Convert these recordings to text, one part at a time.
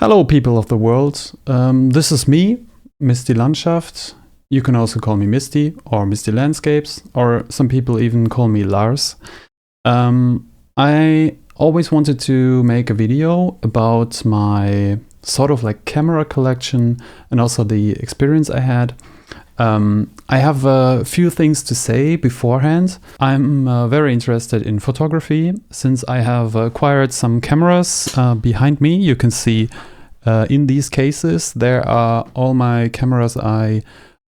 Hello people of the world, this is me, Misty Landschaft. You can also call me Misty or Misty Landscapes, or some people even call me Lars. I always wanted to make a video about my sort of like camera collection and also the experience I had. I have a few things to say beforehand. I'm very interested in photography since I have acquired some cameras behind me. You can see in these cases there are all my cameras I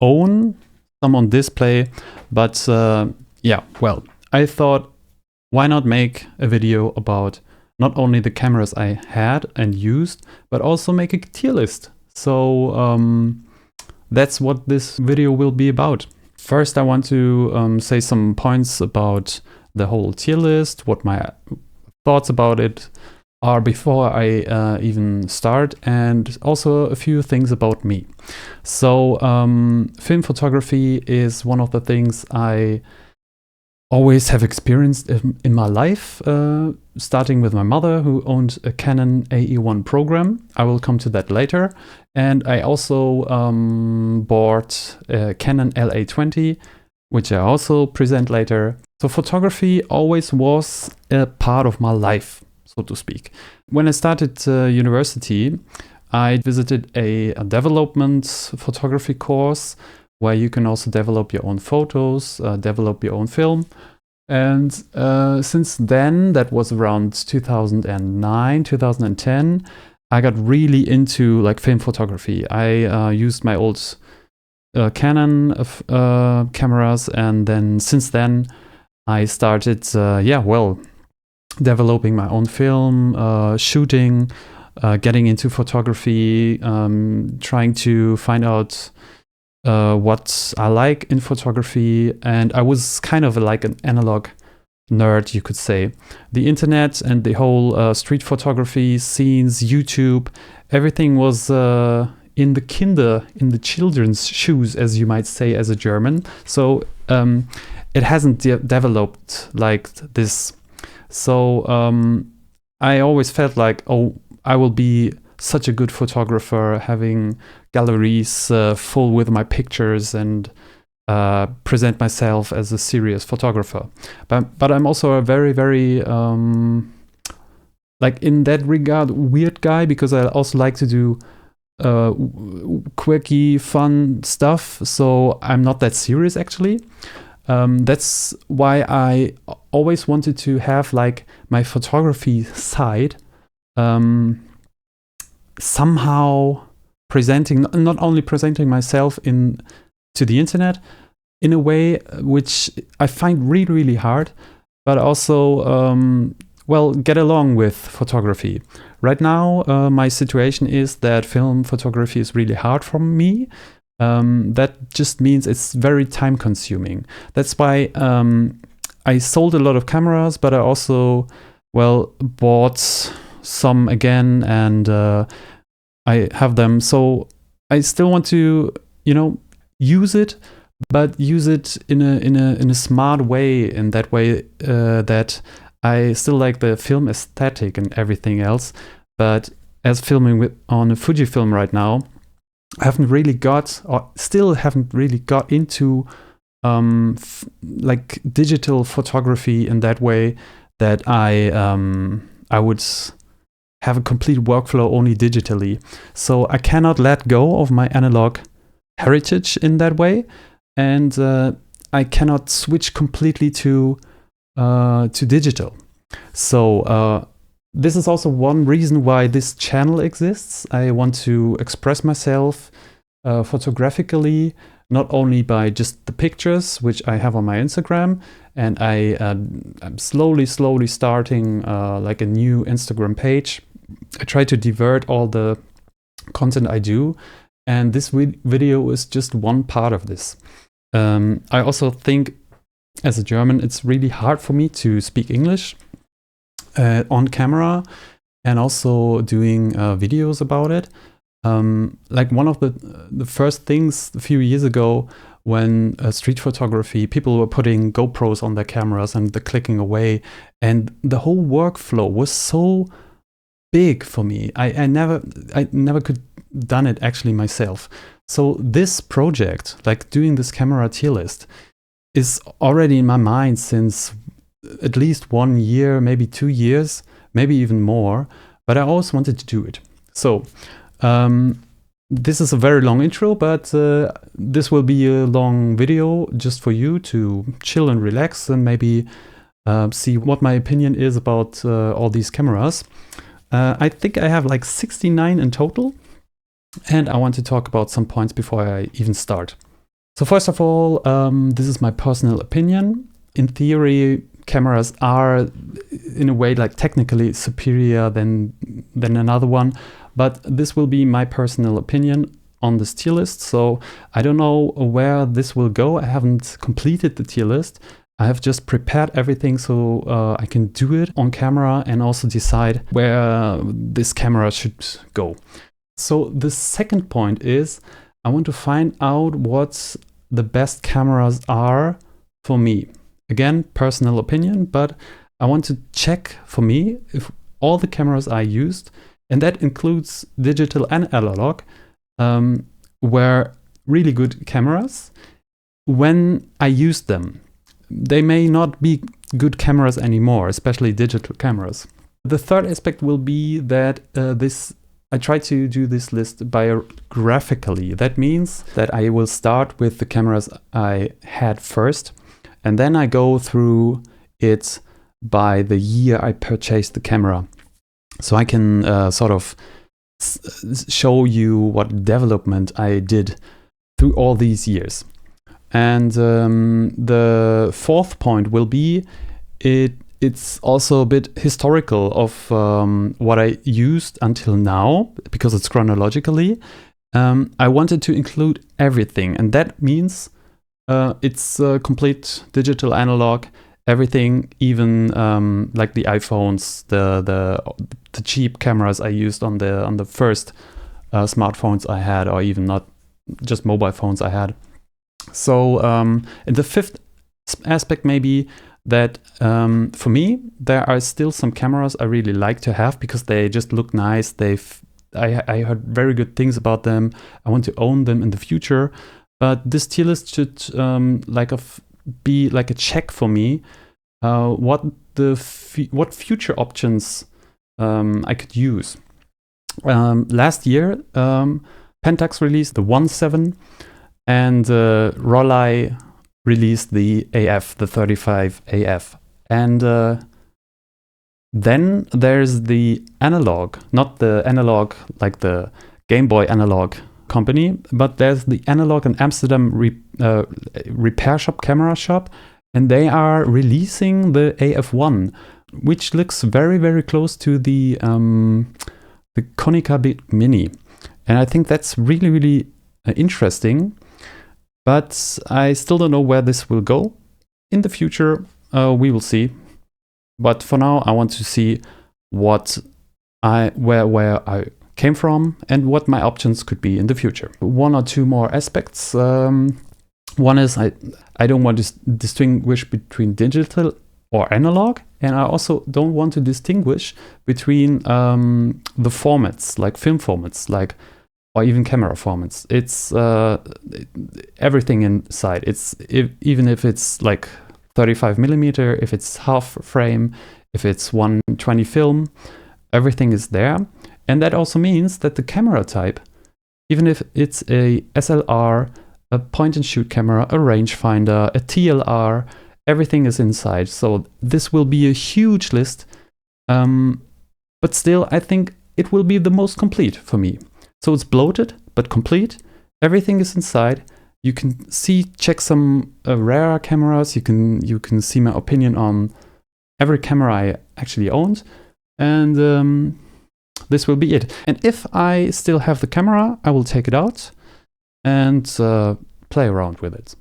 own, some on display, but yeah, well, I thought why not make a video about not only the cameras I had and used, but also make a tier list. So that's what this video will be about. First, I want to say some points about the whole tier list, what my thoughts about it are before I even start, and also a few things about me. So film photography is one of the things I always have experienced in my life, starting with my mother, who owned a Canon A-1 program. I will come to that later. And I also bought a Canon LA20, which I also present later. So photography always was a part of my life, so to speak. When I started university, I visited a development photography course where you can also develop your own photos, develop your own film. And since then, that was around 2009, 2010, I got really into like film photography. I used my old Canon cameras, and then since then I started, developing my own film, shooting, getting into photography, trying to find out what I like in photography. And I was kind of like an analog nerd, you could say. The internet and the whole street photography scenes, YouTube, everything was in the children's shoes, as you might say as a German. So it hasn't developed like this. So I always felt like, oh, I will be such a good photographer, having galleries full with my pictures and present myself as a serious photographer. But I'm also a very, very, like in that regard, weird guy, because I also like to do quirky, fun stuff. So I'm not that serious, actually. That's why I always wanted to have like my photography side somehow presenting, not only presenting myself to the internet in a way which I find really, really hard, but also, get along with photography. Right now, my situation is that film photography is really hard for me. That just means it's very time consuming. That's why I sold a lot of cameras, but I also, bought some again, and I have them. So I still want to, use it, but use it in a smart way. In that way, that I still like the film aesthetic and everything else. But as filming on a Fujifilm right now, I still haven't really got into like digital photography in that way, that I would have a complete workflow only digitally. So I cannot let go of my analog heritage in that way, and I cannot switch completely to digital. So this is also one reason why this channel exists. I want to express myself photographically, not only by just the pictures, which I have on my Instagram, and I'm slowly starting like a new Instagram page. I try to divert all the content I do, and this video is just one part of this. I also think, as a German, it's really hard for me to speak English on camera, and also doing videos about it. Like one of the first things a few years ago, when street photography, people were putting GoPros on their cameras and the clicking away, and the whole workflow was so big for me. I never could done it actually myself. So this project, like doing this camera tier list, is already in my mind since at least 1 year, maybe 2 years, maybe even more, but I always wanted to do it. So this is a very long intro, but this will be a long video just for you to chill and relax and maybe see what my opinion is about all these cameras. I think I have like 69 in total, and I want to talk about some points before I even start. So first of all, this is my personal opinion. In theory, cameras are in a way like technically superior than another one, but this will be my personal opinion on this tier list. So I don't know where this will go. I haven't completed the tier list. I have just prepared everything so I can do it on camera and also decide where this camera should go. So the second point is I want to find out what the best cameras are for me. Again, personal opinion, but I want to check for me if all the cameras I used, and that includes digital and analog, were really good cameras when I used them. They may not be good cameras anymore, especially digital cameras. The third aspect will be that I try to do this list biographically. That means that I will start with the cameras I had first, and then I go through it by the year I purchased the camera. So I can sort of show you what development I did through all these years. And the fourth point will be it's also a bit historical of what I used until now, because it's chronologically. I wanted to include everything, and that means it's complete digital analog, everything, even like the iPhones, the cheap cameras I used on the first smartphones I had, or even not just mobile phones I had. So and the fifth aspect may be that for me there are still some cameras I really like to have because they just look nice. I heard very good things about them. I want to own them in the future. But this tier list should be like a check for me what future options I could use. Last year, Pentax released the 1.7, and Rollei released the AF, the 35 AF. And then there's the analog, not the analog like the Game Boy analog company, but there's the analog in Amsterdam repair shop, camera shop, and they are releasing the AF-1, which looks very, very close to the Konica Big Mini. And I think that's really, really interesting. But I still don't know where this will go. In the future, we will see. But for now, I want to see where I came from and what my options could be in the future. One or two more aspects. One is I don't want to distinguish between digital or analog, and I also don't want to distinguish between the formats, like film formats, or even camera formats. It's everything inside. Even if it's like 35mm, if it's half frame, if it's 120 film, everything is there. And that also means that the camera type, even if it's a SLR, a point and shoot camera, a rangefinder, a TLR, everything is inside. So this will be a huge list, but still I think it will be the most complete for me. So it's bloated, but complete. Everything is inside. You can check some rare cameras. You can see my opinion on every camera I actually owned. And this will be it. And if I still have the camera, I will take it out and play around with it.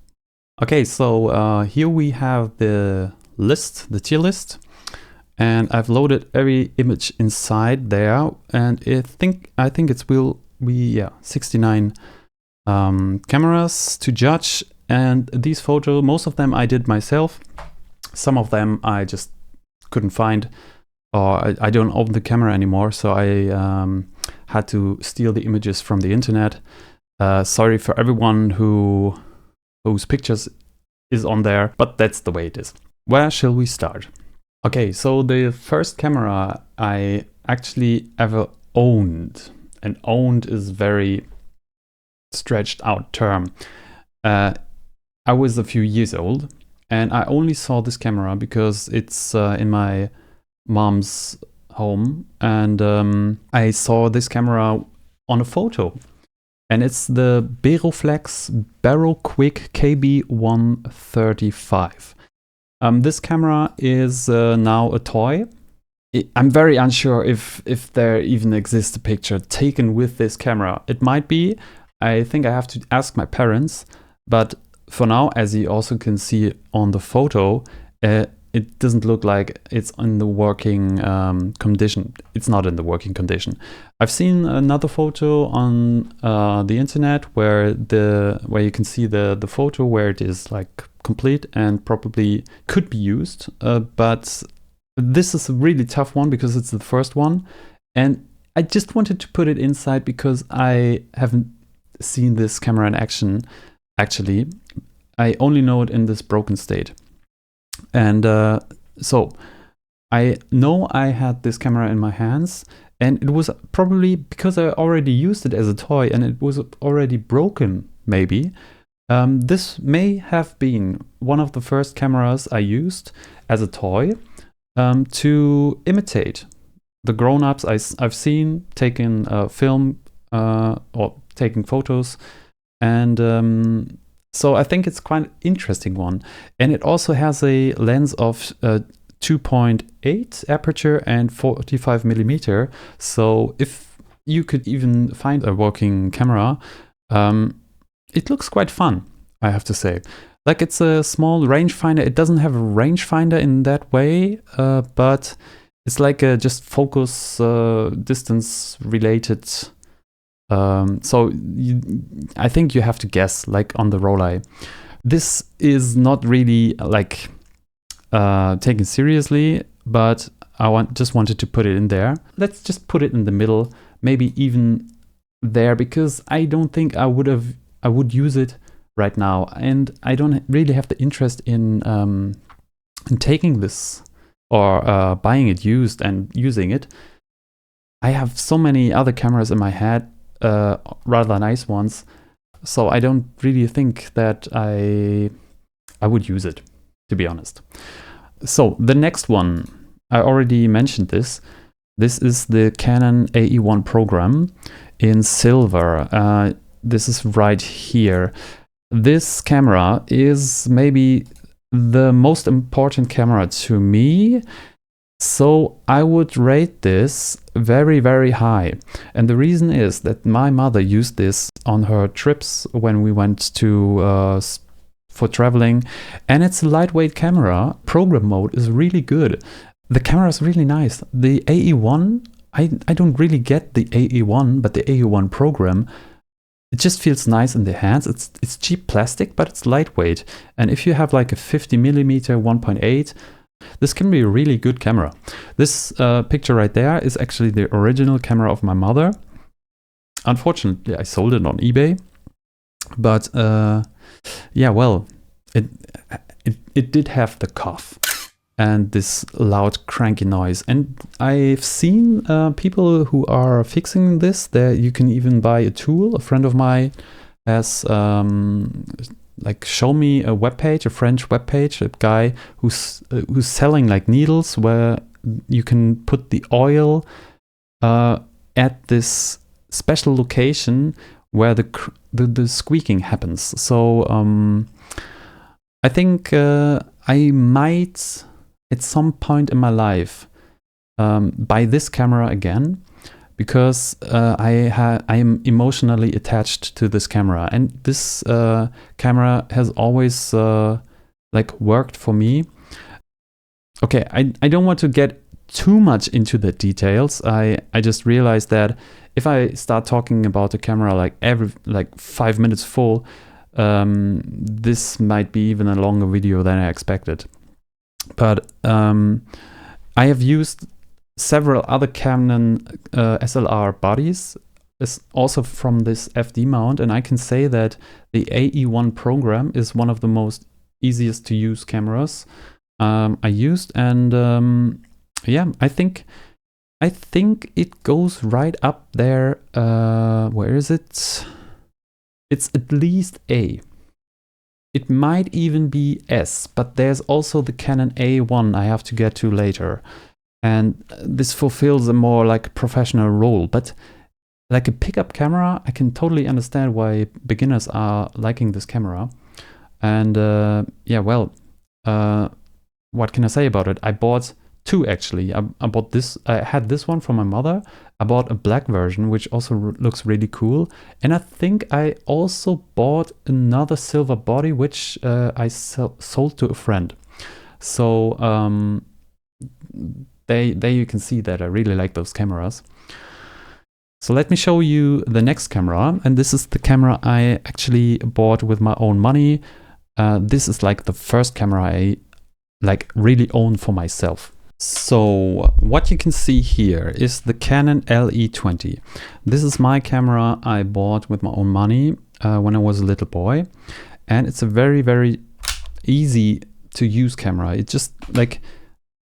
Okay, so here we have the list, the tier list. And I've loaded every image inside there. And I think it will be 69 cameras to judge. And these photos, most of them I did myself. Some of them I just couldn't find or I don't open the camera anymore, so I had to steal the images from the internet. Sorry for everyone whose pictures is on there, but that's the way it is. Where shall we start? Okay, so the first camera I actually ever owned, and owned is very stretched out term. I was a few years old, and I only saw this camera because it's in my mom's home, and I saw this camera on a photo, and it's the Beroflex Beroquick KB 135. This camera is now a toy. I'm very unsure if there even exists a picture taken with this camera. It might be. I think I have to ask my parents, but for now, as you also can see on the photo, it doesn't look like it's in the working condition. It's not in the working condition. I've seen another photo on the internet where you can see the photo where it is like complete and probably could be used, but this is a really tough one because it's the first one, and I just wanted to put it inside because I haven't seen this camera in action. Actually, I only know it in this broken state. And so I know I had this camera in my hands, and it was probably because I already used it as a toy and it was already broken, maybe. This may have been one of the first cameras I used as a toy to imitate the grown-ups I've seen taking film or taking photos, and so I think it's quite an interesting one. And it also has a lens of 2.8 aperture and 45mm. So if you could even find a working camera, it looks quite fun, I have to say. Like, it's a small rangefinder. It doesn't have a rangefinder in that way, but it's like a just focus distance related. So I think you have to guess, like on the Rollei. This is not really like taken seriously, but I just wanted to put it in there. Let's just put it in the middle, maybe even there, because I don't think I would use it right now, and I don't really have the interest in taking this or buying it used and using it. I have so many other cameras in my head, rather nice ones, so I don't really think that I would use it, to be honest. So the next one, I already mentioned this. This is the Canon A-1 program in silver. This is right here. This camera is maybe the most important camera to me, so I would rate this very, very high. And the reason is that my mother used this on her trips when we went to for traveling, and it's a lightweight camera. Program mode is really good. The camera is really nice. The A-1, I don't really get the A-1, but the A-1 program, it just feels nice in the hands. It's cheap plastic, but it's lightweight. And if you have like a 50mm 1.8, this can be a really good camera. This picture right there is actually the original camera of my mother. Unfortunately, I sold it on eBay. But yeah, well, it did have the cough and this loud cranky noise. And I've seen people who are fixing this. There you can even buy a tool. A friend of mine has like shown me a webpage, a French webpage, a guy who's selling like needles where you can put the oil at this special location where the squeaking happens. So I think I might at some point in my life buy this camera again, because I am emotionally attached to this camera, and this camera has always like worked for me. Okay, I don't want to get too much into the details. I just realized that if I start talking about the camera like every 5 minutes full, this might be even a longer video than I expected. But I have used several other Canon SLR bodies is also from this FD mount, and I can say that the AE1 program is one of the most easiest to use cameras I used, and yeah, I think it goes right up there. Where is it? It's at least A. It might even be S, but there's also the Canon A-1 I have to get to later. And this fulfills a more like professional role. But like a pickup camera, I can totally understand why beginners are liking this camera. And yeah, well, what can I say about it? I bought two actually. I bought this. I had this one from my mother. I bought a black version, which also looks really cool. And I think I also bought another silver body, which I sold to a friend. So there you can see that I really like those cameras. So let me show you the next camera. And this is the camera I actually bought with my own money. This is like the first camera I like really own for myself. So what you can see here is the Canon LE20. This is my camera I bought with my own money when I was a little boy, and it's a very, very easy to use camera. It just like,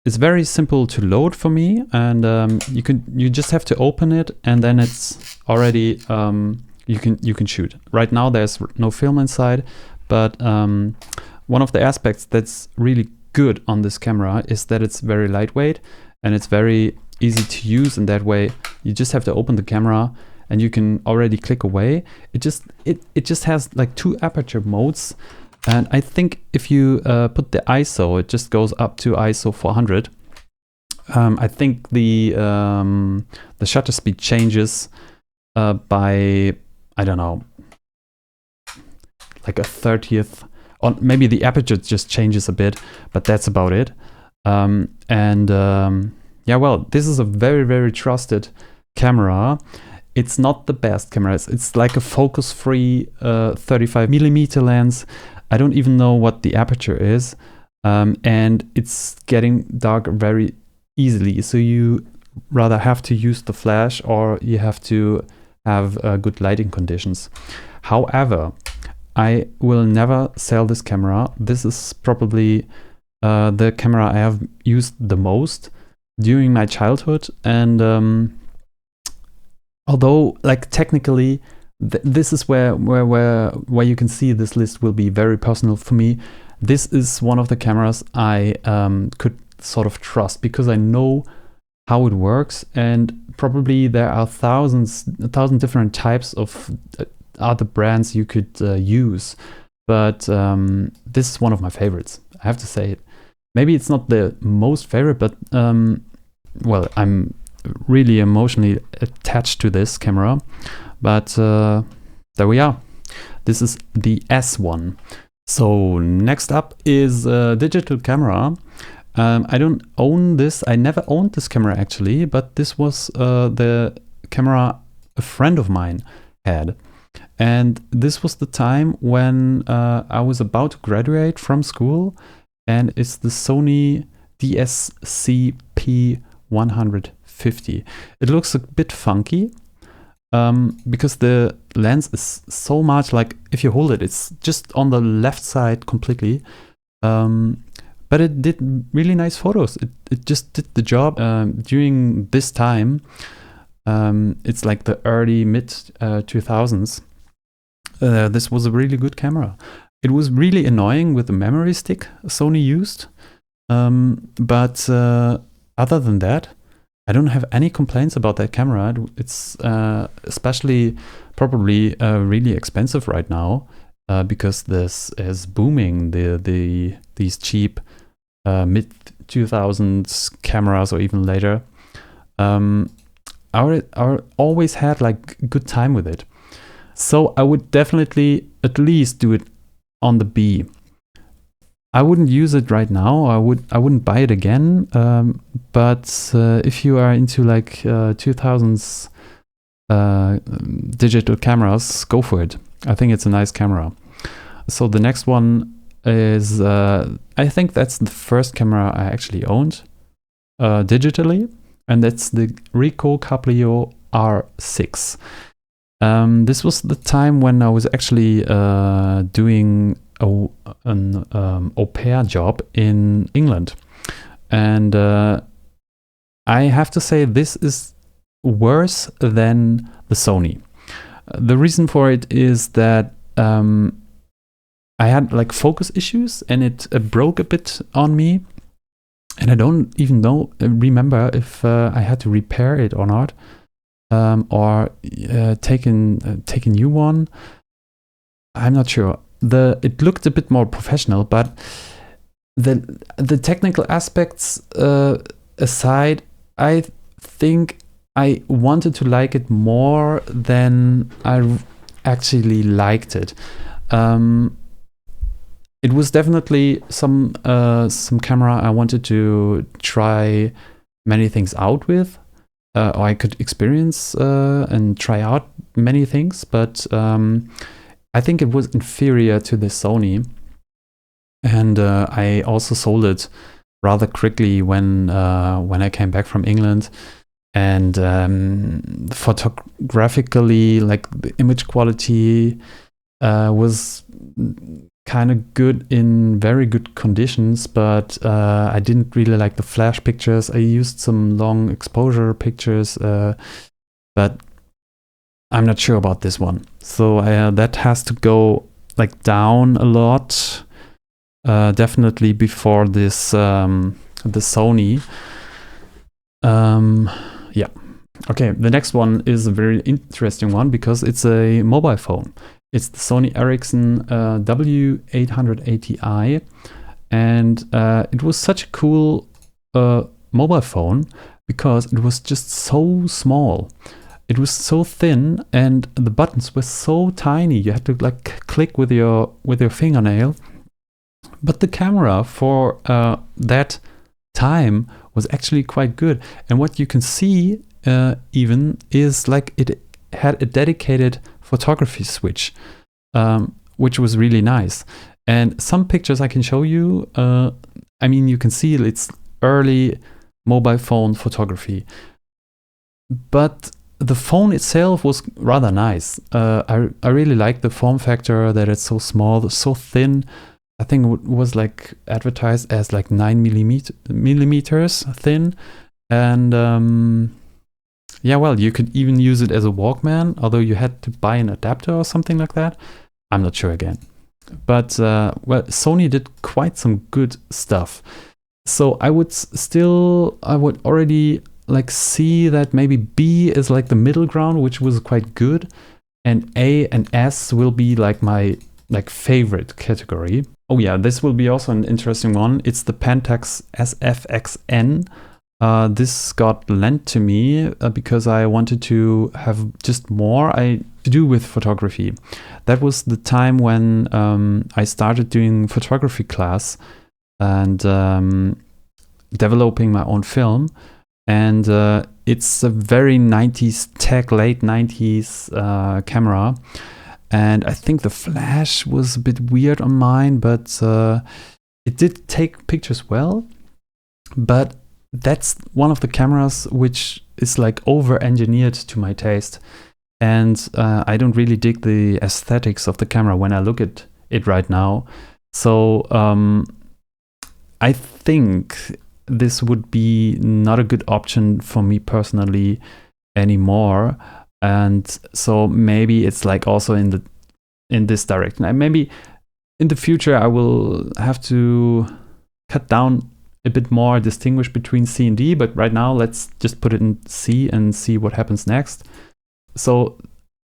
it's very simple to load for me, and you just have to open it, and then it's already you can shoot. Right now there's no film inside, but one of the aspects that's really good on this camera is that it's very lightweight and it's very easy to use. In that way, you just have to open the camera and you can already click away. It just has like two aperture modes, and I think if you put the ISO, it just goes up to ISO 400. I think the shutter speed changes by, I don't know, like a 30th. Or maybe the aperture just changes a bit, but that's about it. Yeah, well, this is a very, very trusted camera. It's not the best camera. It's like a focus-free 35mm lens. I don't even know what the aperture is. And it's getting dark very easily. So you rather have to use the flash, or you have to have good lighting conditions. However, I will never sell this camera. This is probably the camera I have used the most during my childhood. And although, like, technically, this is where you can see this list will be very personal for me. This is one of the cameras I could sort of trust, because I know how it works, and probably there are a thousand different types of other brands you could use, but this is one of my favorites. I have to say it. Maybe it's not the most favorite, but well, I'm really emotionally attached to this camera. But there we are. This is the S1. So next up is a digital camera. I don't own this. I never owned this camera actually, but this was the camera a friend of mine had. And this was the time when I was about to graduate from school, and it's the Sony DSC-P150. It looks a bit funky because the lens is so much like, if you hold it, it's just on the left side completely. But it did really nice photos. It just did the job during this time. It's like the early mid 2000s. This was a really good camera. It was really annoying with the memory stick Sony used, but other than that, I don't have any complaints about that camera. It's especially probably really expensive right now because this is booming. These cheap mid 2000s cameras, or even later, I always had like good time with it. So I would definitely at least do it on the B. I wouldn't use it right now. I wouldn't buy it again. But if you are into like 2000s digital cameras, go for it. I think it's a nice camera. So the next one is, I think that's the first camera I actually owned digitally. and that's the Ricoh Caplio R6. This was the time when I was actually doing an au pair job in England, and I have to say this is worse than the Sony. The reason for it is that I had like focus issues, and it broke a bit on me, and I don't even remember if I had to repair it or not, or take a new one. I'm not sure. It looked a bit more professional, but the technical aspects aside, I think I wanted to like it more than I actually liked it. It was definitely some camera I wanted to try many things out with, or I could experience and try out many things, but I think it was inferior to the Sony, and I also sold it rather quickly when I came back from England. And photographically, like the image quality was kind of good in very good conditions, but I didn't really like the flash pictures. I used some long exposure pictures, but I'm not sure about this one. So that has to go like down a lot, definitely before this the Sony. Yeah. Okay, the next one is a very interesting one because it's a mobile phone. It's the Sony Ericsson W880i, and it was such a cool mobile phone because it was just so small. It was so thin, and the buttons were so tiny. You had to like click with your fingernail. But the camera for that time was actually quite good, and what you can see even is like it had a dedicated photography switch, which was really nice. And some pictures I can show you. I mean, you can see it's early mobile phone photography, but the phone itself was rather nice. I really like the form factor, that it's so small, so thin. I think it was like advertised as like 9 millimeters thin, and yeah, well, you could even use it as a Walkman, although you had to buy an adapter or something like that. I'm not sure again, but well, Sony did quite some good stuff. So I would already like see that maybe B is like the middle ground, which was quite good, and A and S will be like my favorite category. Oh yeah, this will be also an interesting one. It's the Pentax SFXn. This got lent to me because I wanted to have just more to do with photography. That was the time when I started doing photography class and developing my own film. And it's a very 90s tech, late 90s camera. And I think the flash was a bit weird on mine, but it did take pictures well. But that's one of the cameras which is like over-engineered to my taste. And I don't really dig the aesthetics of the camera when I look at it right now. So I think this would be not a good option for me personally anymore. And so maybe it's like also in this direction. And maybe in the future I will have to cut down a bit more, distinguish between C and D, but right now let's just put it in C and see what happens next. So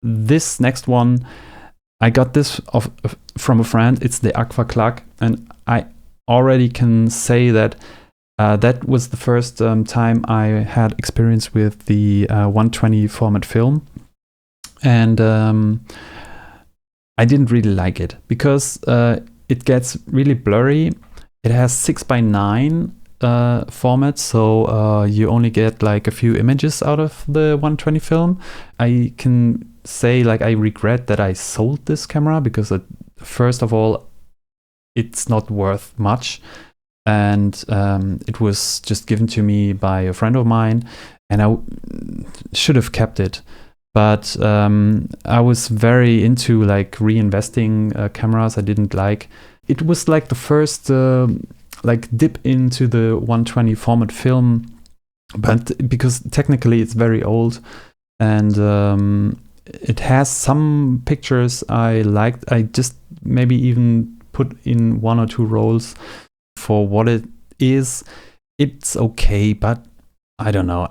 this next one, I got this from a friend. It's the Agfa Clack, and I already can say that that was the first time I had experience with the 120 format film, and I didn't really like it because it gets really blurry. It has 6:9 format, so you only get like a few images out of the 120 film. I can say like I regret that I sold this camera because first of all, it's not worth much. and it was just given to me by a friend of mine, and I should have kept it. But I was very into like reinvesting cameras I didn't like. It was like the first like dip into the 120 format film, but because technically it's very old, and it has some pictures I liked. I just maybe even put in 1 or 2 rolls. For what it is, it's okay, but I don't know.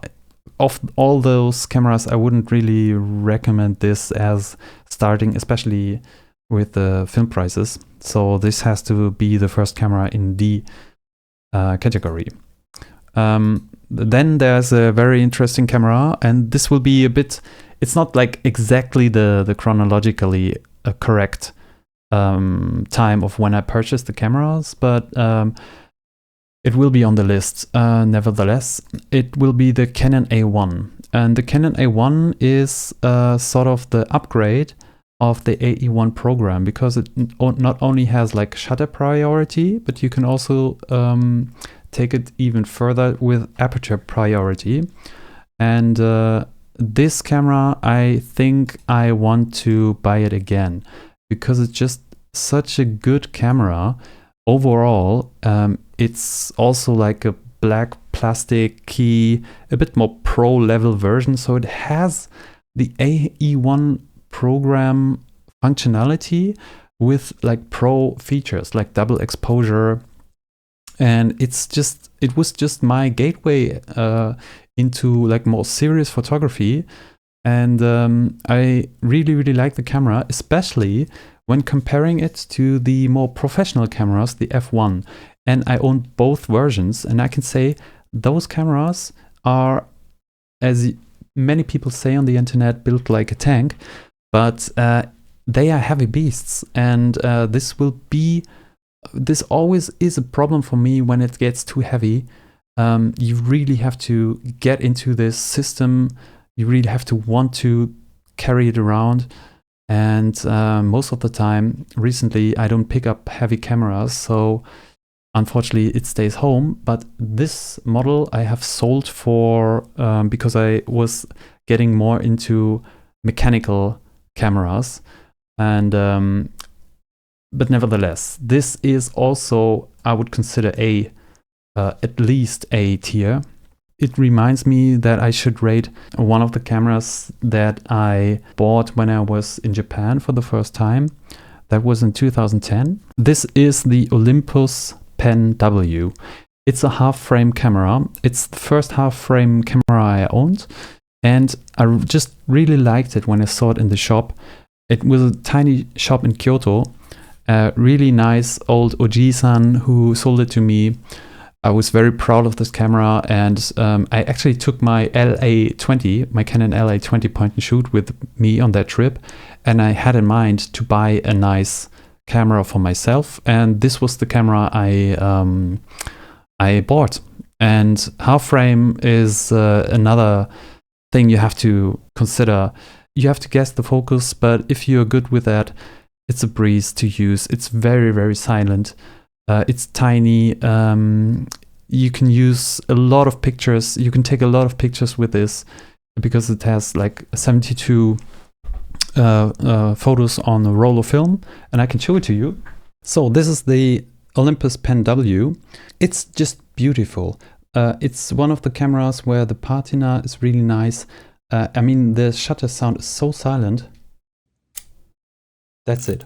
Of all those cameras, I wouldn't really recommend this as starting, especially with the film prices. So this has to be the first camera in the category. Then there's a very interesting camera, and this will be a bit, it's not like exactly the chronologically correct time of when I purchased the cameras, but it will be on the list. Nevertheless, it will be the Canon A-1, and the Canon A-1 is sort of the upgrade of the AE1 program, because it not only has like shutter priority, but you can also take it even further with aperture priority. And this camera, I think I want to buy it again, because it's just such a good camera overall. It's also like a black plastic key, a bit more pro level version. So it has the AE1 program functionality with like pro features like double exposure. And it was just my gateway into like more serious photography. And I really, really like the camera, especially when comparing it to the more professional cameras, the F1. And I own both versions, and I can say those cameras are, as many people say on the internet, built like a tank, but they are heavy beasts. And this always is a problem for me when it gets too heavy. You really have to get into this system. You really have to want to carry it around. And most of the time, recently, I don't pick up heavy cameras, so unfortunately it stays home. But this model I have sold for, because I was getting more into mechanical cameras. And but nevertheless, this is also, I would consider at least A tier. It reminds me that I should rate one of the cameras that I bought when I was in Japan for the first time. That was in 2010. This is the Olympus Pen W. It's a half-frame camera. It's the first half-frame camera I owned, and I just really liked it when I saw it in the shop. It was a tiny shop in Kyoto. A really nice old Oji-san who sold it to me. I was very proud of this camera, and I actually took my LA20, my Canon LA20 point and shoot with me on that trip, and I had in mind to buy a nice camera for myself, and this was the camera I bought. And half frame is another thing you have to consider. You have to guess the focus, but if you're good with that, it's a breeze to use. It's very, very silent. It's tiny. You can use a lot of pictures. You can take a lot of pictures with this because it has like 72 photos on a roll of film, and I can show it to you. So this is the Olympus Pen W. It's just beautiful. It's one of the cameras where the patina is really nice. I mean, the shutter sound is so silent. That's it.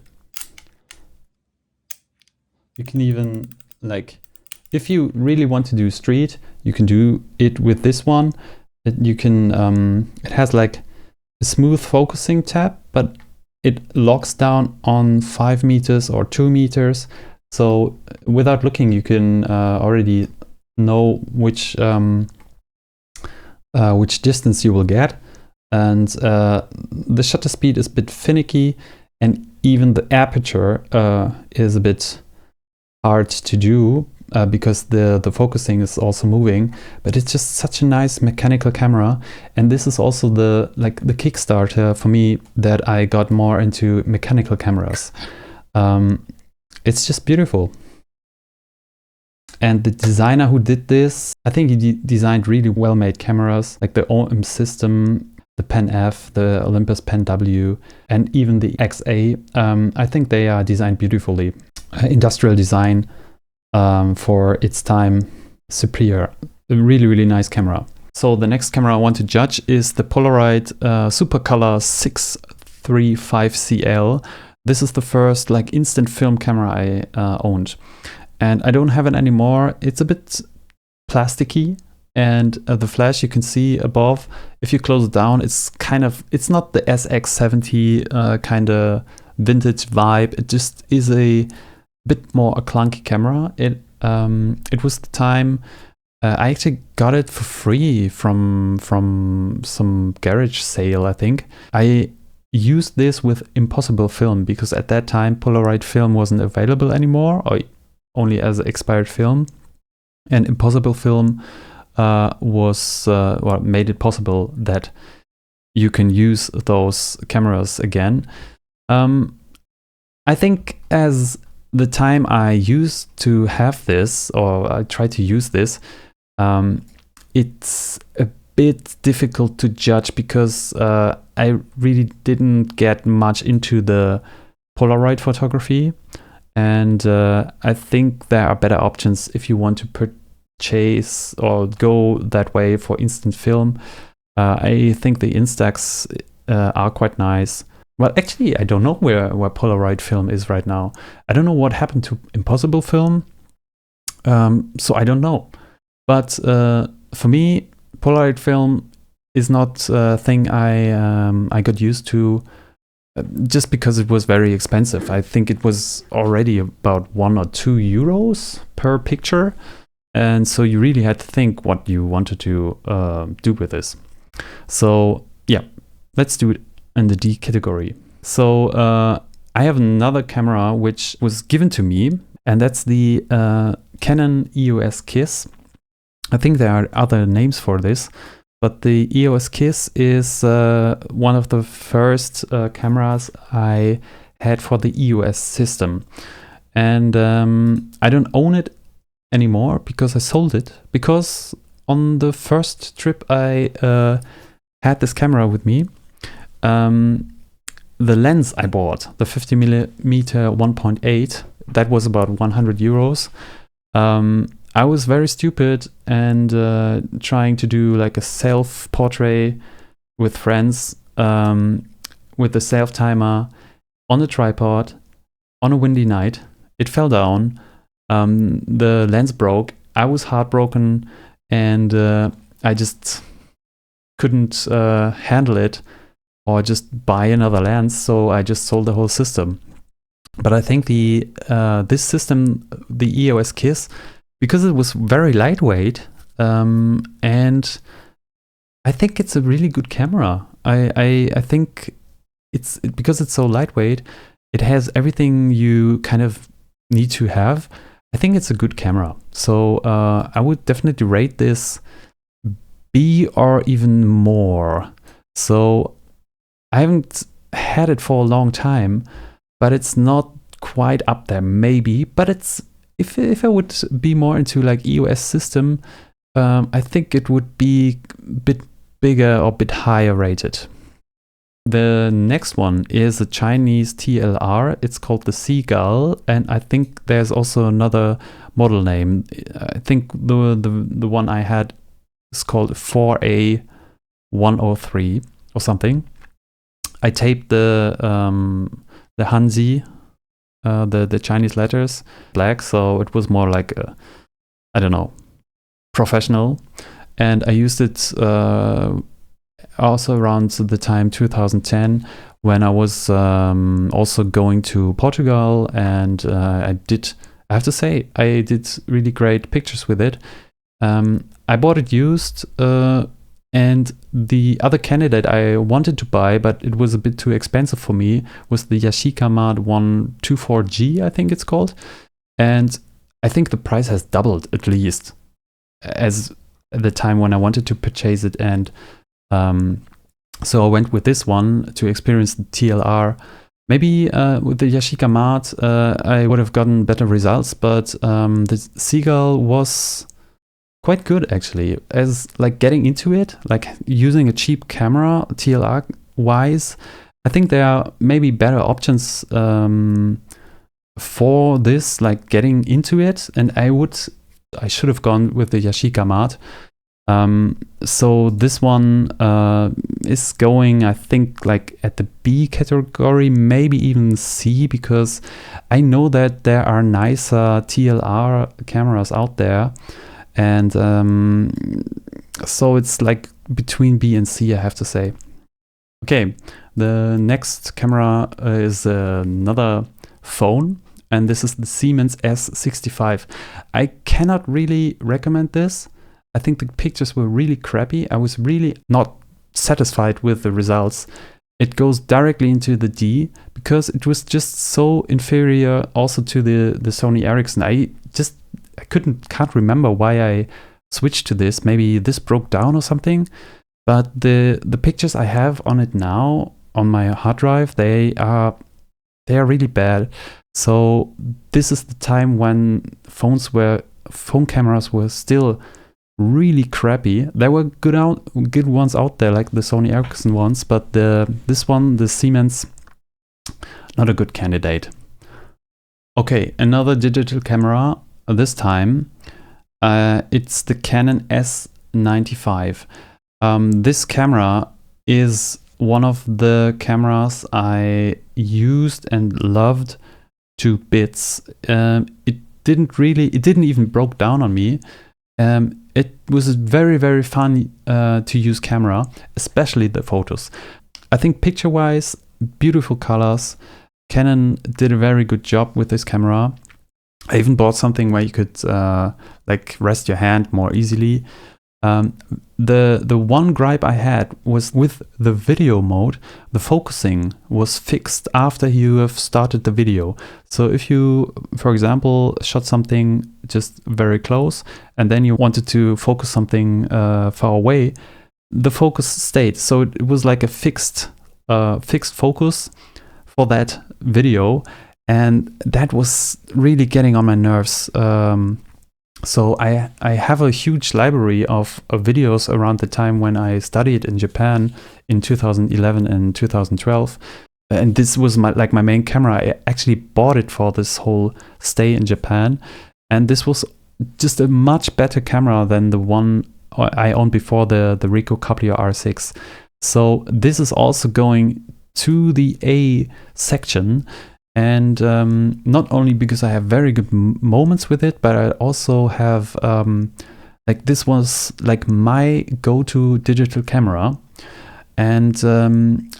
You can even, like, if you really want to do street, you can do it with this one. You can, it has like a smooth focusing tab, but it locks down on 5 meters or 2 meters. So without looking, you can already know which distance you will get. And the shutter speed is a bit finicky, and even the aperture is a bit hard to do because the focusing is also moving. But it's just such a nice mechanical camera, and this is also the Kickstarter for me that I got more into mechanical cameras. It's just beautiful. And the designer who did this, I think he designed really well-made cameras, like the OM system, the Pen F, the Olympus Pen W, and even the XA. I think they are designed beautifully. Industrial design for its time, superior. A really, really nice camera. So the next camera I want to judge is the Polaroid Supercolor 635 CL. This is the first like instant film camera I owned. And I don't have it anymore. It's a bit plasticky, and the flash you can see above, if you close it down, it's not the SX70 kind of vintage vibe. It just is a bit more a clunky camera. It was the time I actually got it for free from some garage sale, I think. I used this with Impossible Film because at that time Polaroid film wasn't available anymore, or only as expired film, and Impossible Film made it possible that you can use those cameras again. I think as the time I used to have this, or I tried to use this, it's a bit difficult to judge because I really didn't get much into the Polaroid photography. And I think there are better options if you want to purchase or go that way for instant film. I think the Instax are quite nice. Well, actually, I don't know where Polaroid film is right now. I don't know what happened to Impossible Film. So I don't know. But for me, Polaroid film is not a thing I got used to. Just because it was very expensive. I think it was already about 1 or 2 euros per picture. And so you really had to think what you wanted to do with this. So yeah, let's do it in the D category. So I have another camera which was given to me, and that's the Canon EOS Kiss. I think there are other names for this. But the EOS Kiss is one of the first cameras I had for the EOS system. And I don't own it anymore because I sold it. Because on the first trip I had this camera with me, the lens I bought, the 50mm 1.8, that was about 100 euros. I was very stupid and trying to do like a self-portrait with friends with the self-timer on a tripod on a windy night. It fell down. The lens broke. I was heartbroken, and I just couldn't handle it or just buy another lens, so I just sold the whole system. But I think this system, the EOS Kiss, because it was very lightweight, and I think it's a really good camera. I think because it's so lightweight, it has everything you kind of need to have. I think it's a good camera. So I would definitely rate this B or even more. So I haven't had it for a long time, but it's not quite up there, maybe. But it's if I would be more into like EOS system, I think it would be a bit bigger or a bit higher rated. The next one is a Chinese TLR. It's called the Seagull, and I think there's also another model name. I think the one I had is called 4A103 or something. I taped the Hanzi, the Chinese letters black, so it was more like a, I don't know, professional. And I used it also around the time 2010 when I was also going to Portugal, and I have to say I did really great pictures with it. I bought it used, and the other candidate I wanted to buy, but it was a bit too expensive for me, was the Yashica T3, I think it's called. And I think the price has doubled at least as at the time when I wanted to purchase it. And so I went with this one to experience the TLR. Maybe with the Yashica Mart, I would have gotten better results, but the Seagull was quite good actually. As like getting into it, like using a cheap camera, TLR wise, I think there are maybe better options for this, like getting into it. And I should have gone with the Yashica Mart. So this one is going, I think, like at the B category, maybe even C, because I know that there are nicer TLR cameras out there, and so it's like between B and C, I have to say. Okay, the next camera is another phone, and this is the Siemens S65. I cannot really recommend this. I think the pictures were really crappy. I was really not satisfied with the results. It goes directly into the D because it was just so inferior also to the Sony Ericsson. I can't remember why I switched to this. Maybe this broke down or something. But the pictures I have on it now on my hard drive, they are really bad. So this is the time when phone cameras were still really crappy. There were good ones out there, like the Sony Ericsson ones, but this one, the Siemens, not a good candidate. Okay, another digital camera. This time, it's the Canon S95. This camera is one of the cameras I used and loved to bits. It didn't even broke down on me. It was a very, very fun to use camera, especially the photos. I think picture-wise, beautiful colors. Canon did a very good job with this camera. I even bought something where you could like rest your hand more easily. The one gripe I had was with the video mode. The focusing was fixed after you have started the video. So if you, for example, shot something just very close and then you wanted to focus something far away, the focus stayed. So it was like a fixed focus for that video, and that was really getting on my nerves. So I have a huge library of videos around the time when I studied in Japan in 2011 and 2012. And this was my main camera. I actually bought it for this whole stay in Japan. And this was just a much better camera than the one I owned before, the Ricoh Caplio R6. So this is also going to the A section. And not only because I have very good moments with it, but I also have like this was like my go-to digital camera, and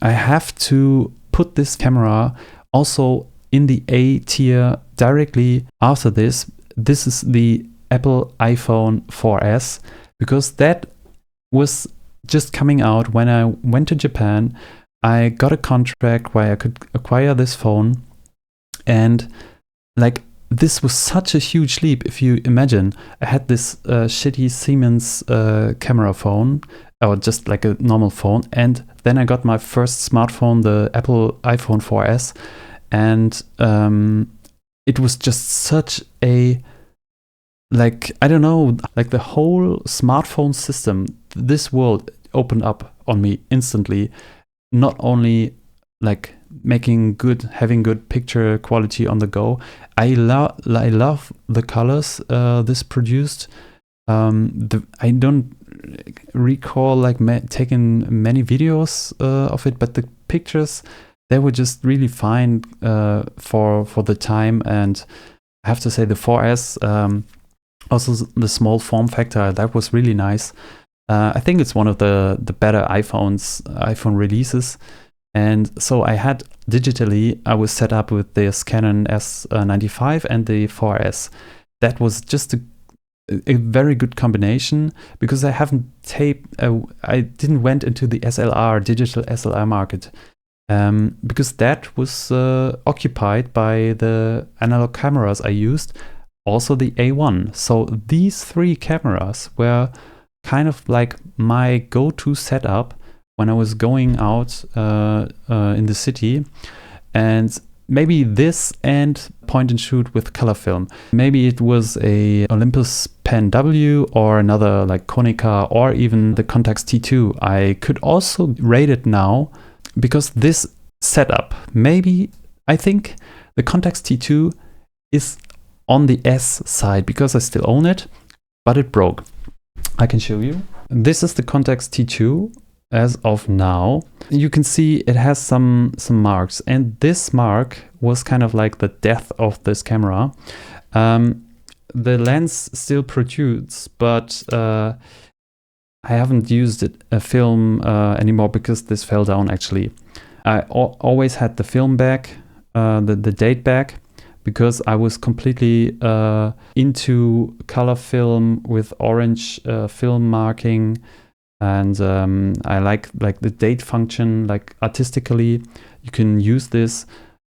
I have to put this camera also in the A tier directly after this. This is the Apple iPhone 4S, because that was just coming out when I went to Japan. I got a contract where I could acquire this phone. And like this was such a huge leap. If you imagine, I had this shitty Siemens camera phone, or just like a normal phone, and then I got my first smartphone, the Apple iPhone 4S, and it was just such a, like, I don't know, like the whole smartphone system, this world opened up on me instantly. Not only like having good picture quality on the go. I love the colors this produced. I don't recall like taking many videos of it, but the pictures, they were just really fine for the time. And I have to say the 4S, also the small form factor, that was really nice. I think it's one of the better iPhone releases. And so I had digitally, I was set up with this Canon S95 and the 4S. That was just a very good combination, because I haven't I didn't went into the digital SLR market, because that was occupied by the analog cameras I used, also the A1. So these three cameras were kind of like my go-to setup when I was going out in the city. and maybe this and point and shoot with color film. Maybe it was a Olympus Pen W or another like Konica or even the Contax T2. I could also rate it now because this setup, maybe I think the Contax T2 is on the S side because I still own it, but it broke. I can show you. This is the Contax T2 as of now. You can see it has some marks, and this mark was kind of like the death of this camera. The lens still protrudes, but I haven't used a film anymore because this fell down actually. I always had the film back, the date back, because I was completely into color film with orange film marking, and I like the date function. Like artistically, you can use this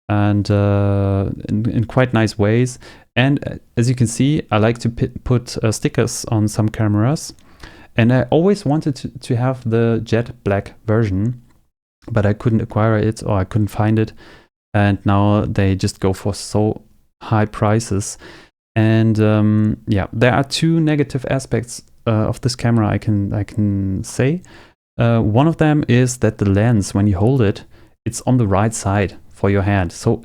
and in quite nice ways. And as you can see, I like to put stickers on some cameras, and I always wanted to have the jet black version, but I couldn't acquire it or I couldn't find it. And now they just go for so high prices. And yeah, there are two negative aspects of this camera I can say. One of them is that the lens, when you hold it, it's on the right side for your hand. So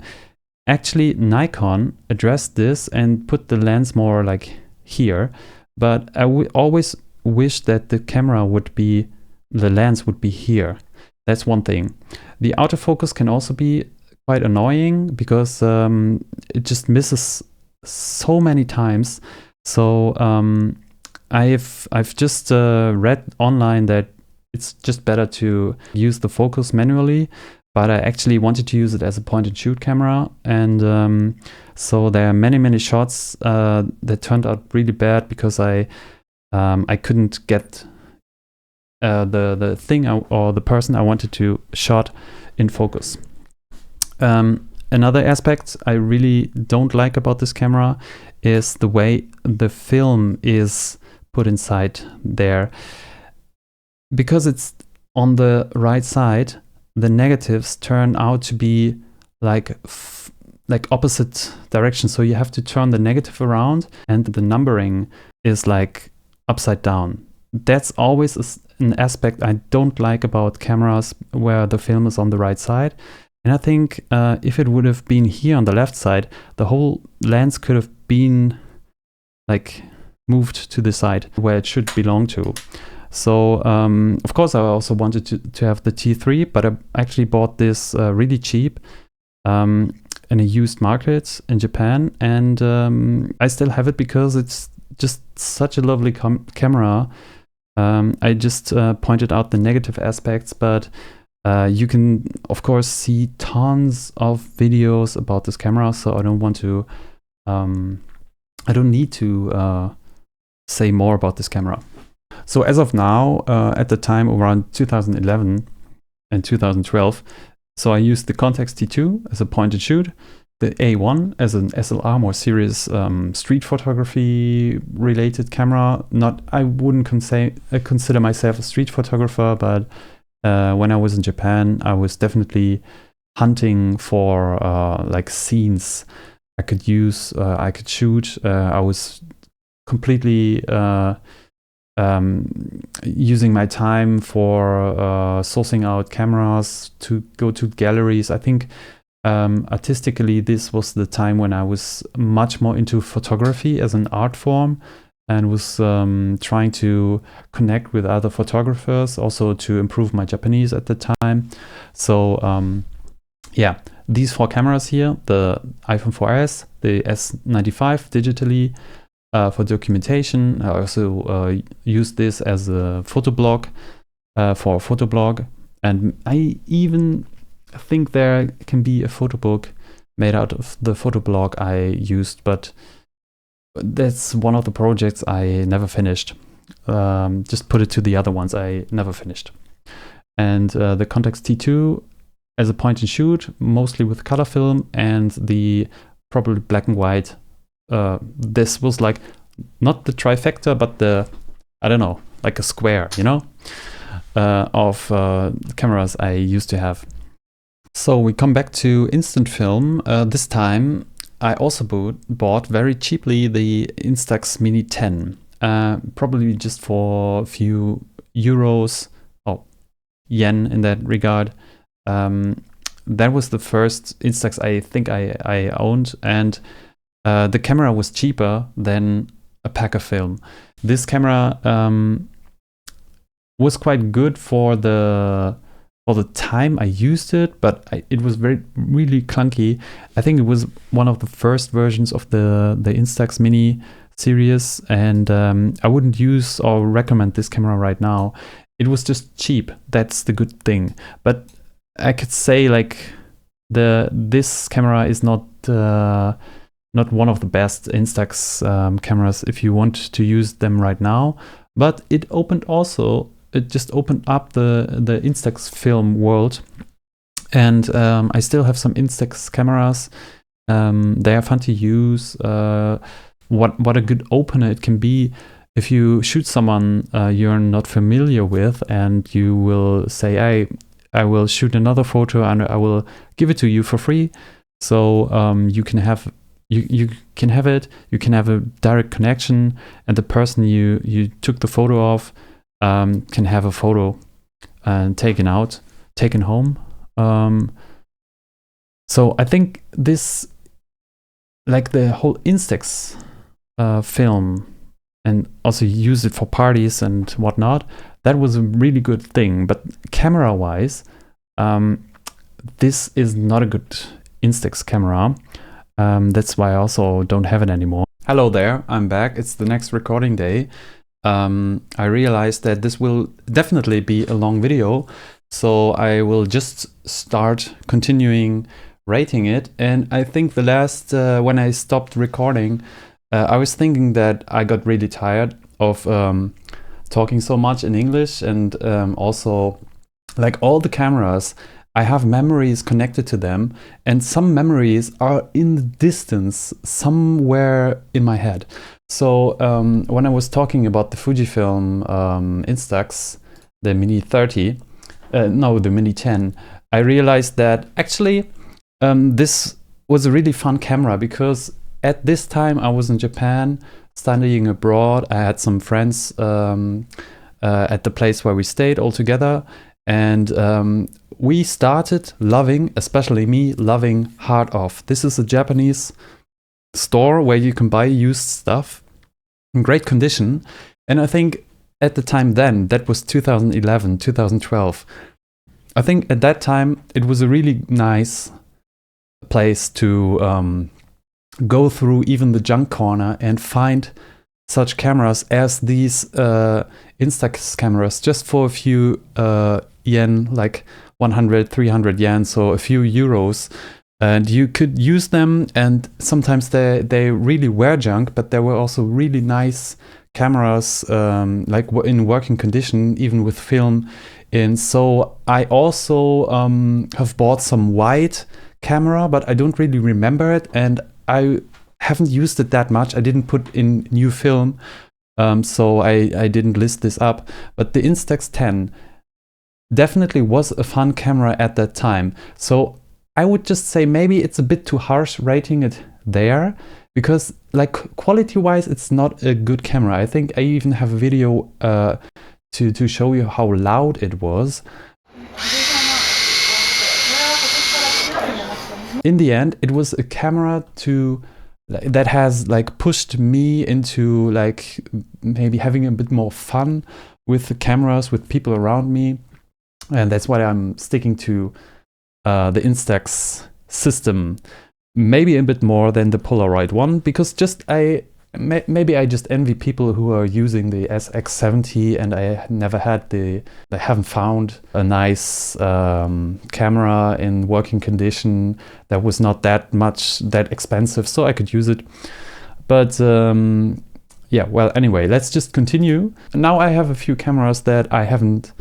actually Nikon addressed this and put the lens more like here, but I always wish that the lens would be here. That's one thing. The autofocus can also be quite annoying because it just misses so many times. So I've just read online that it's just better to use the focus manually, but I actually wanted to use it as a point and shoot camera, and so there are many shots that turned out really bad because I couldn't get the thing or the person I wanted to shot in focus. Another aspect I really don't like about this camera is the way the film is put inside there. Because it's on the right side, the negatives turn out to be like opposite direction. So you have to turn the negative around, and the numbering is like upside down. That's always an aspect I don't like about cameras where the film is on the right side. And I think if it would have been here on the left side, the whole lens could have been like moved to the side where it should belong to. So of course I also wanted to have the T3, but I actually bought this really cheap in a used market in Japan, and I still have it because it's just such a lovely camera. I just pointed out the negative aspects, but you can of course see tons of videos about this camera, so I don't want to I don't need to say more about this camera. So as of now, at the time around 2011 and 2012, so I used the Contax T2 as a point and shoot, the A1 as an SLR, more serious street photography related camera. I wouldn't consider myself a street photographer, but when I was in Japan, I was definitely hunting for like scenes I could use, I could shoot. I was completely using my time for sourcing out cameras to go to galleries. I think artistically this was the time when I was much more into photography as an art form, and was trying to connect with other photographers, also to improve my Japanese at the time. So yeah, these four cameras here, the iPhone 4S, the S95 digitally, for documentation. I also use this as a photo blog, for a photo blog, and I even think there can be a photo book made out of the photo blog I used, but that's one of the projects I never finished. Just put it to the other ones I never finished. And the Contax T2 as a point and shoot, mostly with color film, and the probably black and white. This was like not the trifecta, but the, I don't know, like a square, you know, of cameras I used to have. So we come back to instant film. This time I also bought very cheaply the Instax Mini 10. Probably just for a few euros, or yen in that regard. That was the first Instax I think I owned, and the camera was cheaper than a pack of film. This camera was quite good for the time I used it, but it was really clunky. I think it was one of the first versions of the Instax Mini series, and I wouldn't use or recommend this camera right now. It was just cheap. That's the good thing. But I could say like this camera is not one of the best Instax cameras if you want to use them right now. But it just opened up the Instax film world, and I still have some Instax cameras. They are fun to use. What a good opener it can be if you shoot someone you're not familiar with, and you will say, "Hey, I will shoot another photo and I will give it to you for free." So you can have it. You can have a direct connection, and the person you took the photo of can have a photo taken home. So I think this, like the whole Instax film, and also use it for parties and whatnot, that was a really good thing. But camera wise, this is not a good Instax camera. That's why I also don't have it anymore. Hello there, I'm back. It's the next recording day. I realized that this will definitely be a long video, so I will just start continuing rating it. And I think the last, when I stopped recording, I was thinking that I got really tired of talking so much in English, and also like all the cameras, I have memories connected to them, and some memories are in the distance somewhere in my head. So when I was talking about the Fujifilm Instax, the Mini 30, the Mini 10, I realized that actually this was a really fun camera, because at this time I was in Japan studying abroad. I had some friends at the place where we stayed all together, and we started loving, especially me, loving Hard Off. This is a Japanese store where you can buy used stuff in great condition. And I think at the time then, that was 2011, 2012. I think at that time it was a really nice place to go through even the junk corner and find such cameras as these Instax cameras just for a few yen, like 100, 300 yen, so a few euros. And you could use them, and sometimes they really were junk, but there were also really nice cameras, like in working condition, even with film in. So I also have bought some white camera, but I don't really remember it, and I haven't used it that much. I didn't put in new film, so I didn't list this up. But the Instax 10 definitely was a fun camera at that time. So I would just say maybe it's a bit too harsh rating it there, because like quality-wise, it's not a good camera. I think I even have a video to show you how loud it was. In the end, it was a camera that has like pushed me into like maybe having a bit more fun with the cameras, with people around me. And that's why I'm sticking to the Instax system, maybe a bit more than the Polaroid one, because maybe I just envy people who are using the SX70, and I haven't found a nice camera in working condition that was not that expensive, so I could use it. But yeah, well, anyway, let's just continue. Now I have a few cameras that I haven't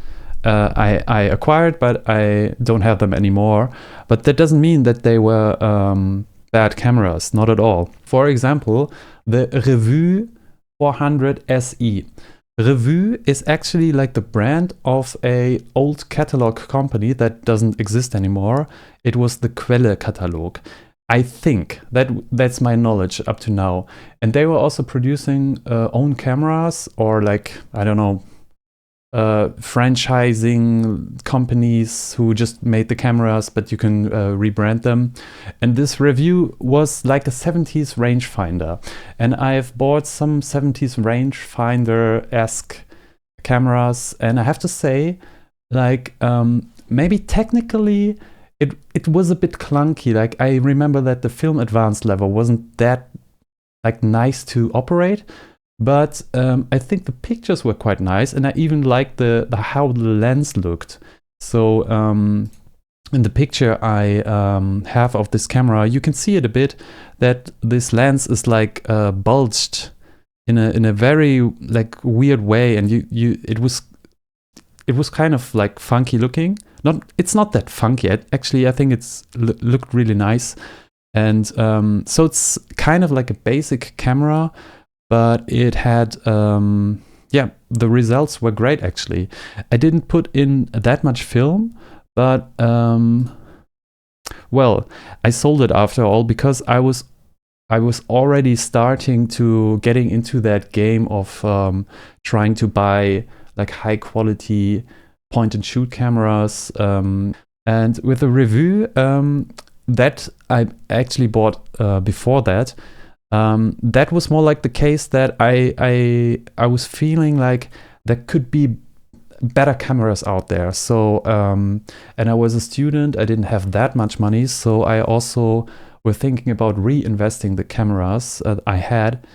I acquired, but I don't have them anymore. But that doesn't mean that they were bad cameras, not at all. For example, the Revue 400 SE. Revue is actually like the brand of a old catalog company that doesn't exist anymore. It was the Quelle catalog. I think that's my knowledge up to now. And they were also producing own cameras, or like, I don't know, franchising companies who just made the cameras, but you can rebrand them. And this Revue was like a 70s rangefinder. And I've bought some 70s rangefinder-esque cameras. And I have to say, like, maybe technically, it was a bit clunky. Like, I remember that the film advanced level wasn't that like nice to operate, but I think the pictures were quite nice, and I even liked the how the lens looked. So in the picture I have of this camera, you can see it a bit that this lens is like bulged in a very like weird way, and it was kind of like funky looking. It's not that funky. Actually, I think it's looked really nice. And so it's kind of like a basic camera, but it had, yeah, the results were great actually. I didn't put in that much film, but well, I sold it after all because I was already starting to getting into that game of trying to buy like high quality point and shoot cameras, and with the Revue that I actually bought before that, that was more like the case that I was feeling like there could be better cameras out there. So and I was a student, I didn't have that much money, so I also were thinking about reinvesting the cameras I had,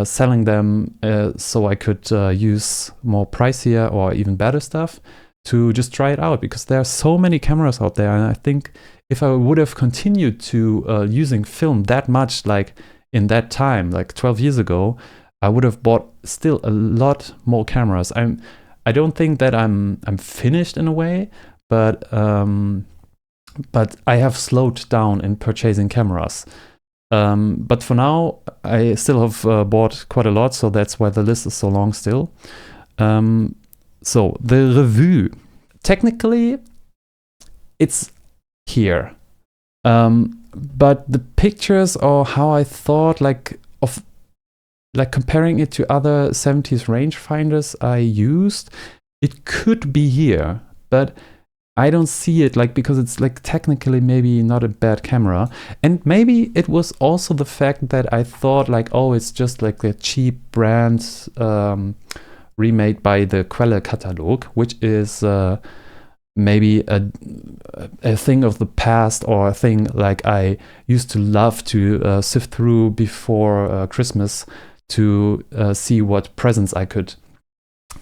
selling them so I could use more pricier or even better stuff to just try it out, because there are so many cameras out there. And I think if I would have continued to using film that much, like in that time, like 12 years ago, I would have bought still a lot more cameras. I don't think that I'm finished in a way, but I have slowed down in purchasing cameras. But for now, I still have bought quite a lot, so that's why the list is so long still. So the Revue, technically, it's here. But the pictures, or how I thought, like comparing it to other 70s rangefinders I used, it could be here, but I don't see it, like, because it's like technically maybe not a bad camera. And maybe it was also the fact that I thought like, oh, it's just like a cheap brand remade by the Quelle catalog, which is maybe a thing of the past, or a thing like I used to love to sift through before Christmas to see what presents I could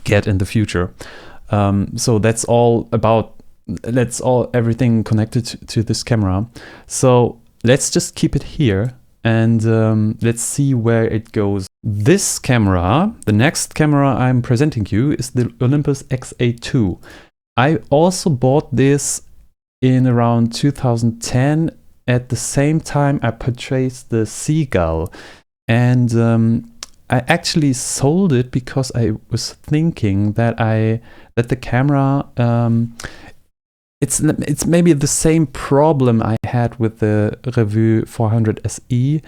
get in the future. So that's everything connected to this camera. So let's just keep it here, and let's see where it goes. This camera, the next camera I'm presenting you, is the Olympus XA2. I also bought this in around 2010. At the same time, I purchased the Seagull, and I actually sold it because I was thinking that the camera, it's maybe the same problem I had with the Revue 400 SE.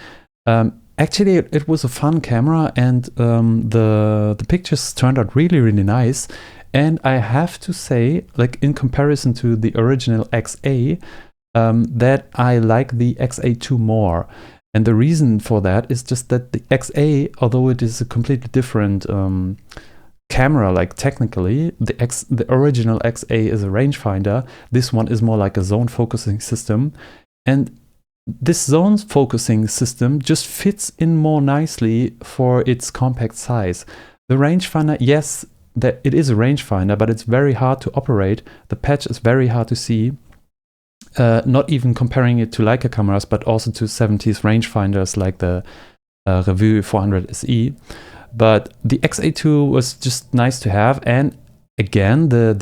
Actually, it was a fun camera, and the pictures turned out really, really nice. And I have to say, like, in comparison to the original XA, that I like the XA2 more. And the reason for that is just that the XA, although it is a completely different camera, like technically, the original XA is a rangefinder. This one is more like a zone focusing system. And this zone focusing system just fits in more nicely for its compact size. The rangefinder, yes, that it is a rangefinder, but it's very hard to operate. The patch is very hard to see. Not even comparing it to Leica cameras, but also to 70s rangefinders like the Revue 400 SE. But the XA2 was just nice to have, and again, the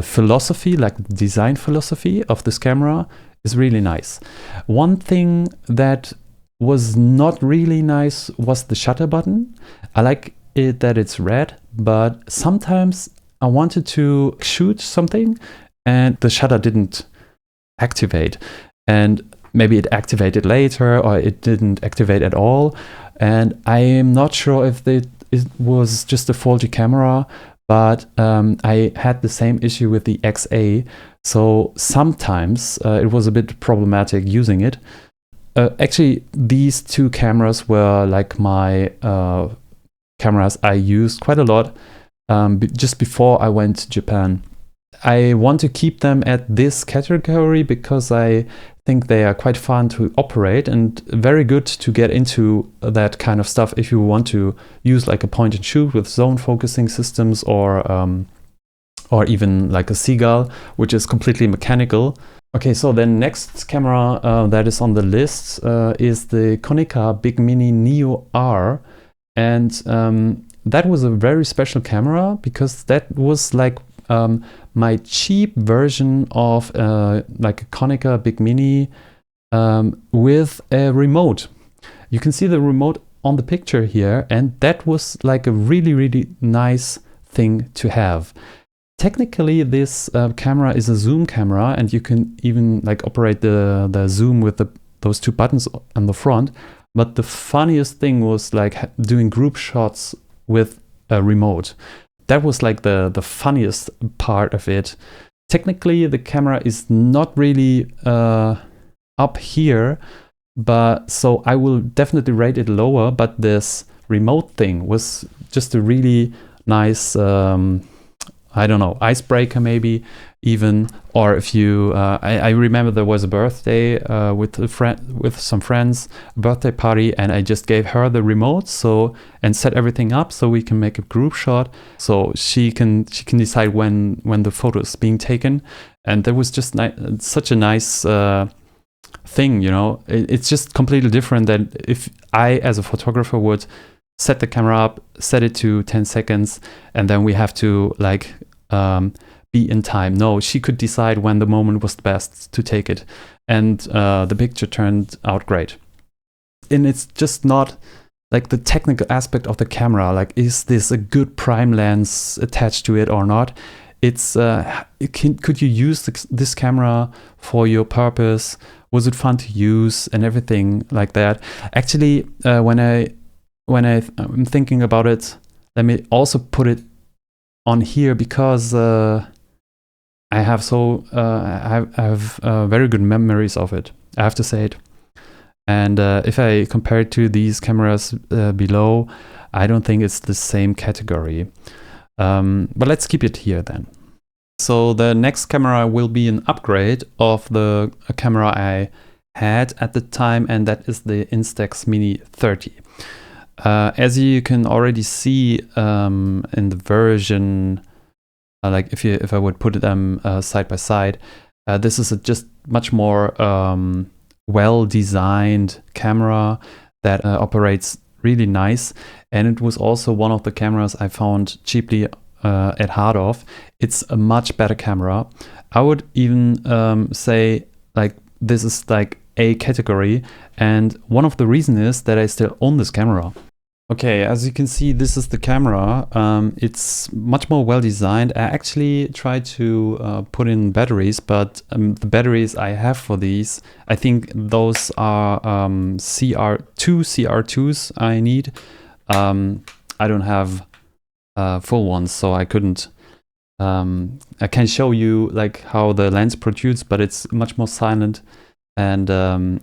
philosophy, like the design philosophy of this camera, is really nice. One thing that was not really nice was the shutter button. I like it that it's red, but sometimes I wanted to shoot something and the shutter didn't activate, and maybe it activated later or it didn't activate at all, and I am not sure if it was just a faulty camera, but I had the same issue with the XA, so sometimes it was a bit problematic using it. Actually, these two cameras were like my cameras I used quite a lot just before I went to Japan. I want to keep them at this category because I think they are quite fun to operate and very good to get into that kind of stuff if you want to use like a point and shoot with zone focusing systems, or even like a Seagull, which is completely mechanical. Okay, so the next camera that is on the list is the Konica Big Mini Neo R, and that was a very special camera because that was like my cheap version of like a Konica Big Mini with a remote. You can see the remote on the picture here, and that was like a really nice thing to have. Technically, this camera is a zoom camera, and you can even like operate the zoom with those two buttons on the front. But the funniest thing was like doing group shots with a remote. That was like the funniest part of it. Technically, the camera is not really up here, but so I will definitely rate it lower. But this remote thing was just a really nice, I don't know, icebreaker maybe even. Or if you, I remember there was a birthday with some friends, a birthday party, and I just gave her the remote and set everything up so we can make a group shot, so she can decide when the photo is being taken. And that was just such a nice thing, you know. It's just completely different than if I as a photographer would set the camera up, set it to 10 seconds, and then we have to like be in time. No, she could decide when the moment was best to take it, and the picture turned out great. And it's just not like the technical aspect of the camera, like is this a good prime lens attached to it or not. It's could you use this camera for your purpose? Was it fun to use and everything like that? Actually, when I'm thinking about it, let me also put it on here because I have very good memories of it. I have to say it. And if I compare it to these cameras below, I don't think it's the same category. But let's keep it here then. So the next camera will be an upgrade of the camera I had at the time, and that is the Instax Mini 30. As you can already see in the version, like if I would put them side by side, this is a just much more well-designed camera that operates really nice, and it was also one of the cameras I found cheaply at Hardorf. It's a much better camera. I would even say like this is like a category, and one of the reasons is that I still own this camera. Okay, as you can see, this is the camera. It's much more well designed. I actually tried to put in batteries, but the batteries I have for these, I think those are CR2s I need. I don't have full ones, so I couldn't. I can show you like how the lens protrudes, but it's much more silent. And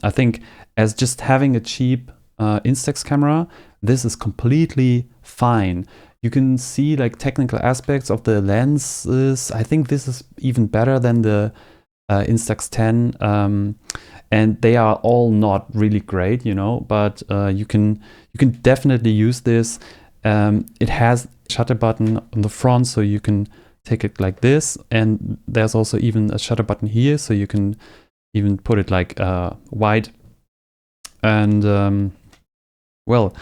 I think as just having a cheap Instax camera, this is completely fine. You can see like technical aspects of the lenses. I think this is even better than the Instax 10, and they are all not really great, you know. But you can definitely use this. It has a shutter button on the front, so you can take it like this, and there's also even a shutter button here, so you can even put it like wide. And well,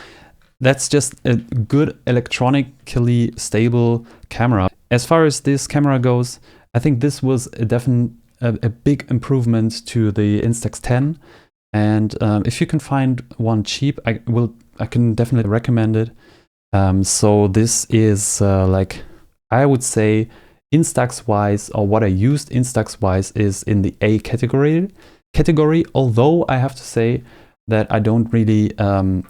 that's just a good electronically stable camera. As far as this camera goes, I think this was a big improvement to the Instax 10. And if you can find one cheap, I can definitely recommend it. So this is like, I would say Instax wise, or what I used Instax wise, is in the A category. Although I have to say that I don't really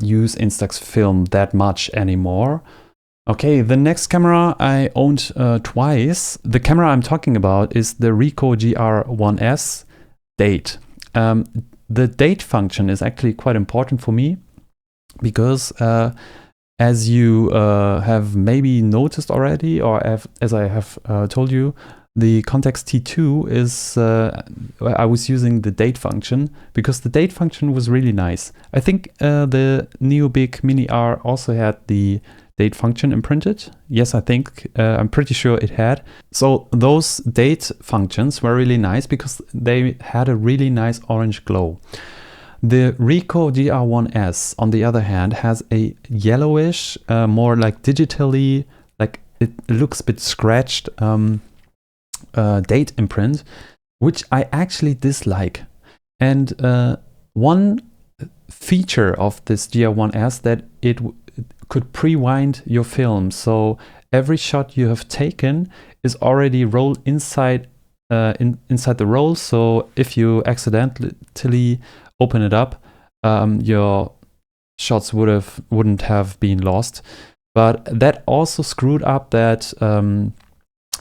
use Instax film that much anymore. Okay, the next camera I owned twice. The camera I'm talking about is the Ricoh GR1s date. The date function is actually quite important for me because as you have maybe noticed already, or as I have told you, the Contax T2 is, I was using the date function because the date function was really nice. I think the Neo Big Mini R also had the date function imprinted. Yes, I think, I'm pretty sure it had. So those date functions were really nice because they had a really nice orange glow. The Ricoh GR1s, on the other hand, has a yellowish, more like digitally, like it looks a bit scratched date imprint, which I actually dislike. And one feature of this GR1s that it could pre-wind your film. So every shot you have taken is already rolled inside inside the roll. So if you accidentally open it up, your shots wouldn't have been lost. But that also screwed up that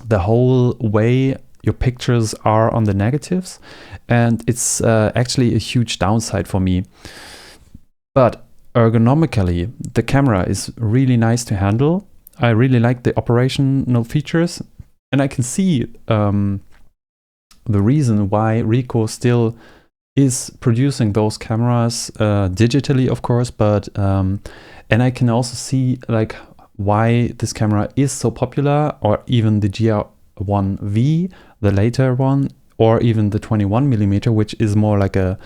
the whole way your pictures are on the negatives, and it's actually a huge downside for me. But ergonomically, the camera is really nice to handle. I really like the operational features, and I can see the reason why Ricoh still is producing those cameras digitally, of course, but and I can also see like why this camera is so popular, or even the GR1V, the later one, or even the 21mm, which is more like a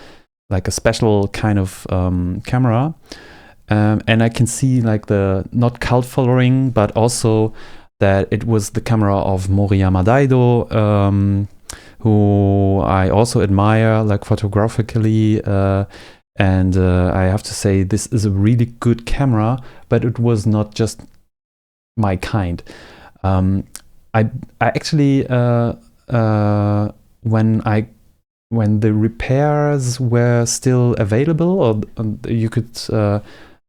special kind of camera. And I can see like the not cult following, but also that it was the camera of Moriyama Daido, who I also admire like photographically, and I have to say this is a really good camera, but it was not just my kind. I actually when the repairs were still available, or you could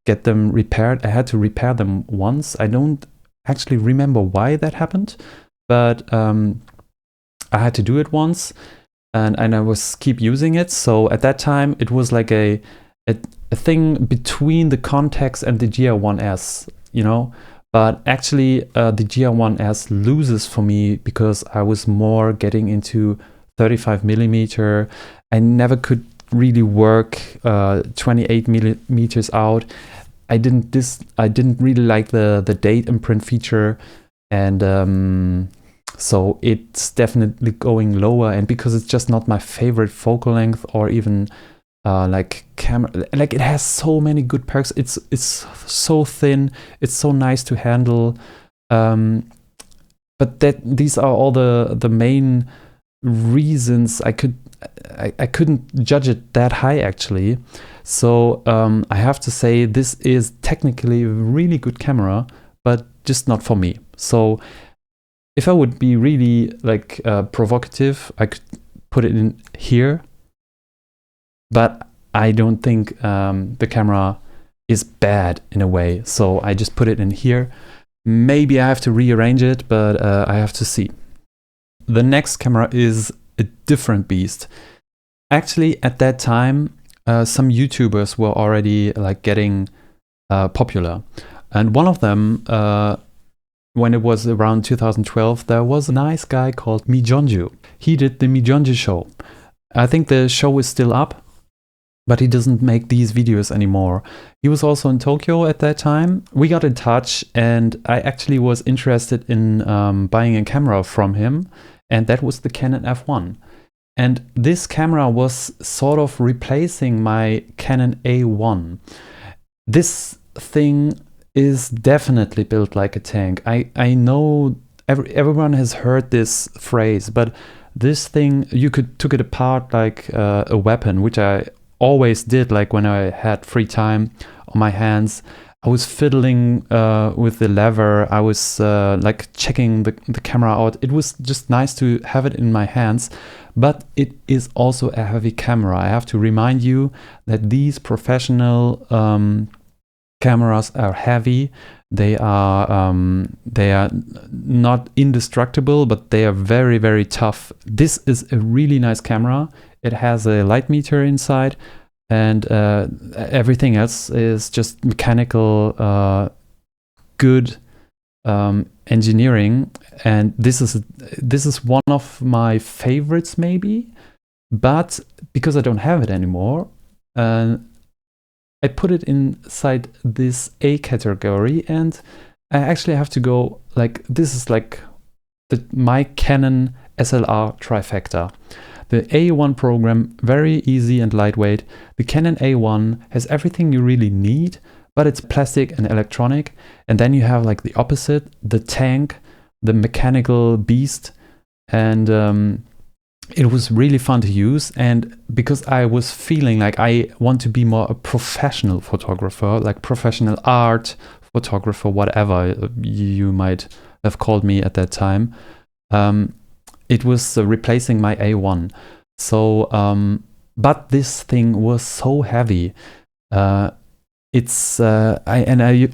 get them repaired, I had to repair them once. I don't actually remember why that happened, but I had to do it once, and I was keep using it. So at that time it was like a thing between the Contax and the GR1s, you know. But actually the GR1s loses for me because I was more getting into 35mm. I never could really work 28mm out. I didn't really like the date imprint feature, and so it's definitely going lower. And because it's just not my favorite focal length, or even like camera, like it has so many good perks. It's so thin. It's so nice to handle. But these are all the main reasons I couldn't judge it that high actually. So I have to say this is technically a really good camera, but just not for me. So if I would be really like provocative, I could put it in here, but I don't think the camera is bad in a way. So I just put it in here. Maybe I have to rearrange it, but I have to see. The next camera is a different beast. Actually, at that time, some YouTubers were already like getting popular. And one of them, when it was around 2012, there was a nice guy called Mju-1. He did the Mju-1 show. I think the show is still up, but he doesn't make these videos anymore. He was also in Tokyo at that time. We got in touch, and I actually was interested in buying a camera from him, and that was the Canon F-1. And this camera was sort of replacing my Canon A-1. This thing is definitely built like a tank. I know everyone has heard this phrase, but this thing, you could took it apart like a weapon, which I always did, like when I had free time on my hands, I was fiddling with the lever. I was like checking the camera out. It was just nice to have it in my hands, but it is also a heavy camera. I have to remind you that these professional cameras are heavy. They are not indestructible, but they are very, very tough. This is a really nice camera. It has a light meter inside, and everything else is just mechanical, good engineering. And this is one of my favorites, maybe. But because I don't have it anymore, I put it inside this A category, and I actually have to go like, this is like my Canon SLR trifecta. The A1 program, very easy and lightweight. The Canon A1 has everything you really need, but it's plastic and electronic. And then you have like the opposite, the tank, the mechanical beast. And it was really fun to use. And because I was feeling like I want to be more a professional photographer, like professional art photographer, whatever you might have called me at that time, it was replacing my A1. So, but this thing was so heavy. I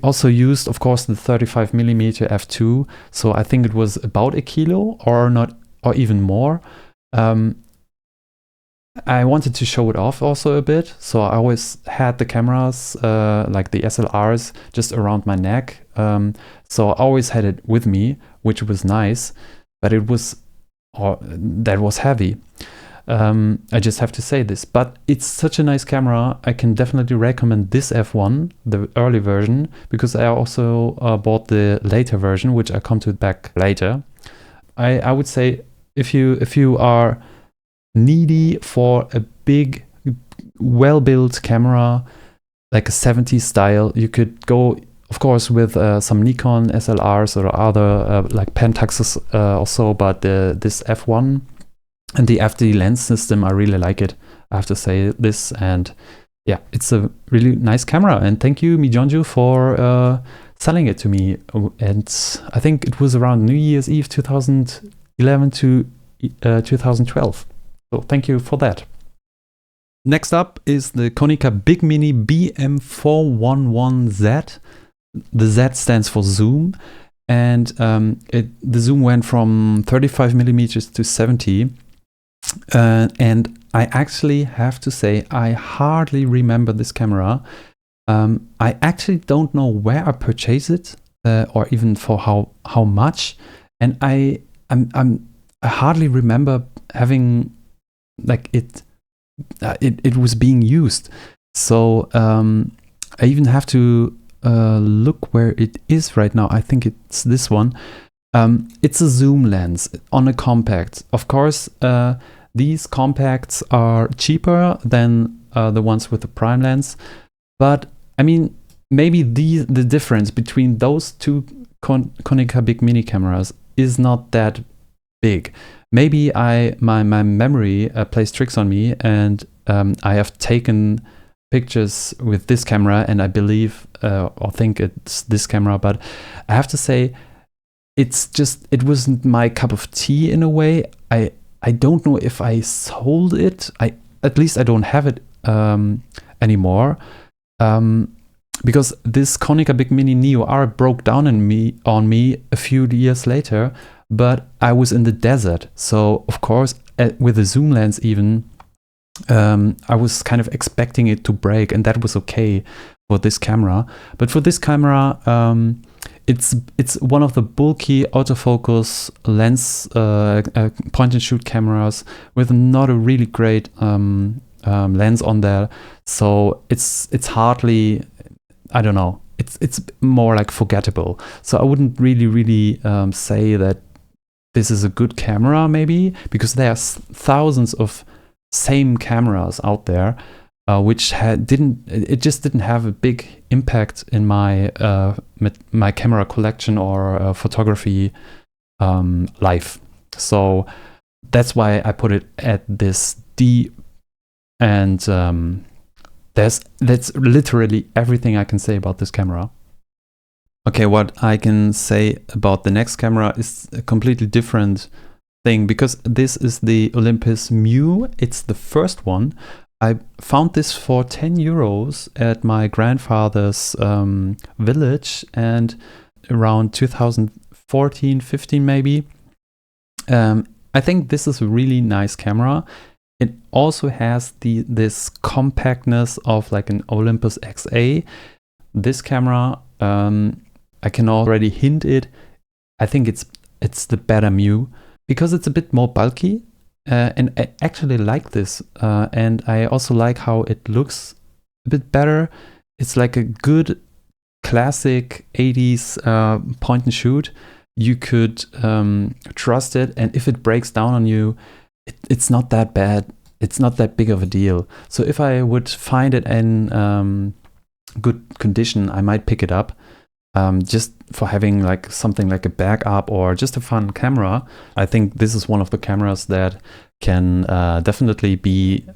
also used, of course, the 35mm f2. So I think it was about a kilo or even more. I wanted to show it off also a bit. So I always had the cameras, like the SLRs, just around my neck. So I always had it with me, which was nice, but that was heavy. I just have to say this, but it's such a nice camera. I can definitely recommend this F1, the early version, because I also bought the later version, which I come to back later. I would say if you are needy for a big, well-built camera, like a 70s style, you could go, of course, with some Nikon SLRs or other like Pentaxes or so, but this F1 and the FD lens system, I really like it. I have to say this, and yeah, it's a really nice camera. And thank you, Mijonju, for selling it to me. And I think it was around New Year's Eve 2011 to 2012. So thank you for that. Next up is the Konica Big Mini BM411Z. The Z stands for zoom, and the zoom went from 35mm to 70. And I actually have to say, I hardly remember this camera. I actually don't know where I purchased it, or even for how much. And I hardly remember having like it was being used. So I even have to look where it is right now. I think it's this one. It's a zoom lens on a compact. Of course, these compacts are cheaper than the ones with the prime lens. But I mean, maybe the difference between those two Konica Big Mini cameras is not that big. Maybe my memory plays tricks on me, and I have taken pictures with this camera, and I believe or think it's this camera. But I have to say, it wasn't my cup of tea in a way. I don't know if I sold it. At least I don't have it anymore. Because this Konica Big Mini Neo R broke down on me a few years later, but I was in the desert. So of course, with the zoom lens even, I was kind of expecting it to break, and that was okay for this camera. But for this camera, it's one of the bulky autofocus lens point and shoot cameras with not a really great lens on there. So it's hardly, I don't know, it's more like forgettable. So I wouldn't really say that this is a good camera, maybe, because there's thousands of same cameras out there, which just didn't have a big impact in my my camera collection or photography life. So that's why I put it at this D. And That's literally everything I can say about this camera. Okay, what I can say about the next camera is a completely different thing, because this is the Olympus Mju. It's the first one. I found this for 10 euros at my grandfather's village, and around 2014-15 maybe. I think this is a really nice camera. It also has this compactness of like an Olympus XA. This camera, I can already hint it. I think it's the better Mju, because it's a bit more bulky, and I actually like this. And I also like how it looks a bit better. It's like a good classic 80s point and shoot. You could trust it, and if it breaks down on you, it's not that bad. It's not that big of a deal. So if I would find it in good condition, I might pick it up, just for having like something like a backup or just a fun camera. I think this is one of the cameras that can definitely be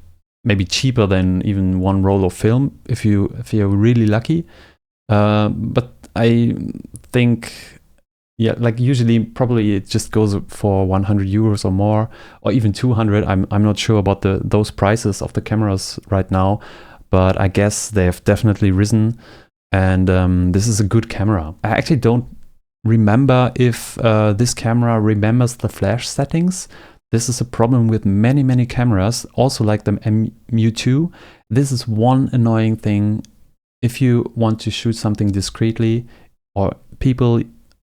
maybe cheaper than even one roll of film if you're really lucky. But I think, yeah, like usually probably it just goes for 100 euros or more, or even 200. I'm not sure about those prices of the cameras right now, but I guess they have definitely risen. And this is a good camera. I actually don't remember if this camera remembers the flash settings. This is a problem with many cameras, also like the Mju-2. This is one annoying thing. If you want to shoot something discreetly, or people,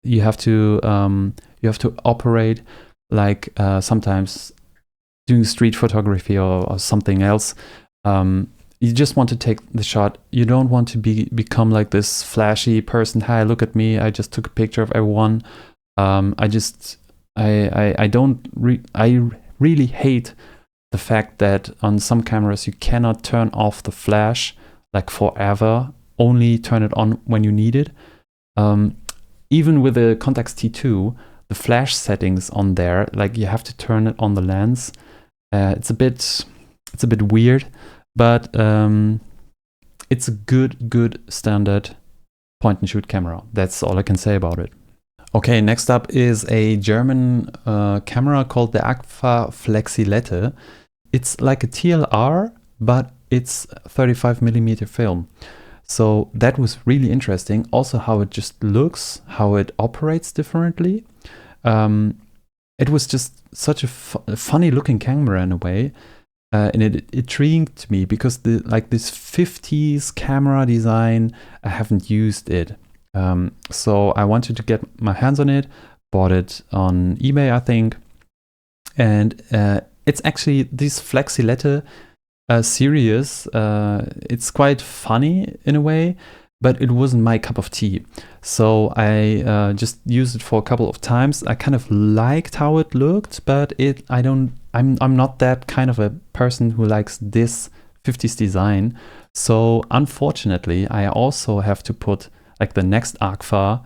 you have to operate like sometimes doing street photography or something else. You just want to take the shot. You don't want to become like this flashy person. Hi, look at me! I just took a picture of everyone. I really hate the fact that on some cameras you cannot turn off the flash like forever. Only turn it on when you need it. Even with the Contax T2, the flash settings on there, like you have to turn it on the lens. It's a bit weird, but it's a good standard point and shoot camera. That's all I can say about it. Okay, next up is a German camera called the Agfa Flexilette. It's like a TLR, but it's 35mm film. So that was really interesting. Also how it just looks, how it operates differently. It was just such a funny looking camera in a way. And it intrigued me because this 50s camera design, I haven't used it. So I wanted to get my hands on it, bought it on eBay, I think. And it's actually this Flexilette series. It's quite funny in a way, but it wasn't my cup of tea. So I just used it for a couple of times. I kind of liked how it looked, but I'm not that kind of a person who likes this 50s design. So unfortunately, I also have to put like the next Agfa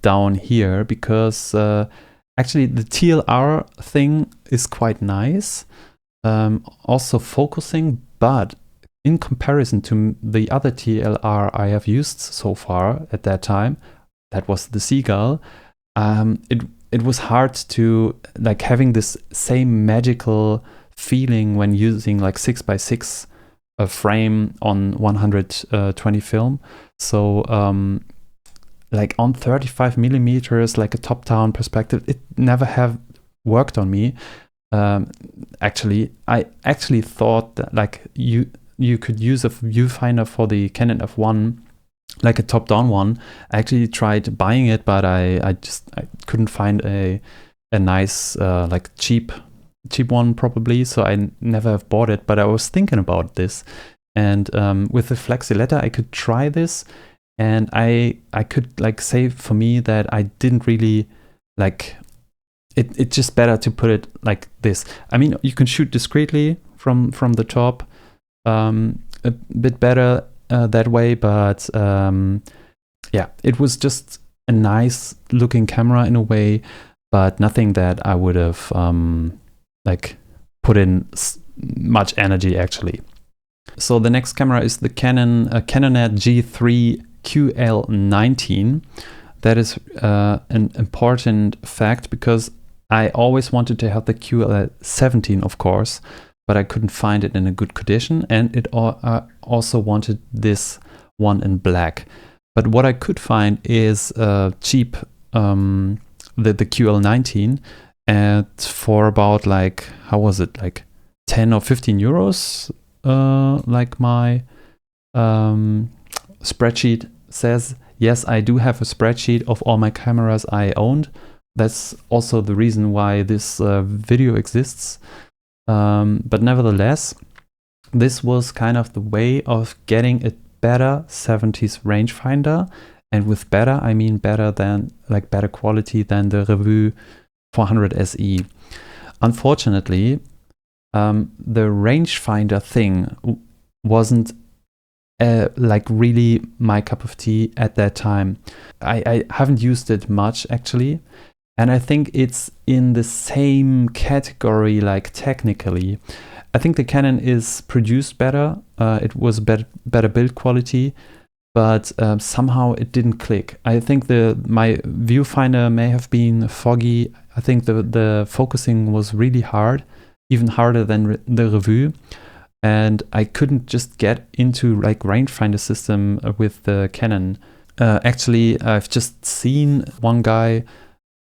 down here, because actually the TLR thing is quite nice, also focusing, but in comparison to the other TLR I have used so far at that time, that was the Seagull, it was hard to like having this same magical feeling when using like 6x6 a frame on 120 film. So like on 35mm, like a top-down perspective, it never have worked on me. Actually, I actually thought that like you could use a viewfinder for the Canon F-1, like a top-down one. I actually tried buying it, but I couldn't find a nice like cheap one probably, so I never have bought it. But I was thinking about this, and with the Flexilette I could try this, and I could like say for me that I didn't really like it. It's just better to put it like this. I mean, you can shoot discreetly from the top, a bit better that way, but yeah, it was just a nice looking camera in a way, but nothing that I would have like put in much energy actually. So the next camera is the Canon Canonet G-III QL19. That is an important fact because I always wanted to have the QL17, of course, but I couldn't find it in a good condition, and it also wanted this one in black. But what I could find is cheap, the QL19, and for about like, how was it, like 10 or 15 euros, like my spreadsheet says. Yes, I do have a spreadsheet of all my cameras I owned. That's also the reason why this video exists. But nevertheless, this was kind of the way of getting a better 70s rangefinder. And with better, I mean better than, like better quality than the Revue 400 SE. Unfortunately, the rangefinder thing wasn't like really my cup of tea at that time. I haven't used it much actually, and I think it's in the same category, like technically. I think the Canon is produced better, it was better build quality, but somehow it didn't click. I think my viewfinder may have been foggy. I think the focusing was really hard, even harder than the Revue. And I couldn't just get into like rangefinder system with the Canon. Actually, I've just seen one guy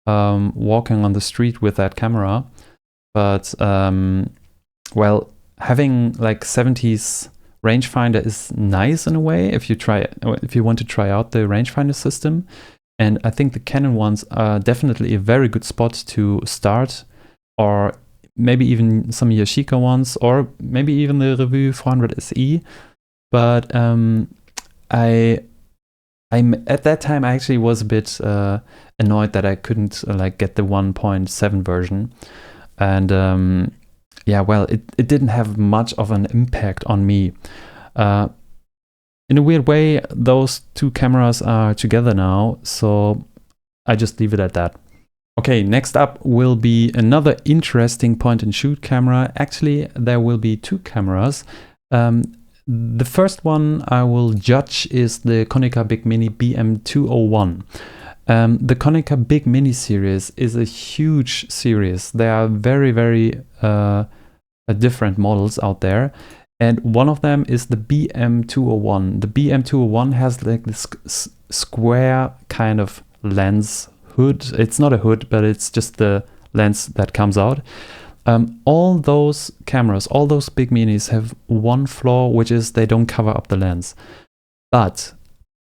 walking on the street with that camera, but well, having like 70s rangefinder is nice in a way if you want to try out the rangefinder system. And I think the Canon ones are definitely a very good spot to start, or maybe even some Yashica ones, or maybe even the Revue 400 SE. But I'm at that time I actually was a bit annoyed that I couldn't like get the 1.7 version, and yeah, well, it didn't have much of an impact on me. In a weird way, those two cameras are together now, so I just leave it at that. Okay, next up will be another interesting point-and-shoot camera. Actually, there will be two cameras. The first one I will judge is the Konica Big Mini BM201. The Konica Big Mini series is a huge series. There are very, very different models out there. And one of them is the BM201. The BM201 has like this square kind of lens hood. It's not a hood, but it's just the lens that comes out. All those cameras, all those big minis have one flaw, which is they don't cover up the lens. But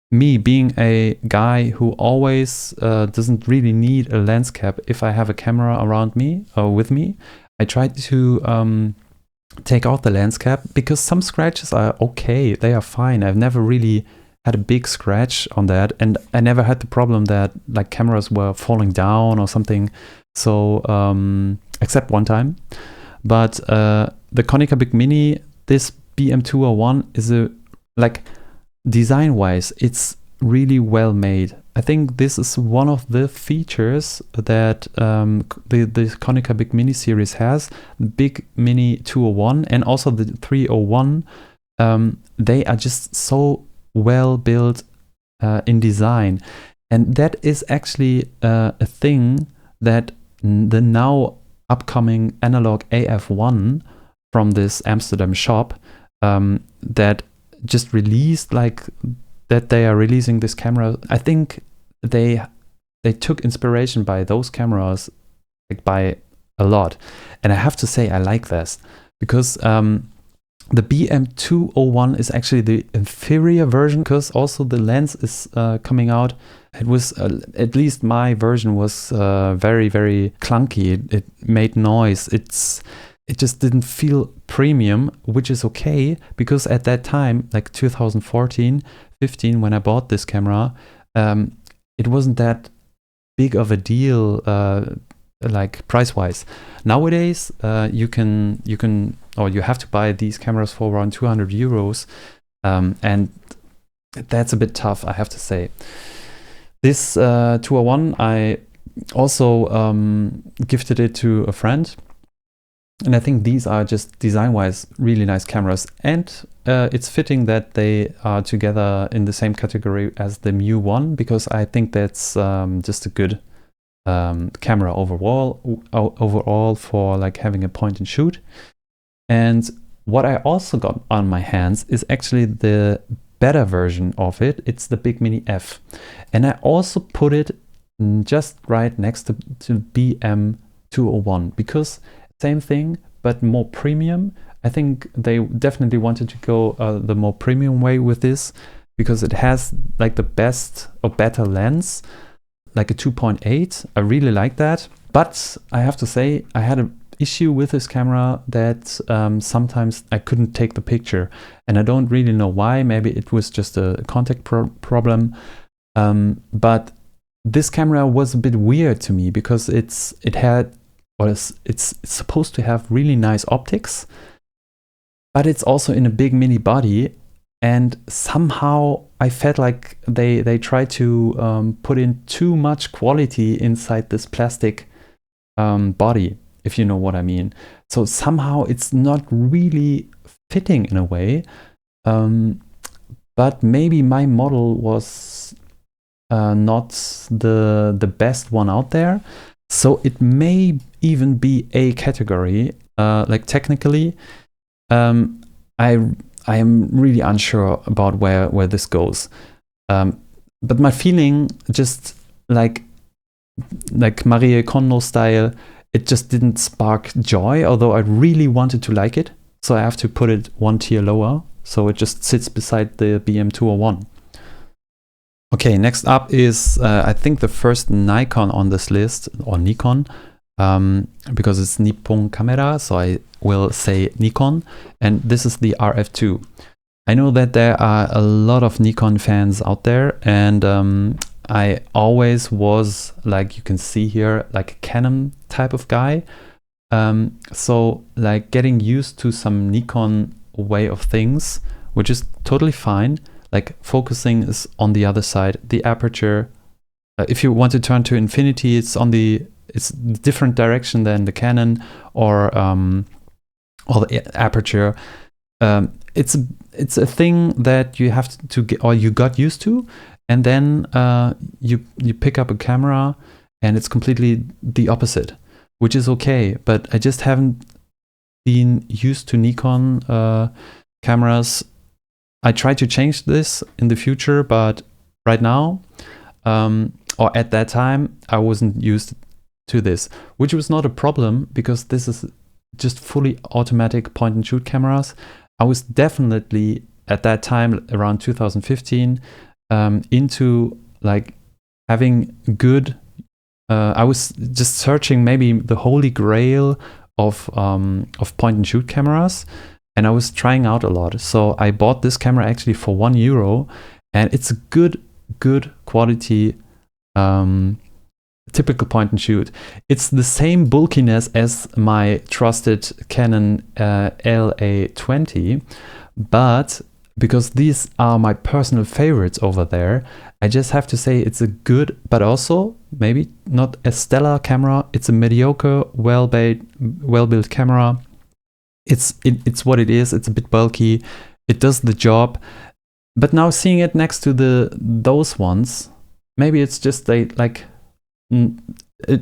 me being a guy who always doesn't really need a lens cap if I have a camera around me or with me, I try to take out the lens cap because some scratches are okay, they are fine. I've never really had a big scratch on that, and I never had the problem that like cameras were falling down or something. So except one time. But the Konica Big Mini, this BM201 is like design wise, it's really well made. I think this is one of the features that the Konica Big Mini series has. The Big Mini 201 and also the 301, they are just so well built in design, and that is actually a thing that the now upcoming analog AF1 from this Amsterdam shop that just released, like that they are releasing this camera. I think they took inspiration by those cameras, like by a lot, and I have to say I like this because the BM201 is actually the inferior version because also the lens is coming out. It was, at least my version was very, very clunky. It made noise. It just didn't feel premium, which is okay because at that time, like 2014, 15, when I bought this camera, it wasn't that big of a deal, like price-wise. Nowadays, you have to buy these cameras for around 200 euros, and that's a bit tough, I have to say. This 201, I also gifted it to a friend, And I think these are just design-wise really nice cameras. And it's fitting that they are together in the same category as the Mju-1, because I think that's just a good camera overall for like having a point and shoot. And what I also got on my hands is actually the better version of it. It's the Big Mini F. And I also put it just right next to BM201, because same thing, but more premium. I think they definitely wanted to go the more premium way with this, because it has like the best or better lens, like a 2.8. I really like that. But I have to say, I had an issue with this camera that sometimes I couldn't take the picture, and I don't really know why. Maybe it was just a contact problem. But this camera was a bit weird to me, because it's supposed to have really nice optics, but it's also in a big mini body, and somehow I felt like they tried to put in too much quality inside this plastic body, if you know what I mean. So somehow it's not really fitting in a way, but maybe my model was not the best one out there. So it may even be a category, like technically. I am really unsure about where this goes. But my feeling, just like Marie Kondo style, it just didn't spark joy, although I really wanted to like it. So I have to put it one tier lower. So it just sits beside the BM201. Okay, next up is, I think, the first Nikon on this list, or Nikon, because it's Nippon Camera, so I will say Nikon, and this is the RF2. I know that there are a lot of Nikon fans out there, and I always was, like you can see here, like a Canon type of guy. So like getting used to some Nikon way of things, which is totally fine. Like focusing is on the other side. The aperture, if you want to turn to infinity, it's different direction than the Canon or the aperture. It's a thing that you have to get, or you got used to, and then you pick up a camera and it's completely the opposite, which is okay. But I just haven't been used to Nikon cameras. I try to change this in the future, but right now, or at that time, I wasn't used to this, which was not a problem, because this is just fully automatic point and shoot cameras. I was definitely at that time, around 2015, into like having good, I was just searching maybe the holy grail of point and shoot cameras. And I was trying out a lot. So I bought this camera actually for €1, and it's a good quality typical point and shoot. It's the same bulkiness as my trusted Canon LA20, but because these are my personal favorites over there, I just have to say it's a good, but also maybe not a stellar camera. It's a mediocre, well-built camera. It's what it is. It's a bit bulky. It does the job. But now seeing it next to those ones, maybe it's just a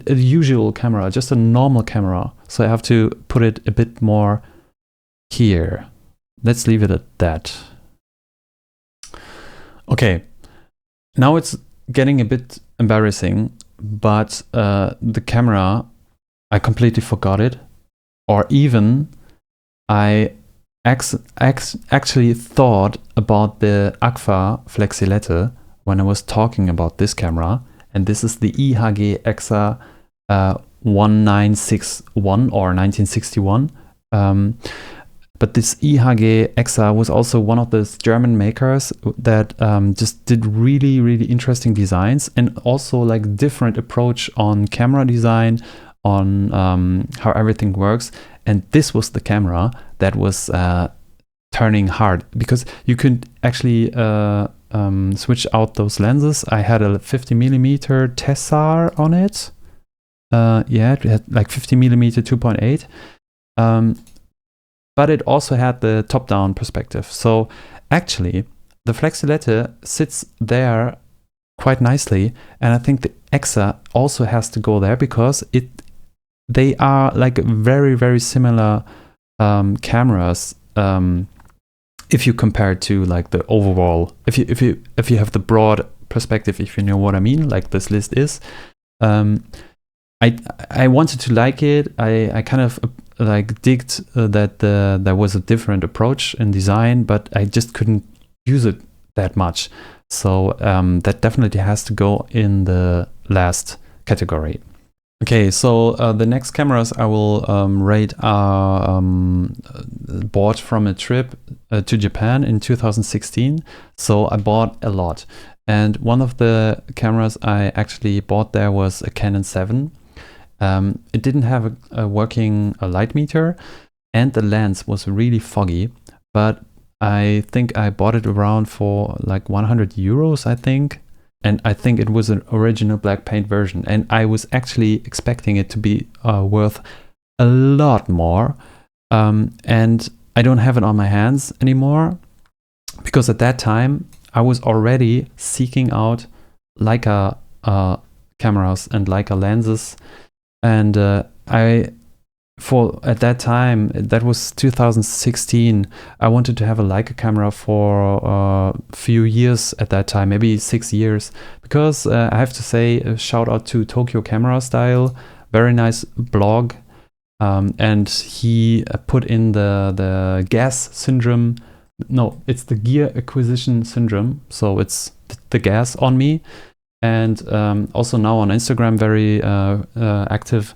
usual camera, just a normal camera. So I have to put it a bit more here. Let's leave it at that. Okay, now it's getting a bit embarrassing, but the camera, I completely forgot it, or even I actually thought about the Agfa Flexilette when I was talking about this camera, and this is the Ihagee Exa 1961 or 1961. But this Ihagee Exa was also one of those German makers that just did really interesting designs, and also like different approach on camera design, on how everything works. And this was the camera that was turning hard, because you could actually switch out those lenses. I had a 50mm Tessar on it. Yeah, it had like 50mm 2.8. but it also had the top-down perspective. So actually, the Flexilette sits there quite nicely, and I think the Exa also has to go there because they are like very, very similar cameras. If you compare it to like the overall, if you have the broad perspective, if you know what I mean, like this list is. I wanted to like it. I kind of like digged that there was a different approach in design, but I just couldn't use it that much. So that definitely has to go in the last category. Okay, so the next cameras I will rate are bought from a trip to Japan in 2016. So I bought a lot. And one of the cameras I actually bought there was a Canon 7. It didn't have a working light meter, and the lens was really foggy, but I think I bought it around for like 100 euros, I think. And I think it was an original black paint version. And I was actually expecting it to be worth a lot more. And I don't have it on my hands anymore, because at that time I was already seeking out Leica cameras and Leica lenses. And at that time, that was 2016, I wanted to have a Leica camera for a few years at that time, maybe 6 years, because I have to say a shout out to Tokyo Camera Style, very nice blog, and he put in the gas syndrome. No, it's the gear acquisition syndrome, so it's the gas on me. And also now on Instagram, very active.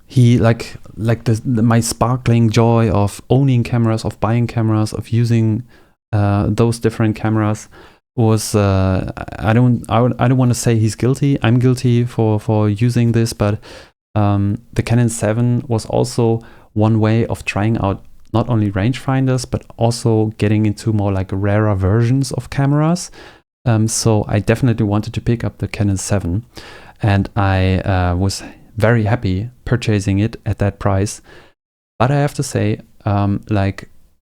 He like my sparkling joy of owning cameras, of buying cameras, of using those different cameras was I don't want to say he's guilty. I'm guilty for using this, but the Canon 7 was also one way of trying out not only rangefinders but also getting into more like rarer versions of cameras. So I definitely wanted to pick up the Canon 7, and I was very happy purchasing it at that price. But I have to say, like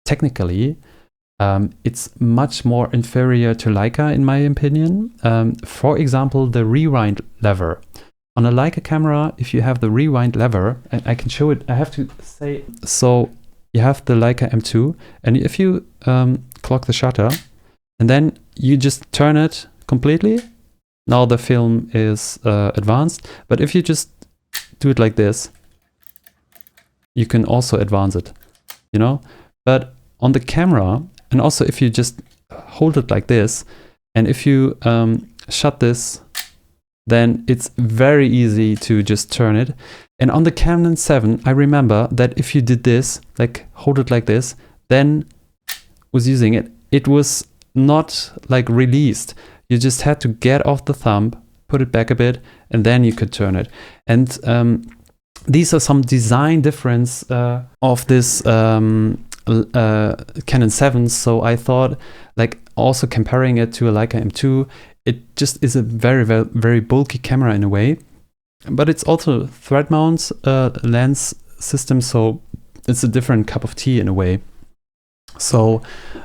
technically, it's much more inferior to Leica in my opinion. For example, the rewind lever. On a Leica camera, if you have the rewind lever, and I can show it, I have to say, so you have the Leica M2, and if you clock the shutter, and then you just turn it completely, now the film is advanced. But if you just do it like this, you can also advance it, you know? But on the camera, and also if you just hold it like this, and if you shut this, then it's very easy to just turn it. And on the Canon 7, I remember that if you did this, like hold it like this, then was using it, it was not like released. You just had to get off the thumb, put it back a bit, and then you could turn it. And these are some design difference of this Canon 7. So I thought, like, also comparing it to a Leica M2, it just is a very, very, very bulky camera in a way. But it's also thread mount lens system, so it's a different cup of tea in a way. So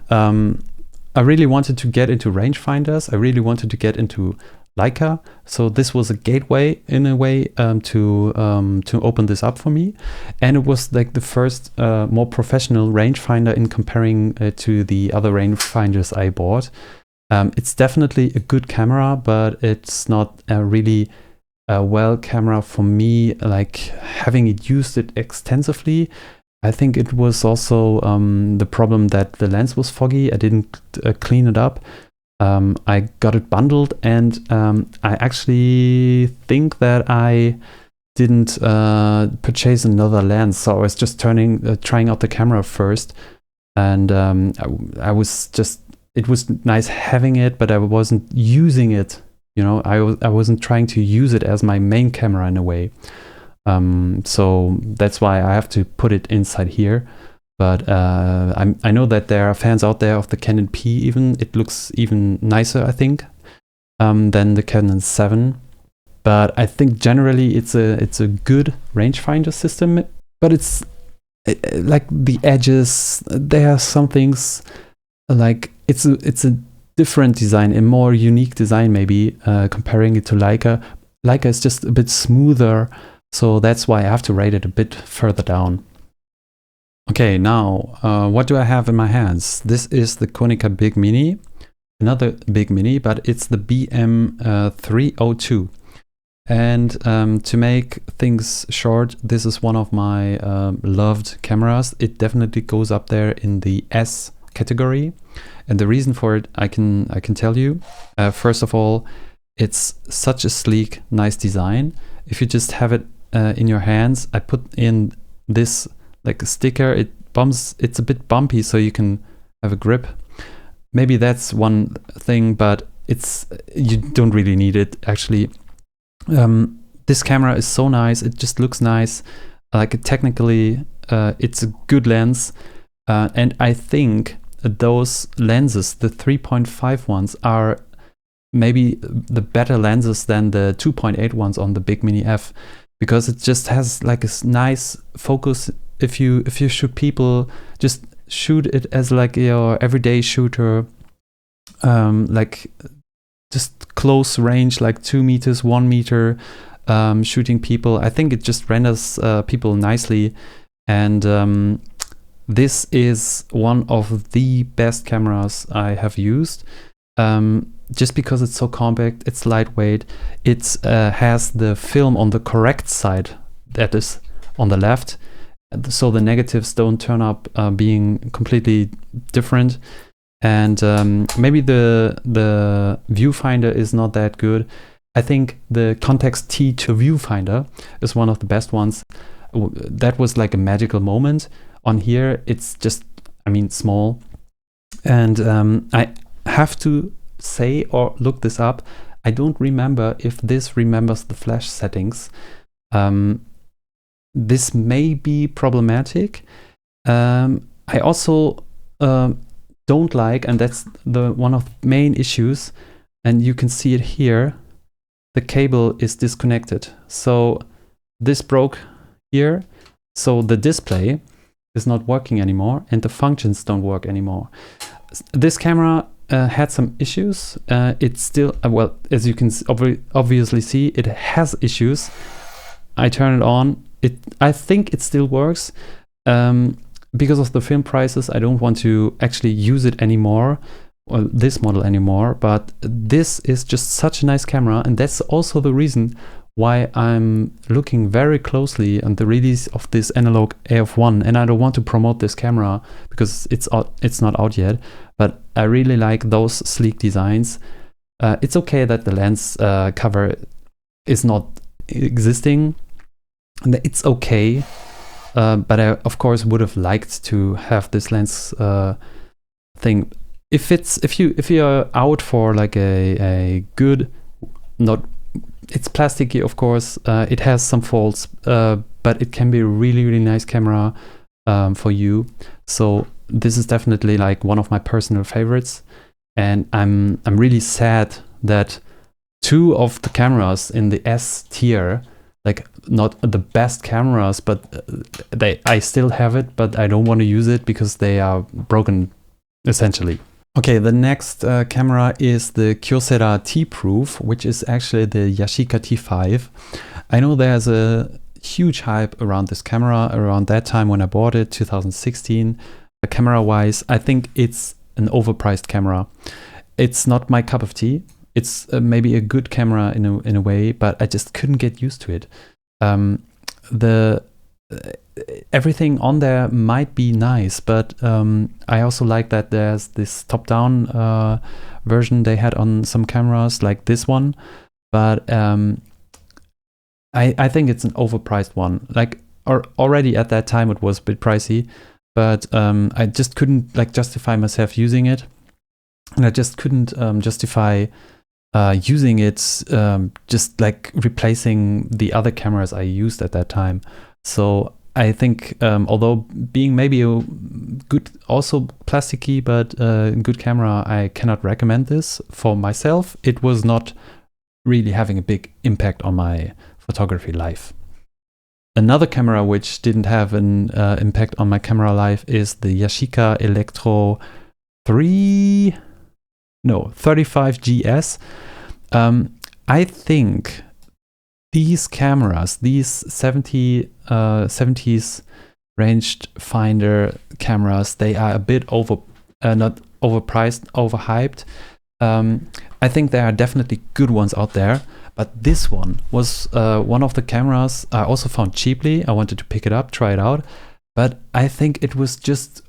I really wanted to get into rangefinders. I really wanted to get into Leica. So this was a gateway in a way to open this up for me. And it was like the first more professional rangefinder in comparing to the other rangefinders I bought. It's definitely a good camera, but it's not really a well camera for me, like having used it extensively. I think it was also the problem that the lens was foggy. I didn't clean it up. I got it bundled, and I actually think that I didn't purchase another lens. So I was just trying out the camera first, and I was just, it was nice having it, but I wasn't using it. You know, I wasn't trying to use it as my main camera in a way. So that's why I have to put it inside here. But I know that there are fans out there of the Canon P even. It looks even nicer, I think, than the Canon 7. but I think generally it's a good rangefinder system. But it's like the edges, there are some things like it's a different design, a more unique design maybe, comparing it to Leica. Leica is just a bit smoother, so that's why I have to rate it a bit further down. Okay, now what do I have in my hands? This is the Konica Big Mini, another Big Mini, but it's the BM302. And to make things short, this is one of my loved cameras. It definitely goes up there in the S category, and the reason for it I can tell you. First of all, it's such a sleek, nice design. If you just have it in your hands, I put in this like a sticker. It's a bit bumpy, so you can have a grip. Maybe that's one thing, but you don't really need it actually. This camera is so nice. It just looks nice. Like technically, it's a good lens, and I think those lenses, the 3.5 ones, are maybe the better lenses than the 2.8 ones on the Big Mini F, because it just has like a nice focus. If you shoot people, just shoot it as like your everyday shooter, like just close range, like 2 meters, 1 meter, shooting people. I think it just renders people nicely, and this is one of the best cameras I have used, just because it's so compact, it's lightweight, it has the film on the correct side, that is on the left, so the negatives don't turn up being completely different. And maybe the viewfinder is not that good. I think the Contax T2 viewfinder is one of the best ones. That was like a magical moment. On here, it's just, I mean, small. And I have to say, or look this up, I don't remember if this remembers the flash settings. This may be problematic. I also don't like, and that's one of the main issues, and you can see it here, the cable is disconnected. So this broke here, so the display is not working anymore and the functions don't work anymore. This camera had some issues. It's still, well, as you can obviously see, it has issues. I turn it on, I think it still works. Because of the film prices, I don't want to actually use it anymore, or this model anymore, but this is just such a nice camera, and that's also the reason why I'm looking very closely on the release of this analog AF-1, and I don't want to promote this camera because it's not out yet, but I really like those sleek designs. It's okay that the lens cover is not existing, and it's okay. But I, of course, would have liked to have this lens thing. If you're out for like a good, it's plasticky, of course. It has some faults, but it can be a really, really nice camera for you. So this is definitely like one of my personal favorites, and I'm really sad that 2 of the cameras in the S tier, like not the best cameras, but I still have it, but I don't want to use it because they are broken, essentially. Okay, the next camera is the Kyocera Tproof, which is actually the Yashica T5. I know there's a huge hype around this camera around that time when I bought it, 2016. Camera-wise, I think it's an overpriced camera. It's not my cup of tea. It's maybe a good camera in a way, but I just couldn't get used to it. Everything on there might be nice, but I also like that there's this top-down version they had on some cameras, like this one. But I think it's an overpriced one. Like already at that time it was a bit pricey, but I just couldn't like justify myself using it, and I just couldn't justify using it, just like replacing the other cameras I used at that time. So I think, although being maybe a good, also plasticky, but good camera, I cannot recommend this for myself. It was not really having a big impact on my photography life. Another camera which didn't have an impact on my camera life is the Yashica Electro 35GS. I think these cameras, these 70s rangefinder cameras, they are a bit not overpriced, overhyped. I think there are definitely good ones out there, but this one was one of the cameras I also found cheaply. I wanted to pick it up, try it out, but I think it was just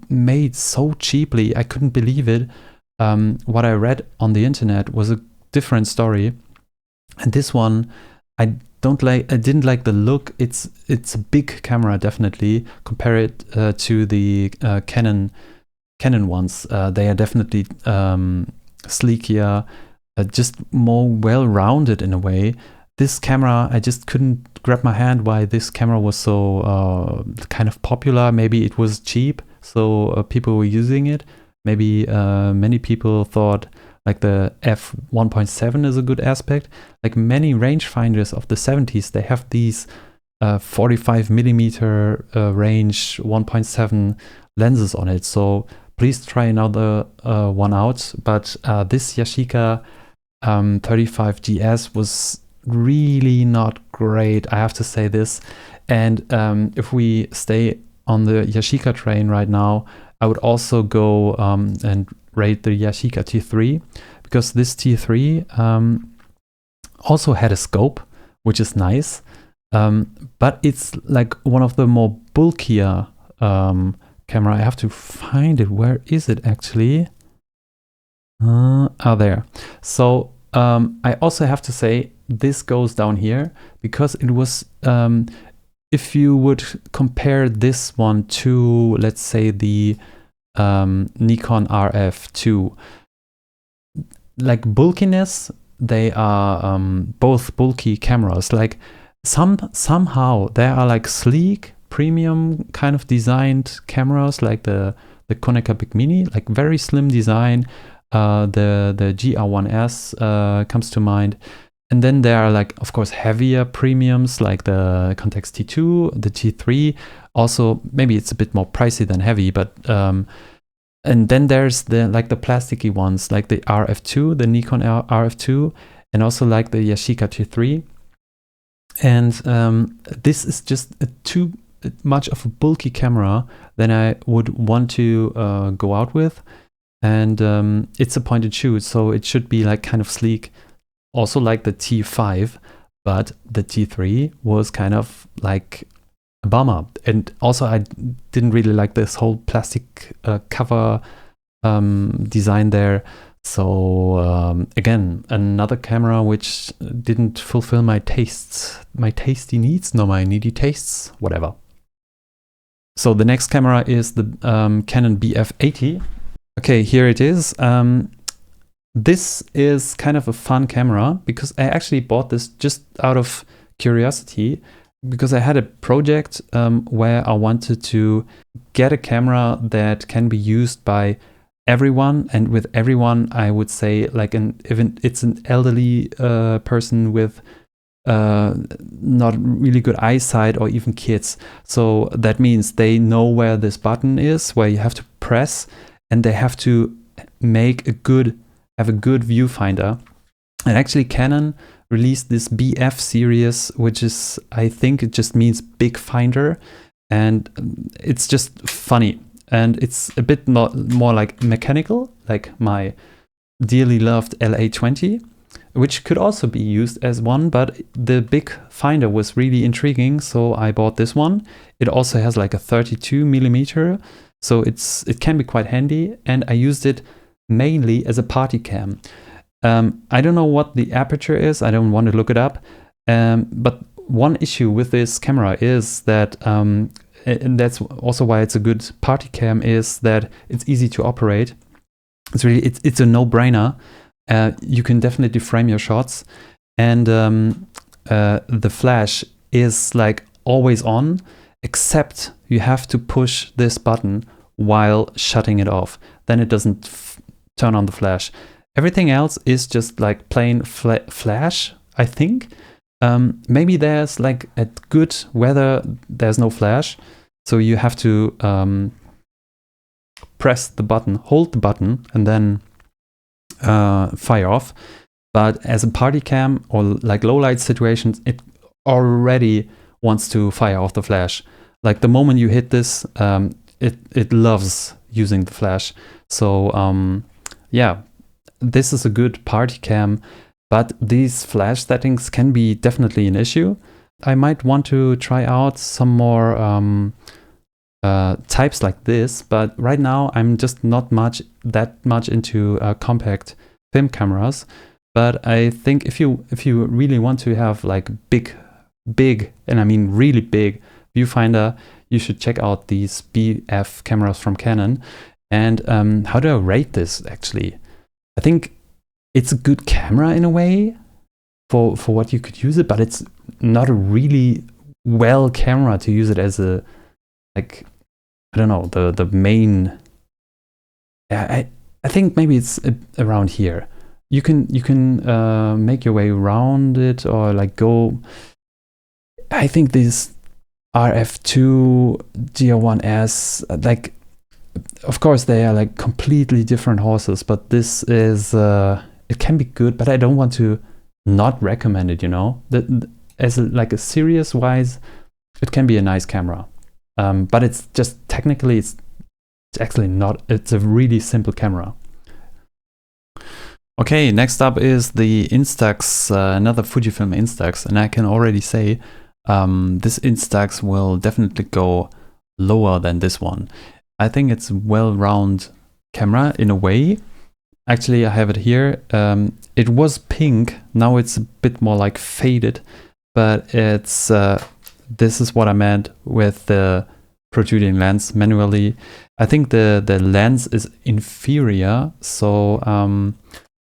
made so cheaply. I couldn't believe it. What I read on the internet was a different story, and this one I didn't like the look. It's a big camera, definitely. Compare it to the Canon ones. They are definitely sleeker, just more well-rounded in a way. This camera, I just couldn't grab my hand why this camera was so kind of popular. Maybe it was cheap, so people were using it. Maybe many people thought like the f1.7 is a good aspect. Like many rangefinders of the 70s, they have these 45mm range 1.7 lenses on it. So please try another one out. But this Yashica 35GS was really not great, I have to say this. And if we stay on the Yashica train right now, I would also go and rate the Yashica T3, because this T3 also had a scope, which is nice, but it's like one of the more bulkier camera. I have to find it. Where is it actually? There. So I also have to say this goes down here, because it was if you would compare this one to, let's say, the Nikon RF2, like bulkiness, they are both bulky cameras. Like somehow they are like sleek, premium kind of designed cameras, like the Konica Big Mini, like very slim design. The GR1s comes to mind. And then there are, like, of course, heavier premiums like the Contax T2, the T3. Also, maybe it's a bit more pricey than heavy, but and then there's the plasticky ones like the RF2, the Nikon RF2, and also like the Yashica T3. And this is just too much of a bulky camera than I would want to go out with. And it's a point and shoot, so it should be like kind of sleek, also like the T5, but the T3 was kind of like a bummer. And also I didn't really like this whole plastic cover design there. So again, another camera which didn't fulfill my tastes, my tasty needs, no, my needy tastes, whatever. So the next camera is the Canon BF80. Okay, here it is. This is kind of a fun camera, because I actually bought this just out of curiosity, because I had a project where I wanted to get a camera that can be used by everyone. And with everyone, I would say like even it's an elderly person with not really good eyesight, or even kids. So that means they know where this button is, where you have to press, and they have to have a good viewfinder. And actually Canon released this BF series, which is, I think it just means big finder, and it's just funny, and it's a bit more like mechanical, like my dearly loved LA20, which could also be used as one, but the big finder was really intriguing, so I bought this one. It also has like a 32mm, so it can be quite handy, and I used it mainly as a party cam. I don't know what the aperture is, I don't want to look it up, but one issue with this camera is that, and that's also why it's a good party cam, is that it's easy to operate. It's a no-brainer. You can definitely frame your shots, and the flash is like always on, except you have to push this button while shutting it off. Then it doesn't turn on the flash. Everything else is just like plain flash, I think. Maybe there's like at good weather, there's no flash. So you have to press the button, hold the button, and then fire off. But as a party cam or like low light situations, it already wants to fire off the flash. Like the moment you hit this, it loves using the flash. So yeah, this is a good party cam, but these flash settings can be definitely an issue. I might want to try out some more types like this, but right now I'm just not that much into compact film cameras. But I think if you really want to have like big, and I mean really big viewfinder, you should check out these BF cameras from Canon. And how do I rate this actually? I think it's a good camera in a way for what you could use it, but it's not a really well camera to use it as a, like, I don't know, the main. I think maybe it's around here. You can make your way around it or like go. I think these RF2 GR1s, like, of course they are like completely different horses, but this is it can be good, but I don't want to not recommend it, you know. As like a serious wise, it can be a nice camera, but it's just technically it's actually not. It's a really simple camera. Okay, next up is the Instax, another Fujifilm Instax, and I can already say this Instax will definitely go lower than this one. I think it's a well-rounded camera in a way. Actually, I have it here. It was pink, now it's a bit more like faded, but it's this is what I meant with the protruding lens manually. I think the lens is inferior, so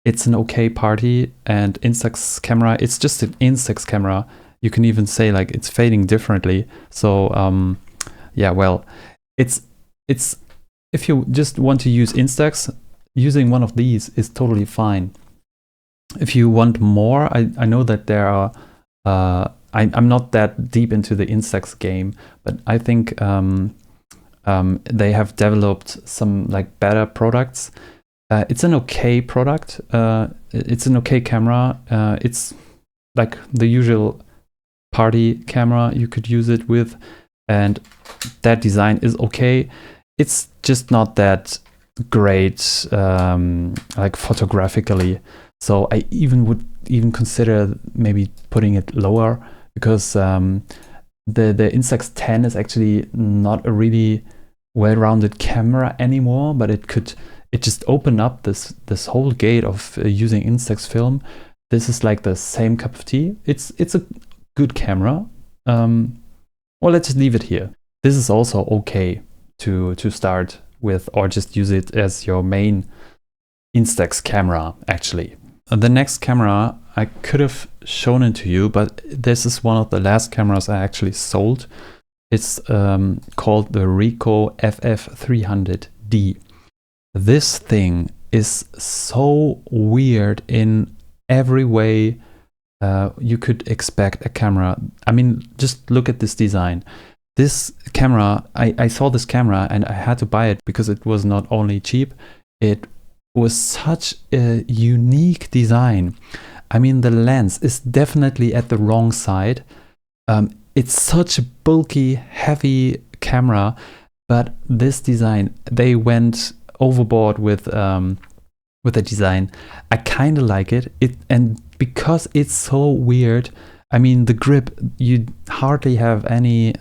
it's an okay party, and Instax camera, it's just an Instax camera. You can even say like it's fading differently. So yeah, well, it's if you just want to use Instax, using one of these is totally fine. If you want more, I know that there are I'm not that deep into the Instax game, but I think they have developed some like better products. It's an okay product. It's an okay camera. It's like the usual party camera you could use it with, and that design is okay. It's just not that great, like photographically. So I would even consider maybe putting it lower, because the Instax 10 is actually not a really well-rounded camera anymore, but it just opened up this whole gate of using Instax film. This is like the same cup of tea. It's a good camera. Well, let's just leave it here. This is also okay to start with, or just use it as your main Instax camera actually. The next camera I could have shown it to you, but this is one of the last cameras I actually sold. It's called the Ricoh FF-300D. This thing is so weird in every way you could expect a camera. I mean, just look at this design. This camera, I saw this camera and I had to buy it because it was not only cheap, it was such a unique design. I mean, the lens is definitely at the wrong side. It's such a bulky, heavy camera, but this design, they went overboard with the design. I kind of like it. And because it's so weird, I mean, the grip, you hardly have any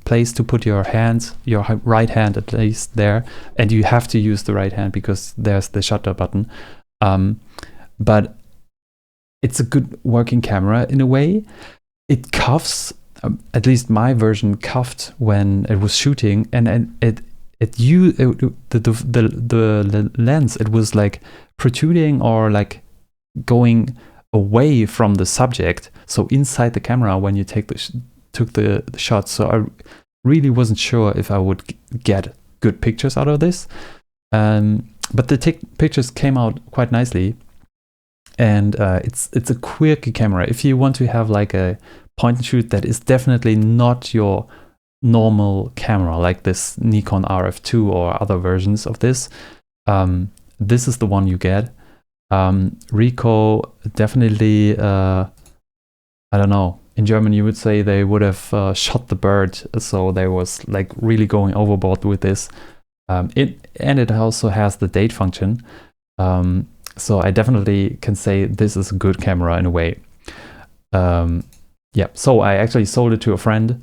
place to put your hands, your right hand at least there, and you have to use the right hand because there's the shutter button. But it's a good working camera in a way. It cuffs, at least my version cuffed when it was shooting, and the lens, it was like protruding or like going away from the subject, so inside the camera when you took the shot. So I really wasn't sure if I would get good pictures out of this. But the pictures came out quite nicely, and it's a quirky camera. If you want to have like a point and shoot that is definitely not your normal camera, like this Nikon RF2 or other versions of this, this is the one you get. Ricoh definitely, I don't know, in German you would say they would have shot the bird, so they was like really going overboard with this. It also has the date function, so I definitely can say this is a good camera in a way. Yeah, so I actually sold it to a friend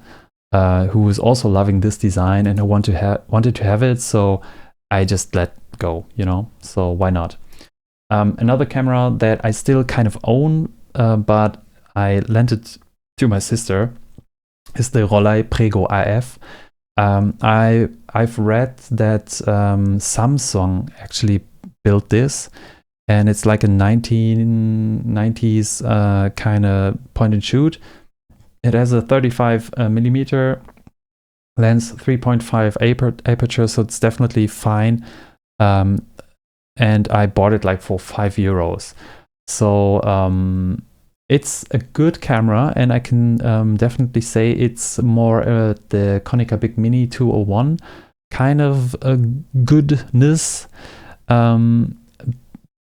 who was also loving this design, and I wanted to have it, so I just let go, you know, so why not? Another camera that I still kind of own, but I lent it to my sister, is the Rollei Prego AF. I've read that Samsung actually built this, and it's like a 1990s kind of point and shoot. It has a 35 millimeter lens, 3.5 aperture, so it's definitely fine. And I bought it like for €5. So it's a good camera, and I can definitely say it's more the Konica Big Mini 201 kind of goodness.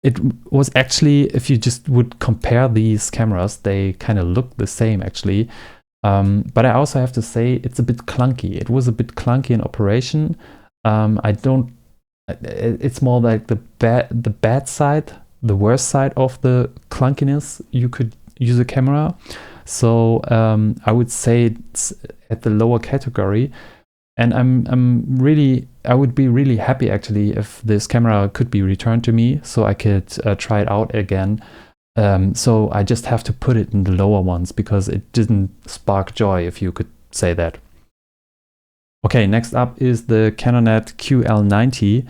It was actually, if you just would compare these cameras, they kind of look the same actually. But I also have to say it's a bit clunky. It was a bit clunky in operation. It's more like the bad side, the worst side of the clunkiness you could use a camera. So I would say it's at the lower category. And I would be really happy actually if this camera could be returned to me, so I could try it out again. So I just have to put it in the lower ones because it didn't spark joy, if you could say that. Okay, next up is the Canonet QL90.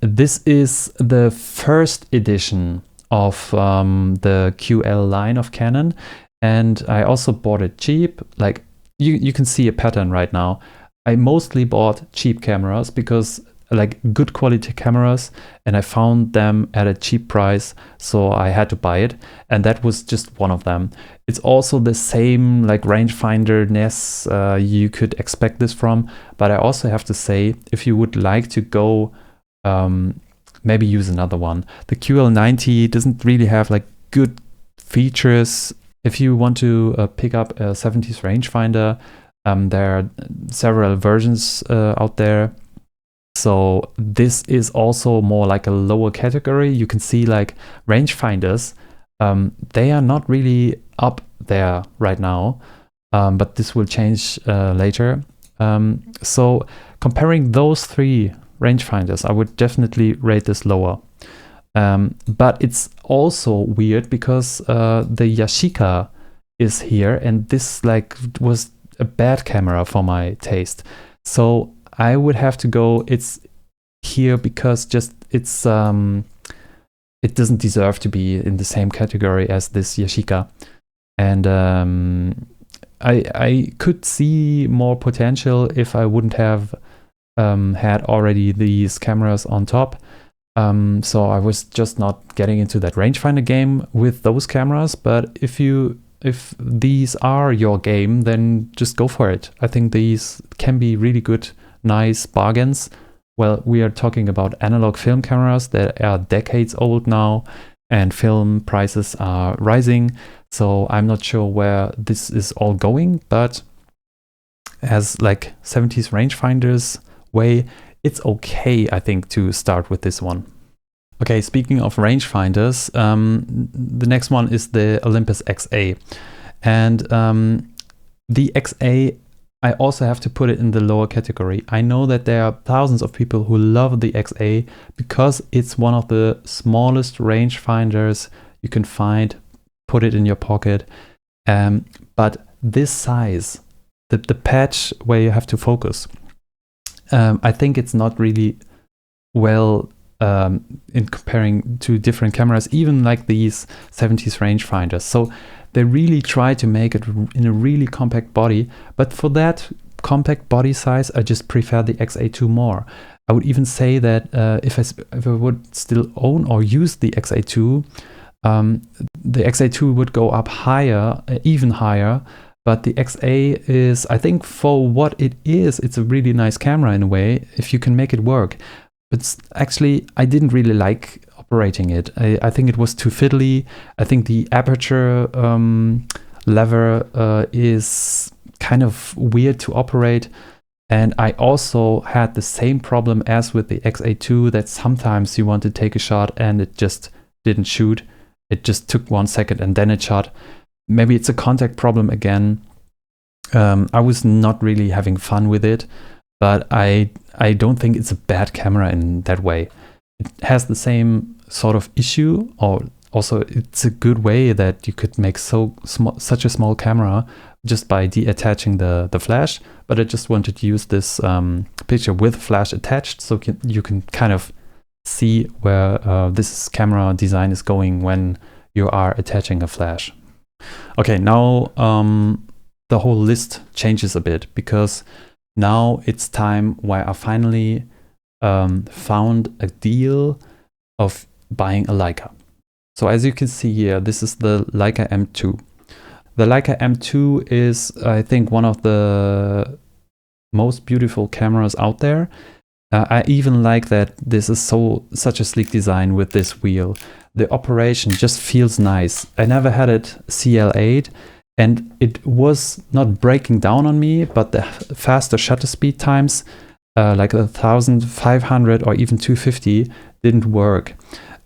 This is the first edition of the QL line of Canon, and I also bought it cheap. Like you can see a pattern right now. I mostly bought cheap cameras because like good quality cameras, and I found them at a cheap price, so I had to buy it, and that was just one of them. It's also the same like rangefinder-ness you could expect this from, but I also have to say, if you would like to go maybe use another one. The QL90 doesn't really have like good features. If you want to pick up a 70s rangefinder, there are several versions out there. So this is also more like a lower category. You can see like rangefinders, they are not really up there right now, but this will change later. So comparing those three rangefinders, I would definitely rate this lower. But it's also weird because the Yashica is here, and this like was a bad camera for my taste. So I would have to go, it's here because just it's it doesn't deserve to be in the same category as this Yashica. And I could see more potential if I wouldn't have had already these cameras on top. So I was just not getting into that rangefinder game with those cameras. But if these are your game, then just go for it. I think these can be really good, nice bargains. Well, we are talking about analog film cameras that are decades old now, and film prices are rising. So I'm not sure where this is all going, but as like 70s rangefinders way, it's okay, I think, to start with this one. Okay, speaking of rangefinders, the next one is the Olympus XA. And the XA, I also have to put it in the lower category. I know that there are thousands of people who love the XA because it's one of the smallest rangefinders you can find. Put it in your pocket. But this size, the patch where you have to focus, I think it's not really well in comparing to different cameras, even like these 70s rangefinders. So they really try to make it in a really compact body, but for that compact body size, I just prefer the XA2 more. I would even say that if I would still own or use the XA2, the XA2 would go up higher, even higher. But the XA is, I think, for what it is, it's a really nice camera in a way, if you can make it work. But actually, I didn't really like operating it. I think it was too fiddly. I think the aperture lever is kind of weird to operate. And I also had the same problem as with the XA2, that sometimes you want to take a shot and it just didn't shoot. It just took 1 second and then it shot. Maybe it's a contact problem again. I was not really having fun with it, but I don't think it's a bad camera in that way. It has the same sort of issue, or also it's a good way that you could make such a small camera just by detaching the flash. But I just wanted to use this picture with flash attached, so you can kind of see where this camera design is going when you are attaching a flash. Okay, now the whole list changes a bit, because now it's time where I finally found a deal of buying a Leica. So as you can see here, this is the Leica M2. The Leica M2 is, I think, one of the most beautiful cameras out there. I even like that this is such a sleek design with this wheel. The operation just feels nice. I never had it CL8, and it was not breaking down on me, but the faster shutter speed times, like 1500 or even 250, didn't work.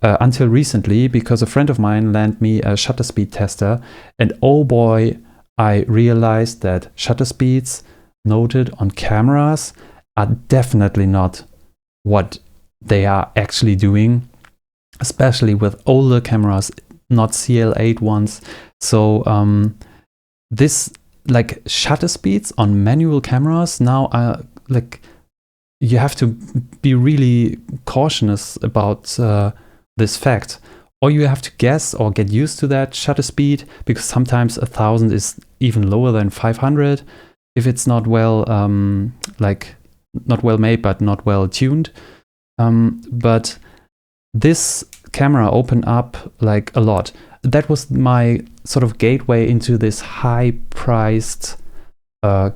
Until recently, because a friend of mine lent me a shutter speed tester, and oh boy, I realized that shutter speeds noted on cameras are definitely not what they are actually doing, especially with older cameras, not CL8 ones. So this, like, shutter speeds on manual cameras now are like, you have to be really cautious about this fact, or you have to guess or get used to that shutter speed, because sometimes 1000 is even lower than 500 if it's not well not well made, but not well tuned. But this camera opened up like a lot. That was my sort of gateway into this high priced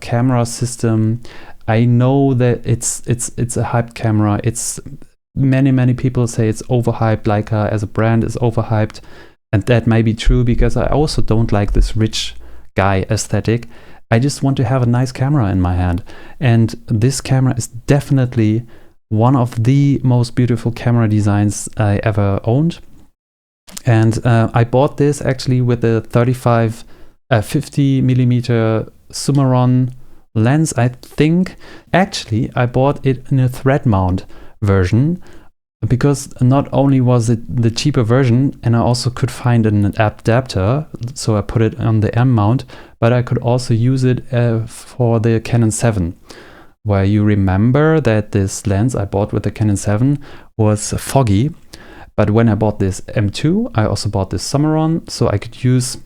camera system. I know that it's a hyped camera. It's many people say it's overhyped. Leica as a brand is overhyped, and that may be true, because I also don't like this rich guy aesthetic. I just want to have a nice camera in my hand, and this camera is definitely one of the most beautiful camera designs I ever owned. And I bought this actually with a 50mm Summron lens, I think. Actually, I bought it in a thread mount version, because not only was it the cheaper version, and I also could find an adapter, so I put it on the M mount, but I could also use it for the Canon 7, where you remember that this lens I bought with the Canon 7 was foggy. But when I bought this M2, I also bought this Summron, so I could use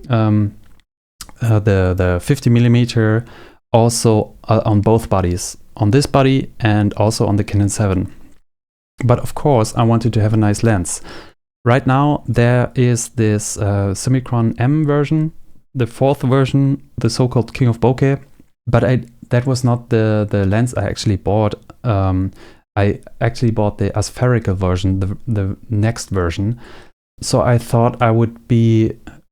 the 50mm also on both bodies, on this body and also on the Canon 7. But of course, I wanted to have a nice lens. Right now, there is this Summicron M version, the 4th version, the so-called King of Bokeh. But that was not the lens I actually bought. I actually bought the aspherical version, the next version. So I thought I would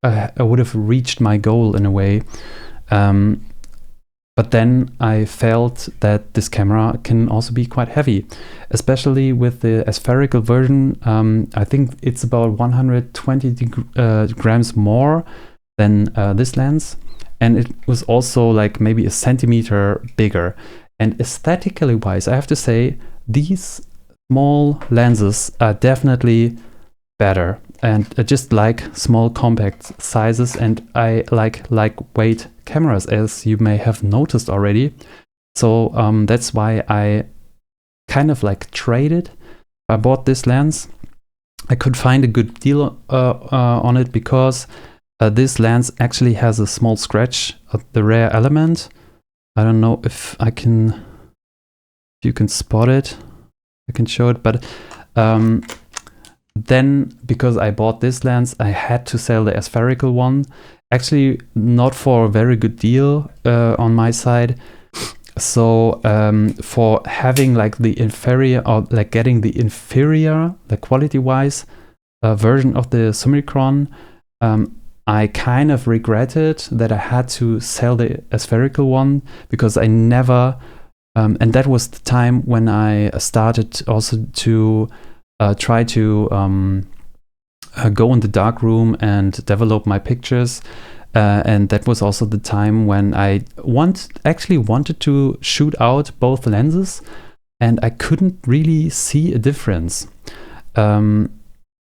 have reached my goal in a way. But then I felt that this camera can also be quite heavy, especially with the aspherical version. I think it's about 120 grams more than this lens. And it was also like maybe a centimeter bigger. And aesthetically wise, I have to say, these small lenses are definitely better. And I just like small compact sizes, and I like lightweight cameras, as you may have noticed already. So that's why I kind of like traded. I bought this lens. I could find a good deal on it, because this lens actually has a small scratch at the rear element. I don't know if you can spot it. I can show it, but then because I bought this lens, I had to sell the aspherical one. Actually, not for a very good deal on my side. So for having like the inferior, or like getting the inferior, like quality-wise, version of the Summicron, I kind of regretted that I had to sell the aspherical one, because I never, and that was the time when I started also to try to go in the dark room and develop my pictures. And that was also the time when I actually wanted to shoot out both lenses, and I couldn't really see a difference,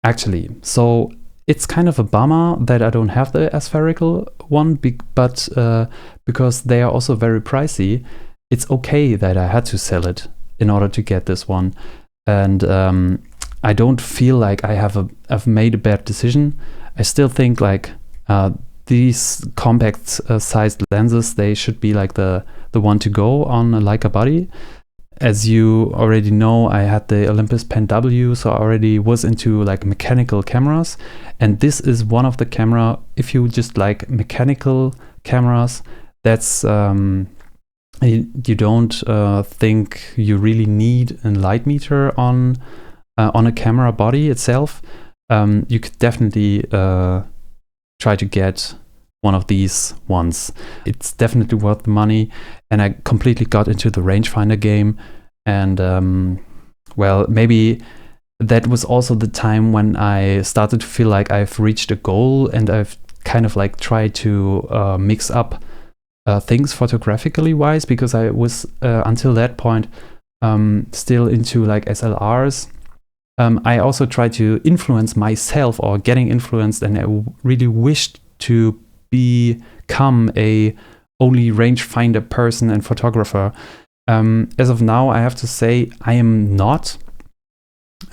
actually. So it's kind of a bummer that I don't have the aspherical one, but because they are also very pricey, it's okay that I had to sell it in order to get this one. And I don't feel like I've made a bad decision. I still think like these compact sized lenses, they should be like the one to go on a Leica body. As you already know, I had the Olympus Pen W, so I already was into like mechanical cameras. And this is one of the camera, if you just like mechanical cameras, that's you don't think you really need a light meter on a camera body itself. You could definitely try to get one of these ones. It's definitely worth the money, and I completely got into the rangefinder game. And well, maybe that was also the time when I started to feel like I've reached a goal, and I've kind of like tried to mix up things photographically wise, because I was until that point still into like SLRs. I also tried to influence myself, or getting influenced, and I really wished to become a only rangefinder person and photographer. As of now, I have to say I am not.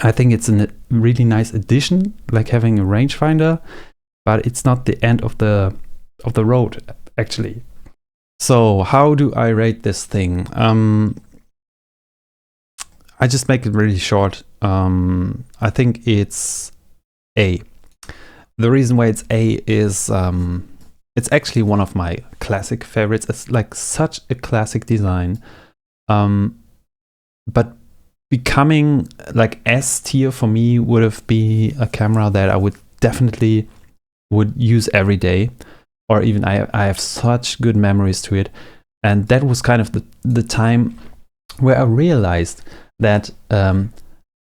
I think it's a really nice addition, like having a rangefinder, but it's not the end of the road, actually. So how do I rate this thing? I just make it really short. I think it's A. The reason why it's A is it's actually one of my classic favorites. It's like such a classic design. But becoming like S tier for me would have been a camera that I would definitely use every day, or even I have such good memories to it. And that was kind of the time where I realized that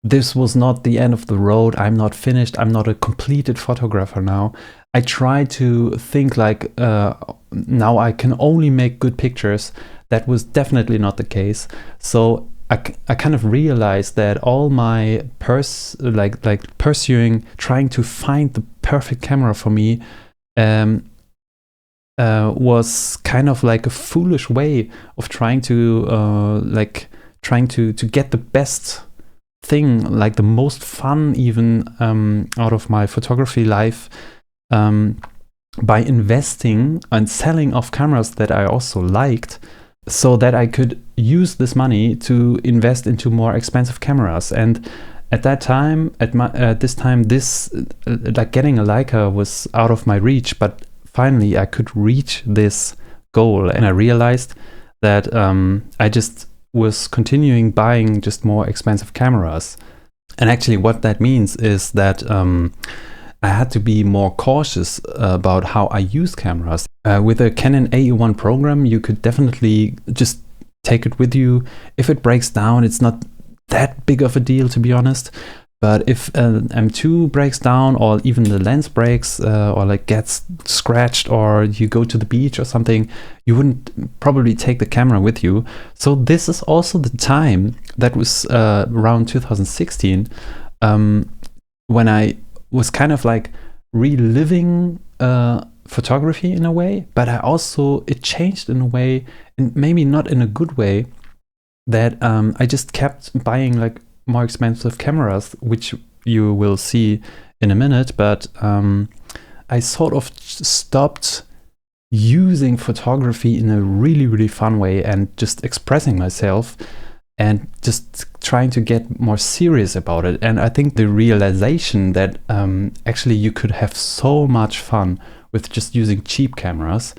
this was not the end of the road. I'm not finished. I'm not a completed photographer now. I try to think like now I can only make good pictures. That was definitely not the case. So I kind of realized that all my pursuing, trying to find the perfect camera for me was kind of like a foolish way of trying to get the best thing, like the most fun even out of my photography life, by investing and selling off cameras that I also liked, so that I could use this money to invest into more expensive cameras. And at that time, this like getting a Leica was out of my reach, but finally I could reach this goal, and I realized that I just was continuing buying just more expensive cameras. And actually what that means is that I had to be more cautious about how I use cameras. With a Canon A-1 program, you could definitely just take it with you. If it breaks down, it's not that big of a deal, to be honest. But if an M2 breaks down, or even the lens breaks, or like gets scratched, or you go to the beach or something, you wouldn't probably take the camera with you. So this is also the time, that was around 2016, when I was kind of like reliving photography in a way, but it changed in a way, and maybe not in a good way, that I just kept buying like more expensive cameras, which you will see in a minute. But I sort of stopped using photography in a really, really fun way and just expressing myself and just trying to get more serious about it. And I think the realization that actually you could have so much fun with just using cheap cameras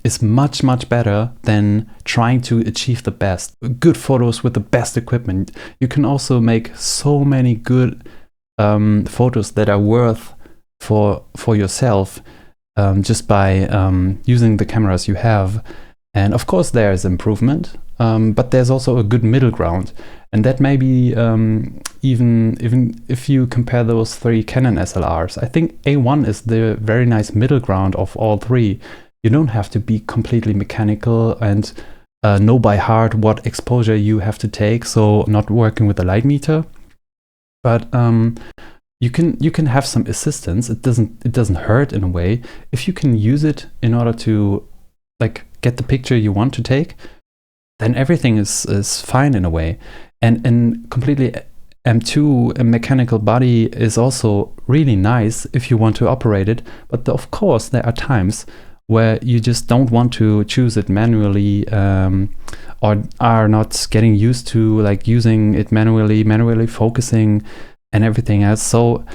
is much, much better than trying to achieve the best. Good photos with the best equipment. You can also make so many good photos that are worth for yourself just by using the cameras you have. And of course there is improvement, but there's also a good middle ground. And that may be even if you compare those three Canon SLRs, I think A1 is the very nice middle ground of all three. You don't have to be completely mechanical and know by heart what exposure you have to take, so not working with a light meter. But you can have some assistance. It doesn't hurt in a way if you can use it in order to like get the picture you want to take. Then everything is fine in a way. And completely M2, a mechanical body, is also really nice if you want to operate it. But of course, there are times where you just don't want to choose it manually, or are not getting used to like using it manually focusing and everything else. So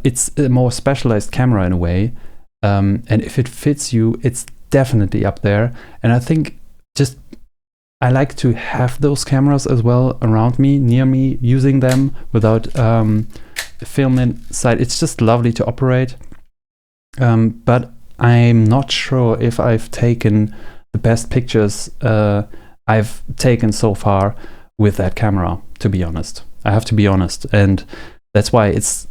it's a more specialized camera in a way, and if it fits you, it's definitely up there. And I think just I like to have those cameras as well around me, near me, using them without film inside. It's just lovely to operate, but I'm not sure if I've taken the best pictures I've taken so far with that camera, to be honest. I have to be honest, and that's why it's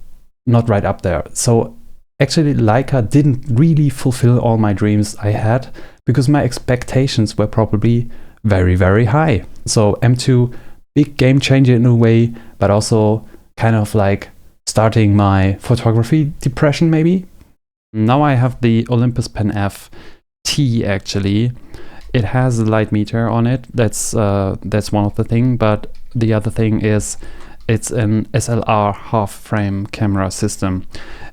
not right up there. So actually Leica didn't really fulfill all my dreams I had, because my expectations were probably very, very high. So M2, big game changer in a way, but also kind of like starting my photography depression maybe. Now I have the Olympus Pen F T actually. It has a light meter on it. That's one of the things, but the other thing is it's an SLR half frame camera system,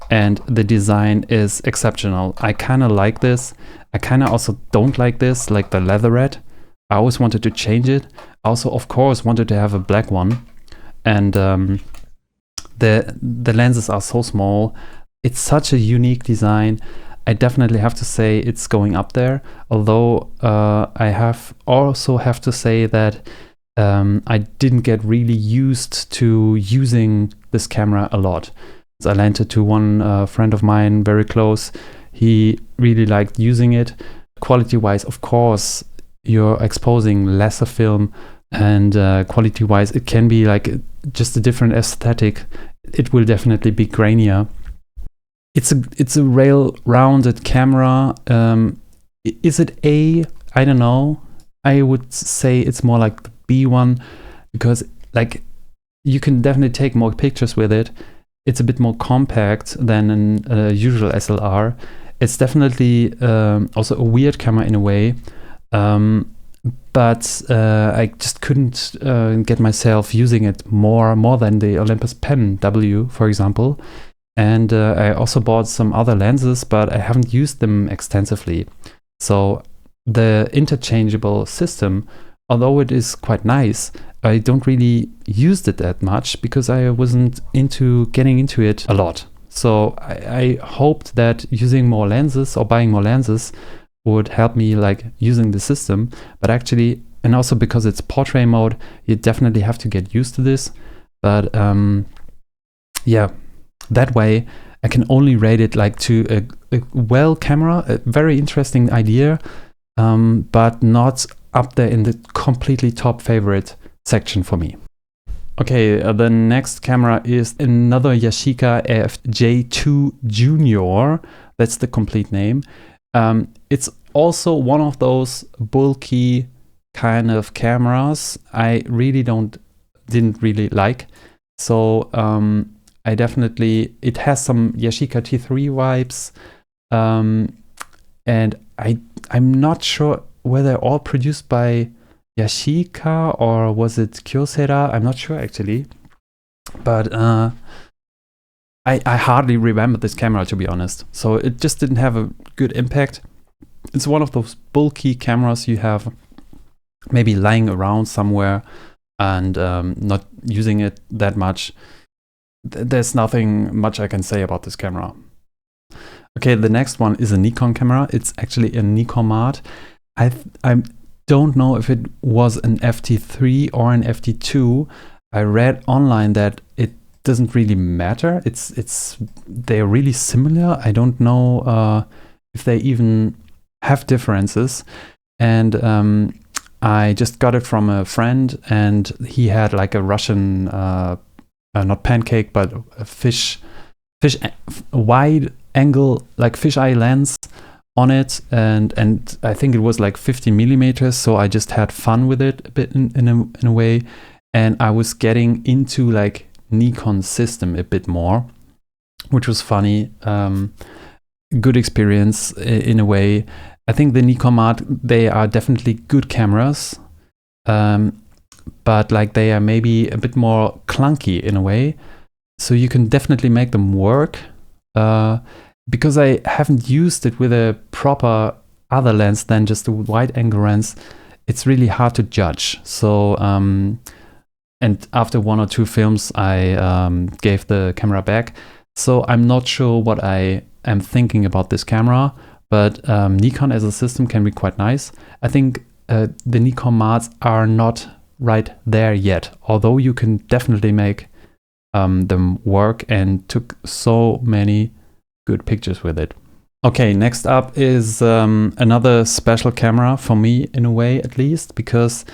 and the design is exceptional. I kind of like this. I kind of also don't like this, like the leatherette. I always wanted to change it. I also, of course, wanted to have a black one, and the lenses are so small. It's such a unique design. I definitely have to say it's going up there. Although I also have to say that I didn't get really used to using this camera a lot. I lent it to one friend of mine, very close. He really liked using it. Quality-wise, of course, you're exposing lesser film, and quality-wise, it can be like just a different aesthetic. It will definitely be grainier. It's a rail-rounded camera. Is it A? I don't know. I would say it's more like the B one, because like you can definitely take more pictures with it. It's a bit more compact than a usual SLR. It's definitely also a weird camera in a way, but I just couldn't get myself using it more than the Olympus Pen W, for example. And I also bought some other lenses, but I haven't used them extensively. So the interchangeable system, although it is quite nice, I don't really use it that much because I wasn't getting into it a lot. So I hoped that using more lenses or buying more lenses would help me like using the system. But actually, and also because it's portrait mode, you definitely have to get used to this. But yeah, that way I can only rate it like to a well camera, a very interesting idea, but not up there in the completely top favorite section for me. Okay, the next camera is another Yashica AF-J2 Junior. That's the complete name. It's also one of those bulky kind of cameras I really didn't really like. So I definitely, it has some Yashica T3 vibes, and I'm not sure whether they're all produced by Yashica or was it Kyocera. I'm not sure actually, but I hardly remember this camera, to be honest. So it just didn't have a good impact. it's one of those bulky cameras you have maybe lying around somewhere and not using it that much. There's nothing much I can say about this camera. Okay, the next one is a Nikon camera. It's actually a Nikon Mart. I don't know if it was an FT3 or an FT2. I read online that it doesn't really matter. They're really similar. I don't know if they even have differences. And I just got it from a friend, and he had like a Russian, not pancake, but a wide angle, like fisheye lens on it, and I think it was like 50 millimeters. So I just had fun with it a bit in a way, and I was getting into like Nikon system a bit more, which was funny. Good experience in a way. I think the Nikon Mart, they are definitely good cameras, but like they are maybe a bit more clunky in a way. So you can definitely make them work. Because I haven't used it with a proper other lens than just a wide angle lens, it's really hard to judge. So, and after 1 or 2 films, I gave the camera back. So I'm not sure what I am thinking about this camera, but Nikon as a system can be quite nice. I think the Nikon Marts are not right there yet, although you can definitely make them work, and took so many good pictures with it. Okay, next up is another special camera for me in a way, at least, because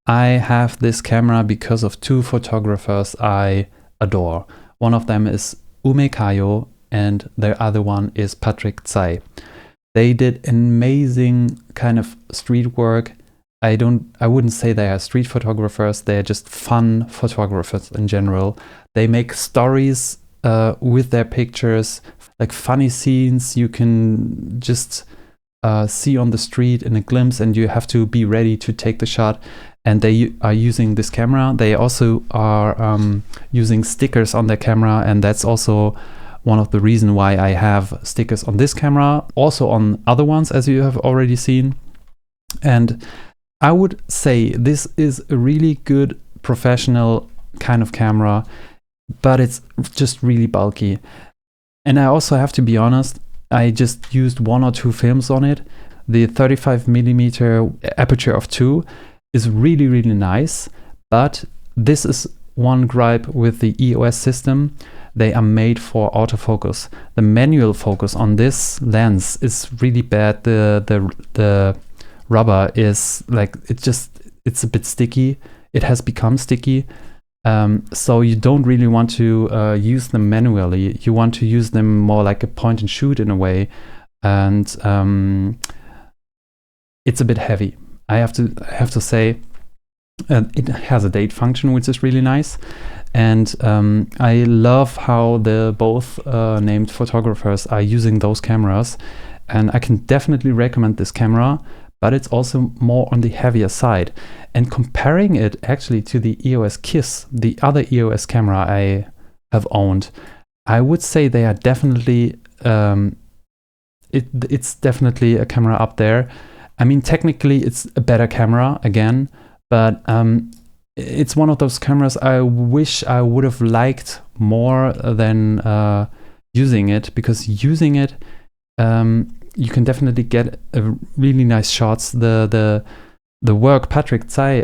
I have this camera because of 2 photographers I adore. One of them is Ume Kayo, and the other one is Patrick Tsai. They did amazing kind of street work. I wouldn't say they are street photographers, they're just fun photographers in general. They make stories with their pictures, like funny scenes you can just see on the street in a glimpse, and you have to be ready to take the shot. And they are using this camera. They also are using stickers on their camera, and that's also one of the reasons why I have stickers on this camera, also on other ones, as you have already seen. And I would say this is a really good professional kind of camera, but it's just really bulky. And I also have to be honest, I just used 1 or 2 films on it. The 35mm aperture of 2 is really, really nice, but this is one gripe with the EOS system. They are made for autofocus. The manual focus on this lens is really bad. The rubber is like, it's a bit sticky. It has become sticky. So you don't really want to use them manually. You want to use them more like a point and shoot in a way. And it's a bit heavy. I have to say, it has a date function, which is really nice. And I love how the both named photographers are using those cameras. And I can definitely recommend this camera, but it's also more on the heavier side. And comparing it actually to the EOS Kiss, the other EOS camera I have owned, I would say they are definitely, it's definitely a camera up there. I mean, technically it's a better camera again, but it's one of those cameras I wish I would have liked more than using it, because using it, you can definitely get really nice shots. The work Patrick Tsai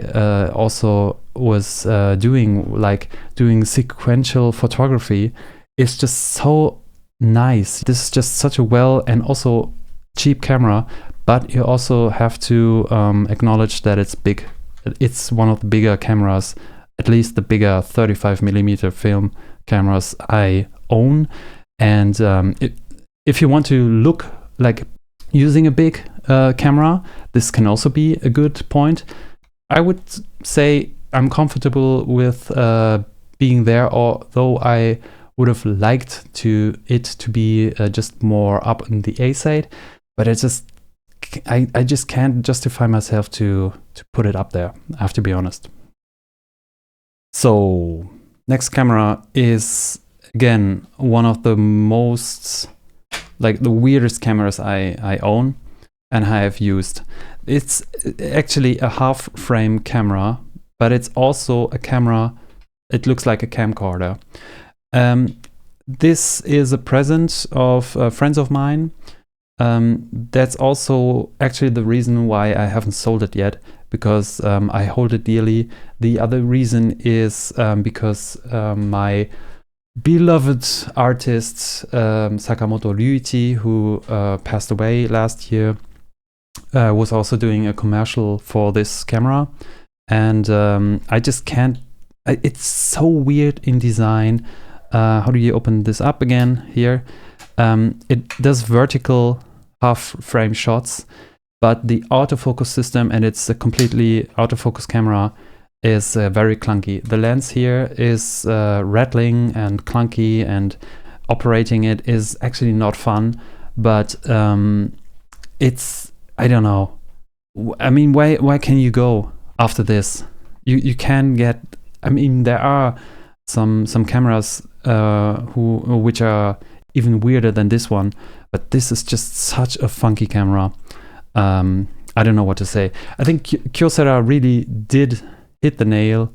also was doing sequential photography, is just so nice. This is just such a well and also cheap camera, but you also have to acknowledge that it's big. It's one of the bigger cameras, at least the bigger 35mm film cameras I own. And if you want to look like using a big camera, this can also be a good point. I would say I'm comfortable with being there, although I would have liked it to be just more up in the A side, but I just can't justify myself to put it up there, I have to be honest. So next camera is again one of the most, like, the weirdest cameras I own. and I have used. It's actually a half frame camera, but it's also a camera. It looks like a camcorder. This is a present of friends of mine. That's also actually the reason why I haven't sold it yet, because I hold it dearly. The other reason is because my beloved artist Sakamoto Ryuichi, who passed away last year, was also doing a commercial for this camera, and I just can't. It's so weird in design. How do you open this up again here? It does vertical half frame shots, but the autofocus system, and it's a completely autofocus camera, is very clunky. The lens here is rattling and clunky, and operating it is actually not fun, but it's, I don't know. I mean, why can you go after this? You can get, I mean, there are some cameras which are even weirder than this one, but this is just such a funky camera. I don't know what to say. I think Kyocera really did hit the nail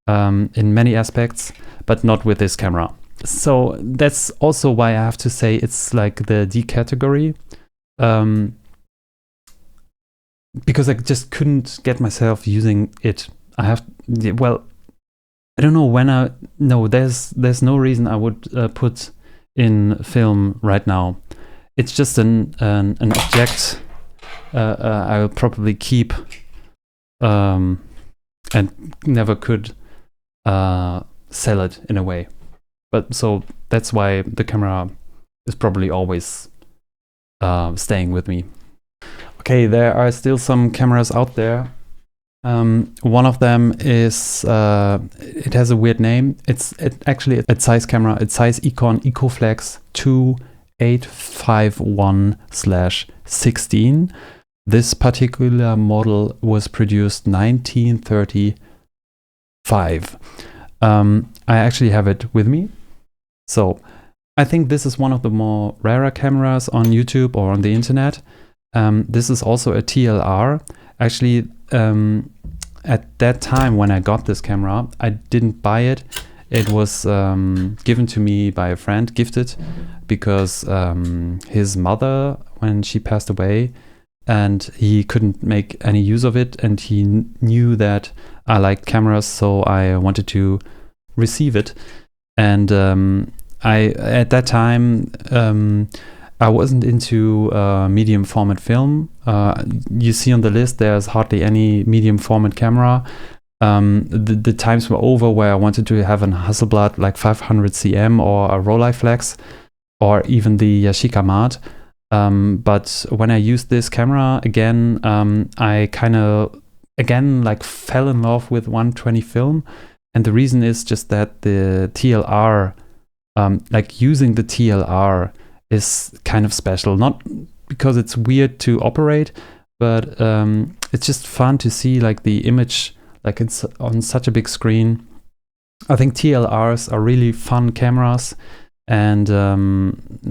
in many aspects, but not with this camera. So that's also why I have to say it's like the D category, because I just couldn't get myself using it. I have, well, I don't know when no, there's no reason I would put in film right now. It's just an object I will probably keep and never could sell it in a way. But so that's why the camera is probably always staying with me. Okay, there are still some cameras out there. One of them is, it has a weird name. It's actually a Zeiss camera. It's Zeiss Ikon EcoFlex 2851/16. This particular model was produced 1935. I actually have it with me. So I think this is one of the more rarer cameras on YouTube or on the internet. This is also a TLR. Actually, at that time when I got this camera, I didn't buy it. It was given to me by a friend, gifted, because his mother, when she passed away, and he couldn't make any use of it, and he knew that I liked cameras, so I wanted to receive it. And at that time, I wasn't into medium format film. You see on the list, there's hardly any medium format camera. The times were over where I wanted to have an Hasselblad like 500 cm or a Rollei Flex, or even the Yashica Mat. But when I used this camera again, I kind of again like fell in love with 120 film. And the reason is just that the TLR, like using the TLR is kind of special. Not because it's weird to operate, but it's just fun to see like the image like it's on such a big screen. I think TLRs are really fun cameras, and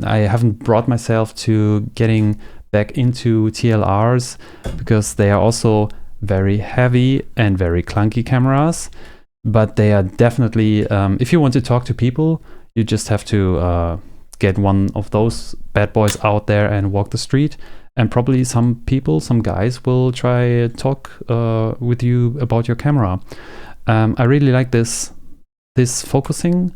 I haven't brought myself to getting back into TLRs because they are also very heavy and very clunky cameras. But they are definitely, if you want to talk to people, you just have to get one of those bad boys out there and walk the street, and probably some people, some guys will try talk with you about your camera. I really like this focusing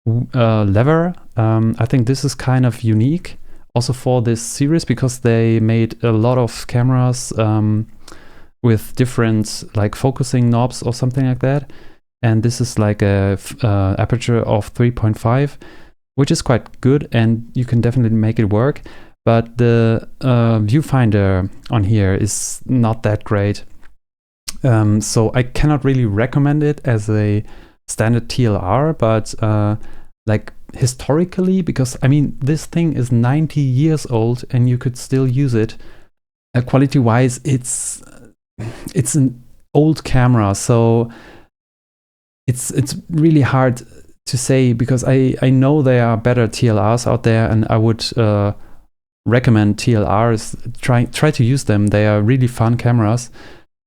lever. I think this is kind of unique also for this series, because they made a lot of cameras with different like focusing knobs or something like that. And this is like a aperture of 3.5, which is quite good, and you can definitely make it work. But the viewfinder on here is not that great. So I cannot really recommend it as a standard TLR, but like historically, because I mean, this thing is 90 years old and you could still use it. Quality wise, it's an old camera, so it's really hard to say, because I know there are better TLRs out there, and I would recommend TLRs. Try to use them. They are really fun cameras.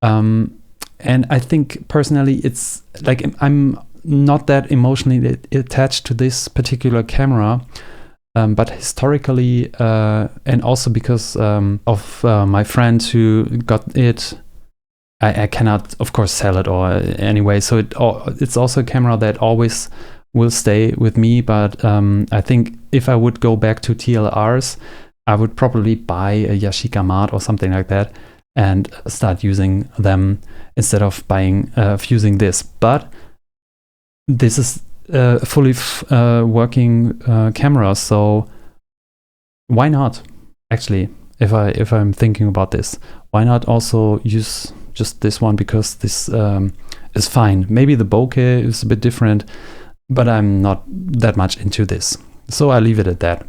And I think personally, it's like I'm not that emotionally attached to this particular camera. But historically, and also because of my friend who got it, I cannot, of course, sell it or anyway. So it's also a camera that always will stay with me. But I think if I would go back to TLRs, I would probably buy a Yashica Mat or something like that and start using them instead of using this. But this is fully working camera, so why not? Actually, if I'm thinking about this, why not also use just this one, because this is fine. Maybe the bokeh is a bit different, but I'm not that much into this, so I leave it at that.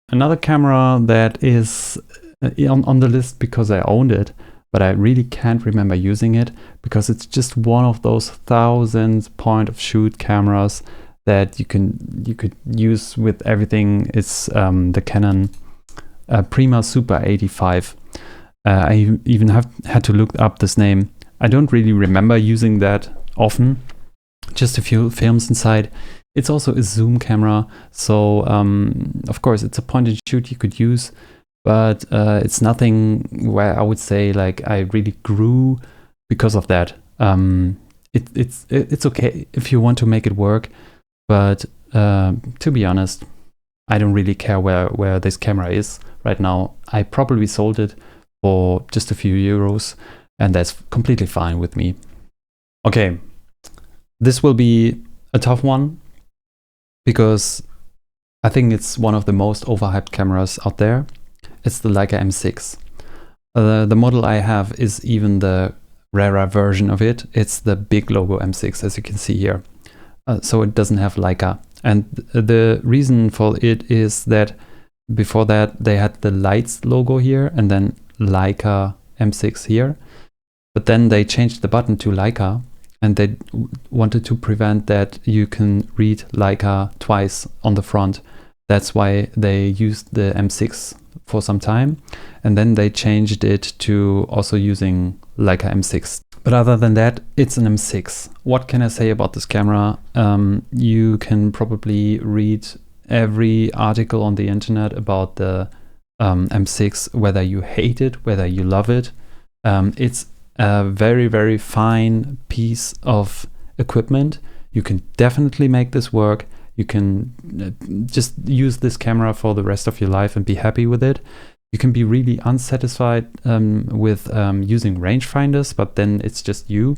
Another camera that is on the list because I owned it, but I really can't remember using it because it's just one of those 1,000 point of shoot cameras that you could use with everything. It's the Canon Prima Super 85. I even had to look up this name. I don't really remember using that often. Just a few films inside. It's also a zoom camera, so of course it's a point and shoot you could use. But it's nothing where I would say like I really grew because of that. It's okay if you want to make it work, but to be honest, I don't really care where this camera is right now. I probably sold it for just a few euros, and that's completely fine with me. Okay, this will be a tough one because I think it's one of the most overhyped cameras out there. It's the Leica M6. The model I have is even the rarer version of it. It's the big logo M6, as you can see here. So it doesn't have Leica. And the reason for it is that before that they had the Lights logo here and then Leica M6 here. But then they changed the button to Leica, and they wanted to prevent that you can read Leica twice on the front. That's why they used the M6 for some time, and then they changed it to also using Leica M6. But other than that, it's an M6. What can I say about this camera? You can probably read every article on the internet about the M6, whether you hate it, whether you love it. It's a very, very fine piece of equipment. You can definitely make this work. You can just use this camera for the rest of your life and be happy with it. You can be really unsatisfied with using rangefinders, but then it's just you.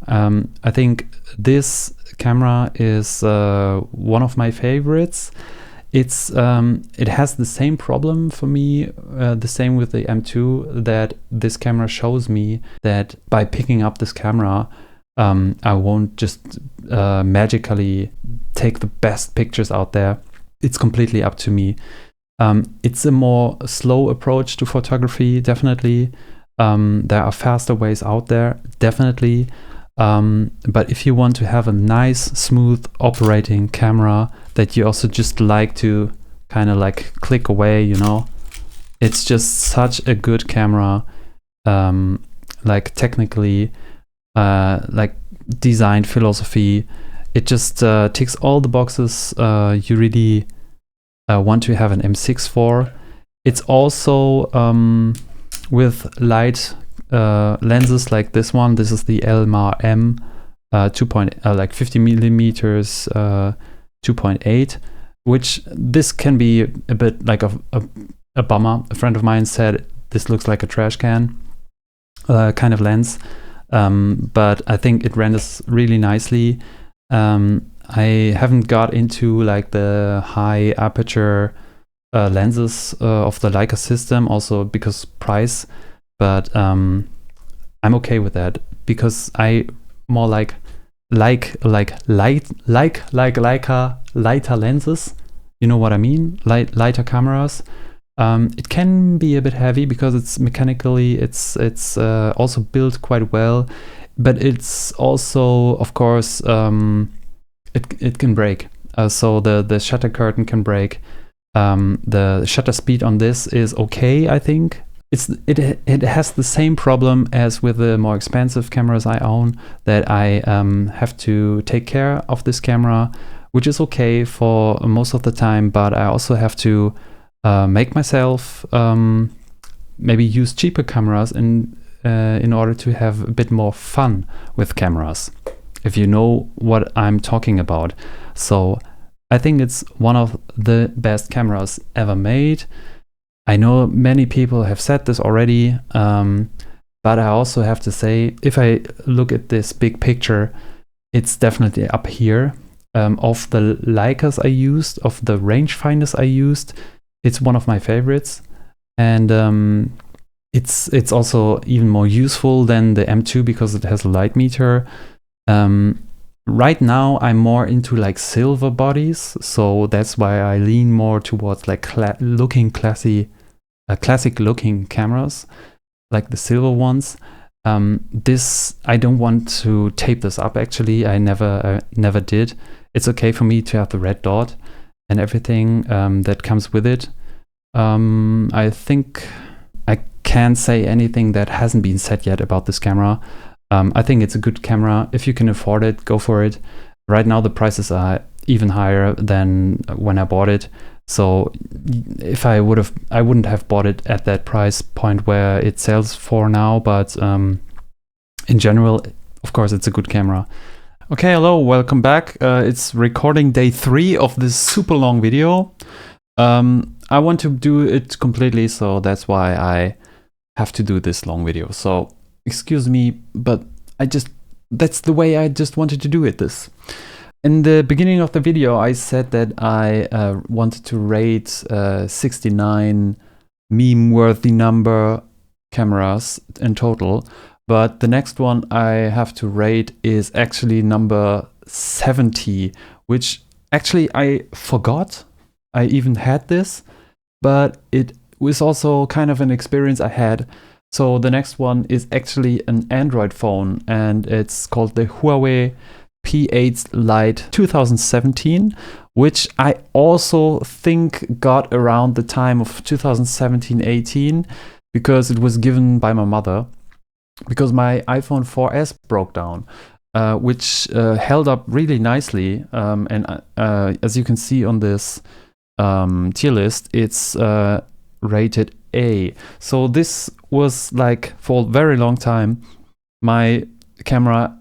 I think this camera is one of my favorites. It has the same problem for me, the same with the M2, that this camera shows me that by picking up this camera, I won't just magically take the best pictures out there. It's completely up to me. It's a more slow approach to photography, definitely. There are faster ways out there, definitely. But if you want to have a nice, smooth operating camera that you also just like to kind of like click away, you know, it's just such a good camera, like technically, like design philosophy. It just ticks all the boxes you really want to have an M6 for. It's also with light lenses like this one. This is the Elmar M 50 millimeters 2.8, which this can be a bit like a bummer. A friend of mine said this looks like a trash can kind of lens. But I think it renders really nicely. I haven't got into like the high aperture lenses of the Leica system, also because price, but I'm okay with that because I more like Leica lighter lenses. You know what I mean? Lighter cameras. It can be a bit heavy because it's mechanically, it's also built quite well, but it's also, of course, it can break. So the shutter curtain can break. The shutter speed on this is okay, I think. It has the same problem as with the more expensive cameras I own, that I have to take care of this camera, which is okay for most of the time, but I also have to make myself maybe use cheaper cameras in order to have a bit more fun with cameras, if you know what I'm talking about. So I think it's one of the best cameras ever made. I know many people have said this already, but I also have to say, if I look at this big picture, it's definitely up here. Of the Leicas I used, of the rangefinders I used, it's one of my favorites. And it's also even more useful than the M2 because it has a light meter. Right now I'm more into like silver bodies, so that's why I lean more towards like classic looking cameras, like the silver ones. This, I don't want to tape this up actually. I never did. It's okay for me to have the red dot and everything that comes with it. I think I can't say anything that hasn't been said yet about this camera. I think it's a good camera. If you can afford it, go for it. Right now the prices are even higher than when I bought it. So if I wouldn't have bought it at that price point where it sells for now, but in general, of course, it's a good camera. Okay, hello, welcome back. It's recording day 3 of this super long video. I want to do it completely, so that's why I have to do this long video. So excuse me, but that's the way I just wanted to do it. In the beginning of the video, I said that I wanted to rate 69 meme-worthy number cameras in total, but the next one I have to rate is actually number 70, which actually I forgot I even had this, but it was also kind of an experience I had. So the next one is actually an Android phone, and it's called the Huawei P8 Lite 2017, which I also think got around the time of 2017-18 because it was given by my mother, because my iPhone 4S broke down, which held up really nicely. And as you can see on this tier list, it's rated A. So this was like for a very long time my camera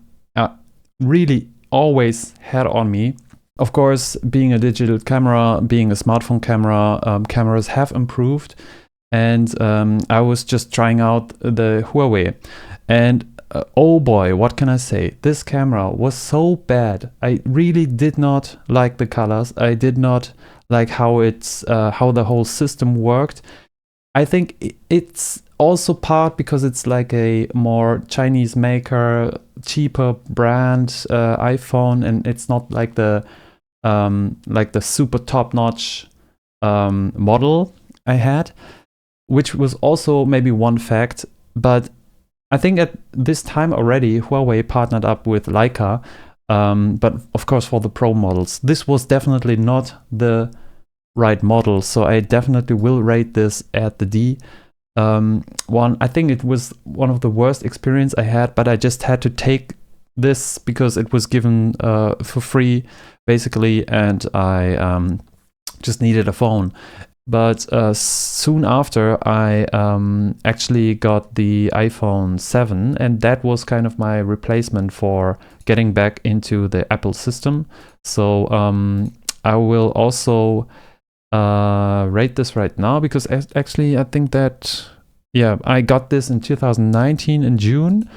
really always had on me. Of course, being a digital camera, being a smartphone camera, cameras have improved, and I was just trying out the Huawei, and oh boy, what can I say? This camera was so bad. I really did not like the colors. I did not like how the whole system worked. I think it's also part because it's like a more Chinese maker, cheaper brand iPhone, and it's not like the super top-notch model I had, which was also maybe one fact. But I think at this time already Huawei partnered up with Leica, but of course for the Pro models. This was definitely not the right model, so I definitely will rate this at the D. One, I think it was one of the worst experience I had, but I just had to take this because it was given for free basically, and I just needed a phone. But soon after I actually got the iPhone 7, and that was kind of my replacement for getting back into the Apple system. So I will also rate this right now, because actually I think that, yeah, I got this in 2019 in June,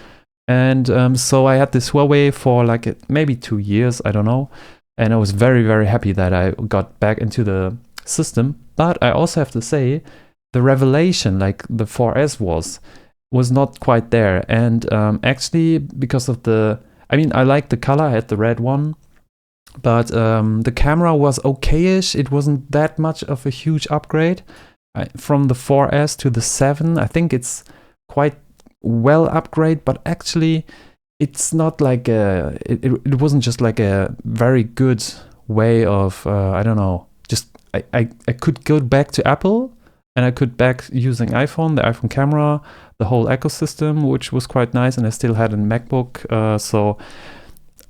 and so I had this Huawei for like maybe 2 years, I don't know, and I was very, very happy that I got back into the system. But I also have to say the revelation like the 4S was not quite there, and actually because of I like the color, I had the red one, but the camera was okay-ish. It wasn't that much of a huge upgrade from the 4S to the 7. I think it's quite well upgrade, but actually it's not like it wasn't just like a very good way of I don't know, just I could go back to Apple, and I could back using iPhone, the iPhone camera, the whole ecosystem, which was quite nice, and I still had a MacBook, so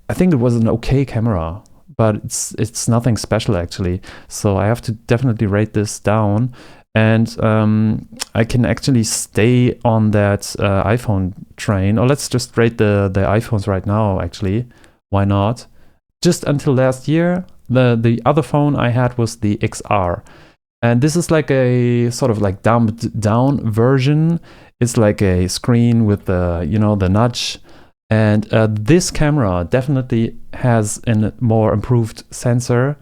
I think it was an okay camera, but it's nothing special actually. So I have to definitely rate this down, and I can actually stay on that iPhone train, or let's just rate the iPhones right now actually. Why not? Just until last year, the other phone I had was the XR. And this is like a sort of like dumbed down version. It's like a screen with the, you know, the nudge. And this camera definitely has a more improved sensor.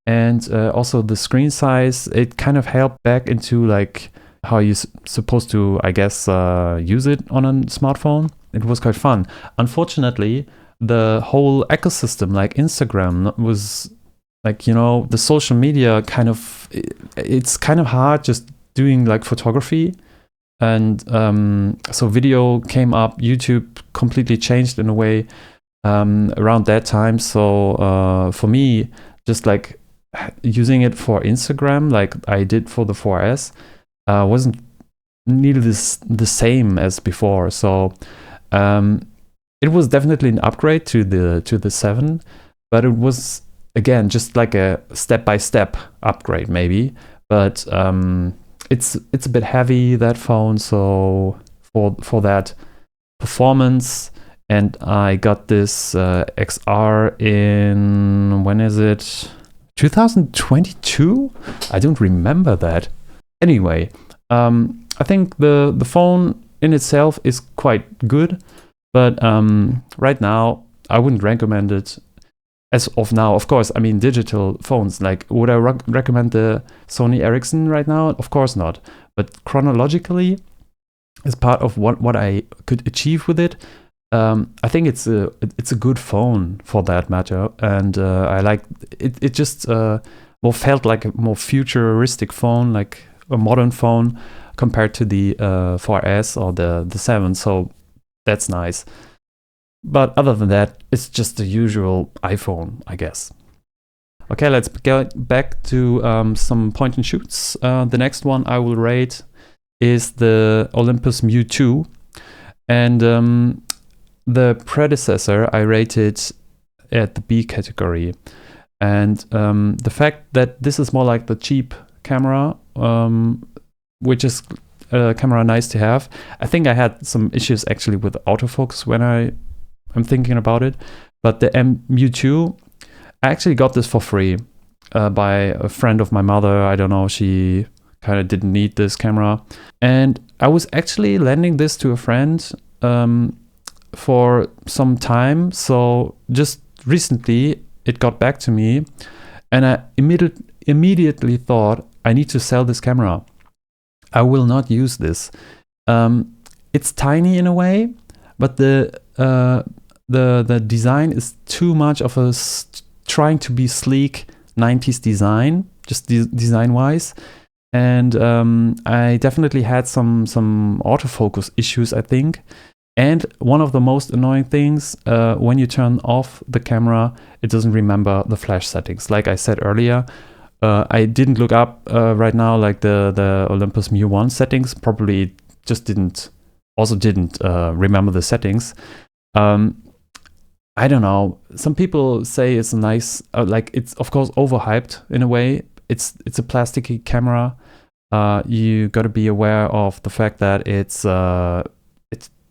And also the screen size, it kind of helped back into like how you're supposed to, I guess, use it on a smartphone. It was quite fun. Unfortunately, the whole ecosystem, like Instagram, was like, you know, the social media kind of, it's kind of hard just doing like photography. And so video came up, YouTube completely changed in a way around that time. So for me, just like using it for Instagram, like I did for the 4S, wasn't nearly the same as before. So it was definitely an upgrade to the 7, but it was, again, just like a step-by-step upgrade maybe, but it's a bit heavy, that phone, so for that performance. And I got this XR in, when is it? 2022? I don't remember that. Anyway, I think the phone in itself is quite good, but right now I wouldn't recommend it. As of now, of course, I mean, digital phones, like, would I recommend the Sony Ericsson right now? Of course not. But chronologically, as part of what I could achieve with it, I think it's a good phone for that matter. And I like it. It just more felt like a more futuristic phone, like a modern phone compared to the 4S or the 7. So that's nice. But other than that, it's just the usual iPhone, I guess. Okay, let's get back to some point and shoots. The next one I will rate is the Olympus Mju-1, and the predecessor I rated at the B category. And the fact that this is more like the cheap camera, which is a camera nice to have. I think I had some issues actually with autofocus when I'm thinking about it, but the Mju-1, I actually got this for free by a friend of my mother. I don't know, she kind of didn't need this camera, and I was actually lending this to a friend for some time. So just recently it got back to me, and I immediately thought, I need to sell this camera. I will not use this. It's tiny in a way, but the design is too much of a trying to be sleek 90s design, just design wise. And I definitely had some autofocus issues, I think. And one of the most annoying things, when you turn off the camera, it doesn't remember the flash settings. Like I said earlier, I didn't look up right now like the Olympus Mju-1 settings. Probably just didn't remember the settings. I don't know. Some people say it's a nice, like it's of course overhyped in a way. It's a plasticky camera. You got to be aware of the fact that it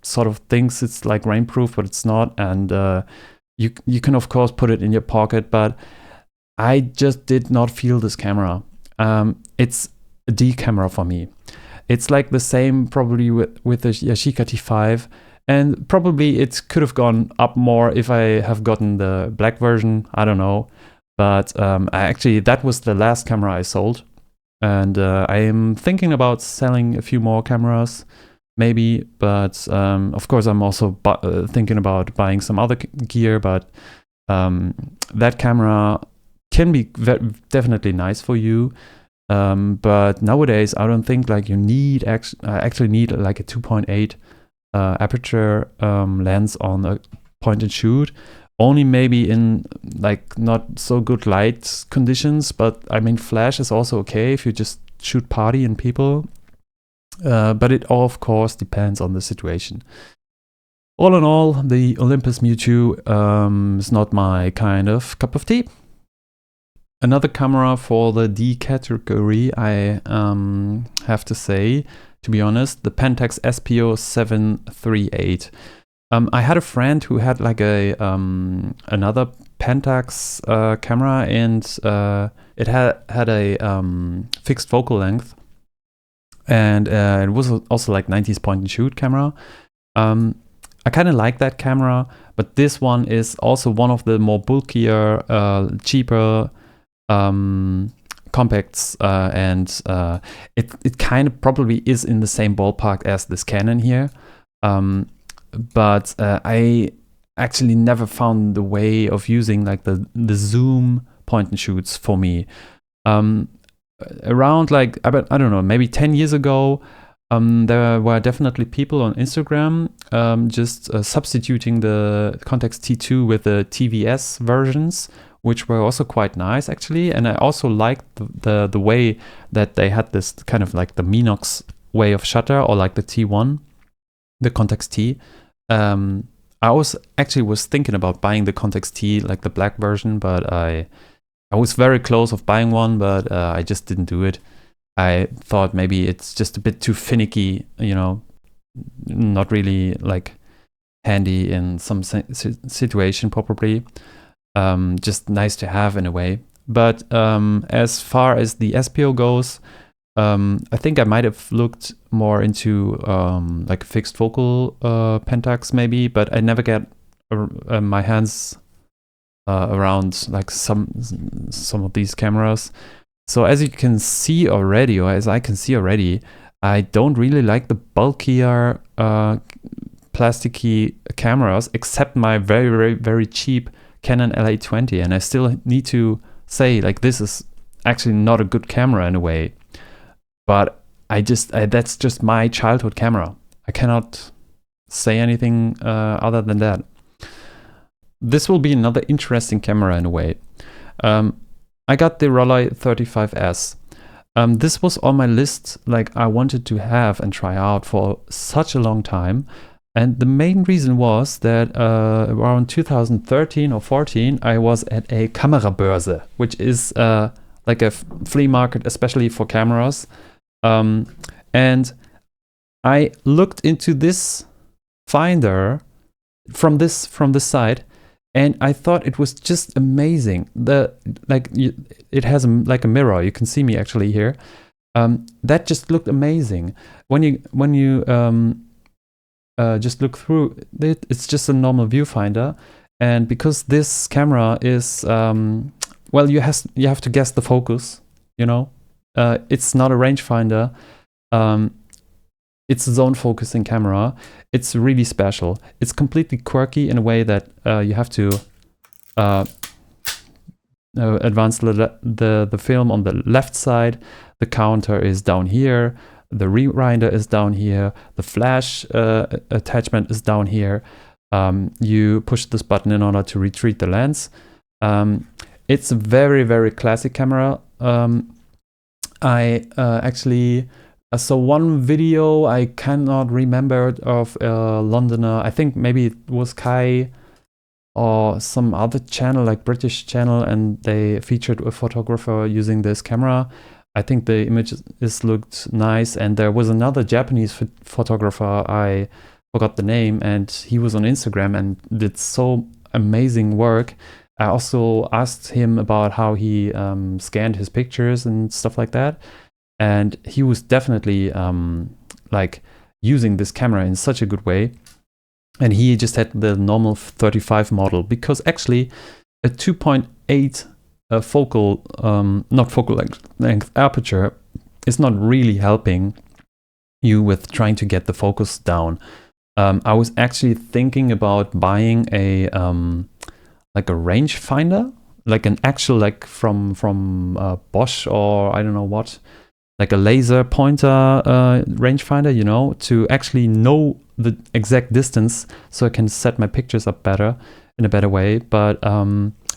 sort of thinks it's like rainproof, but it's not. And you can of course put it in your pocket, but I just did not feel this camera. It's a D camera for me. It's like the same probably with the Yashica T5. And probably it could have gone up more if I have gotten the black version. I don't know. But actually, that was the last camera I sold. And I am thinking about selling a few more cameras, maybe. But of course, I'm also thinking about buying some other gear. But that camera can be definitely nice for you. But nowadays, I don't think like you need actually need like a 2.8 aperture lens on a point and shoot, only maybe in like not so good light conditions, but I mean flash is also okay if you just shoot party and people. But it all, of course, depends on the situation. All in all, the Olympus Mju-1 is not my kind of cup of tea. Another camera for the D category, I have to say, to be honest, the Pentax SPO738. I had a friend who had like a another Pentax camera, and it had a fixed focal length, and it was also like 90s point and shoot camera. I kind of like that camera, but this one is also one of the more bulkier, cheaper compacts, and it kind of probably is in the same ballpark as this Canon here. But I actually never found the way of using like the zoom point and shoots for me. Around like, I don't know, maybe 10 years ago, there were definitely people on Instagram just substituting the Contax T2 with the TVS versions, which were also quite nice actually. And I also liked the way that they had this kind of like the Minox way of shutter, or like the T1, the Contax T. I was thinking about buying the Contax T, like the black version, but I was very close of buying one, but I just didn't do it. I thought maybe it's just a bit too finicky, you know, not really like handy in some situation probably. Just nice to have in a way. But as far as the SPO goes, I think I might have looked more into like a fixed focal Pentax maybe, but I never get my hands around like some of these cameras. So as you can see already, or as I can see already, I don't really like the bulkier plasticky cameras, except my very, very, very cheap Canon LA20. And I still need to say, like, this is actually not a good camera in a way. But that's just my childhood camera. I cannot say anything other than that. This will be another interesting camera in a way. I got the Rollei 35S. This was on my list, like I wanted to have and try out for such a long time. And the main reason was that around 2013 or 14, I was at a Kamerabörse, which is like a flea market, especially for cameras. And I looked into this finder from this site, and I thought it was just amazing. It has like a mirror. You can see me actually here. That just looked amazing. When you just look through it, it's just a normal viewfinder. And because this camera is well, you have to guess the focus. You know, it's not a rangefinder. It's a zone focusing camera. It's really special. It's completely quirky in a way that you have to advance the film on the left side. The counter is down here. The rewinder is down here. The flash attachment is down here. You push this button in order to retreat the lens. It's a very, very classic camera. I actually saw one video, I cannot remember it, of a Londoner, I think maybe it was Kai or some other channel, like British channel, and they featured a photographer using this camera. I think the images looked nice, and there was another Japanese photographer, I forgot the name, and he was on Instagram and did so amazing work. I also asked him about how he scanned his pictures and stuff like that. And he was definitely like using this camera in such a good way. And he just had the normal 35 model, because actually a 2.8 focal, not focal length aperture is not really helping you with trying to get the focus down. I was actually thinking about buying a like a rangefinder, like an actual, like from Bosch or I don't know what. like a laser pointer rangefinder, you know, to actually know the exact distance so I can set my pictures up better in a better way. But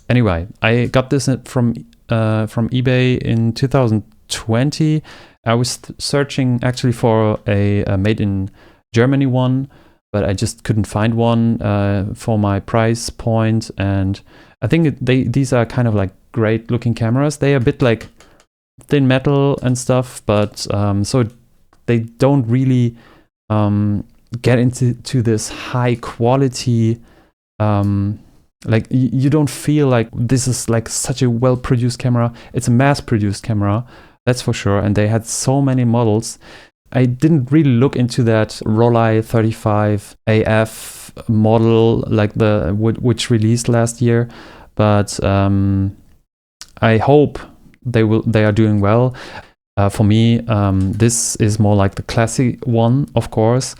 anyway, I got this from eBay in 2020. I was searching actually for a made in Germany one, but I just couldn't find one for my price point. And I think these are kind of like great looking cameras. They are a bit like thin metal and stuff, but so they don't really get into this high quality, like you don't feel like this is like such a well produced camera. It's a mass produced camera, that's for sure. And they had so many models. I didn't really look into that Rollei 35 AF model, like which released last year, but I hope they are doing well. For me, this is more like the classic one, of course,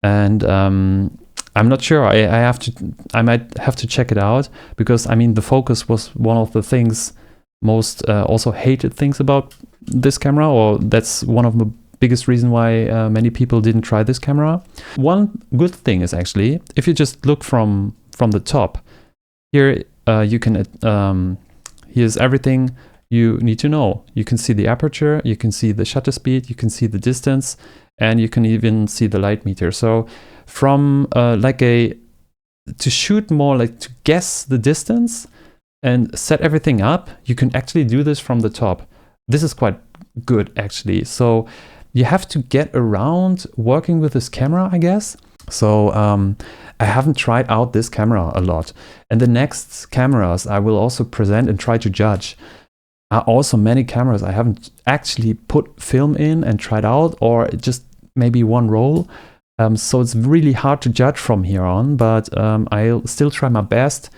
and I'm not sure. I might have to check it out, because I mean the focus was one of the things most also hated things about this camera, or that's one of the biggest reason why many people didn't try this camera. One good thing is actually, if you just look from the top, here you can here's everything you need to know. You can see the aperture, you can see the shutter speed, you can see the distance, and you can even see the light meter. So from to shoot more, like to guess the distance and set everything up, you can actually do this from the top. This is quite good actually. So you have to get around working with this camera, I guess. So I haven't tried out this camera a lot. And the next cameras I will also present and try to judge are also many cameras I haven't actually put film in and tried out, or just maybe one roll. So it's really hard to judge from here on, but I'll still try my best,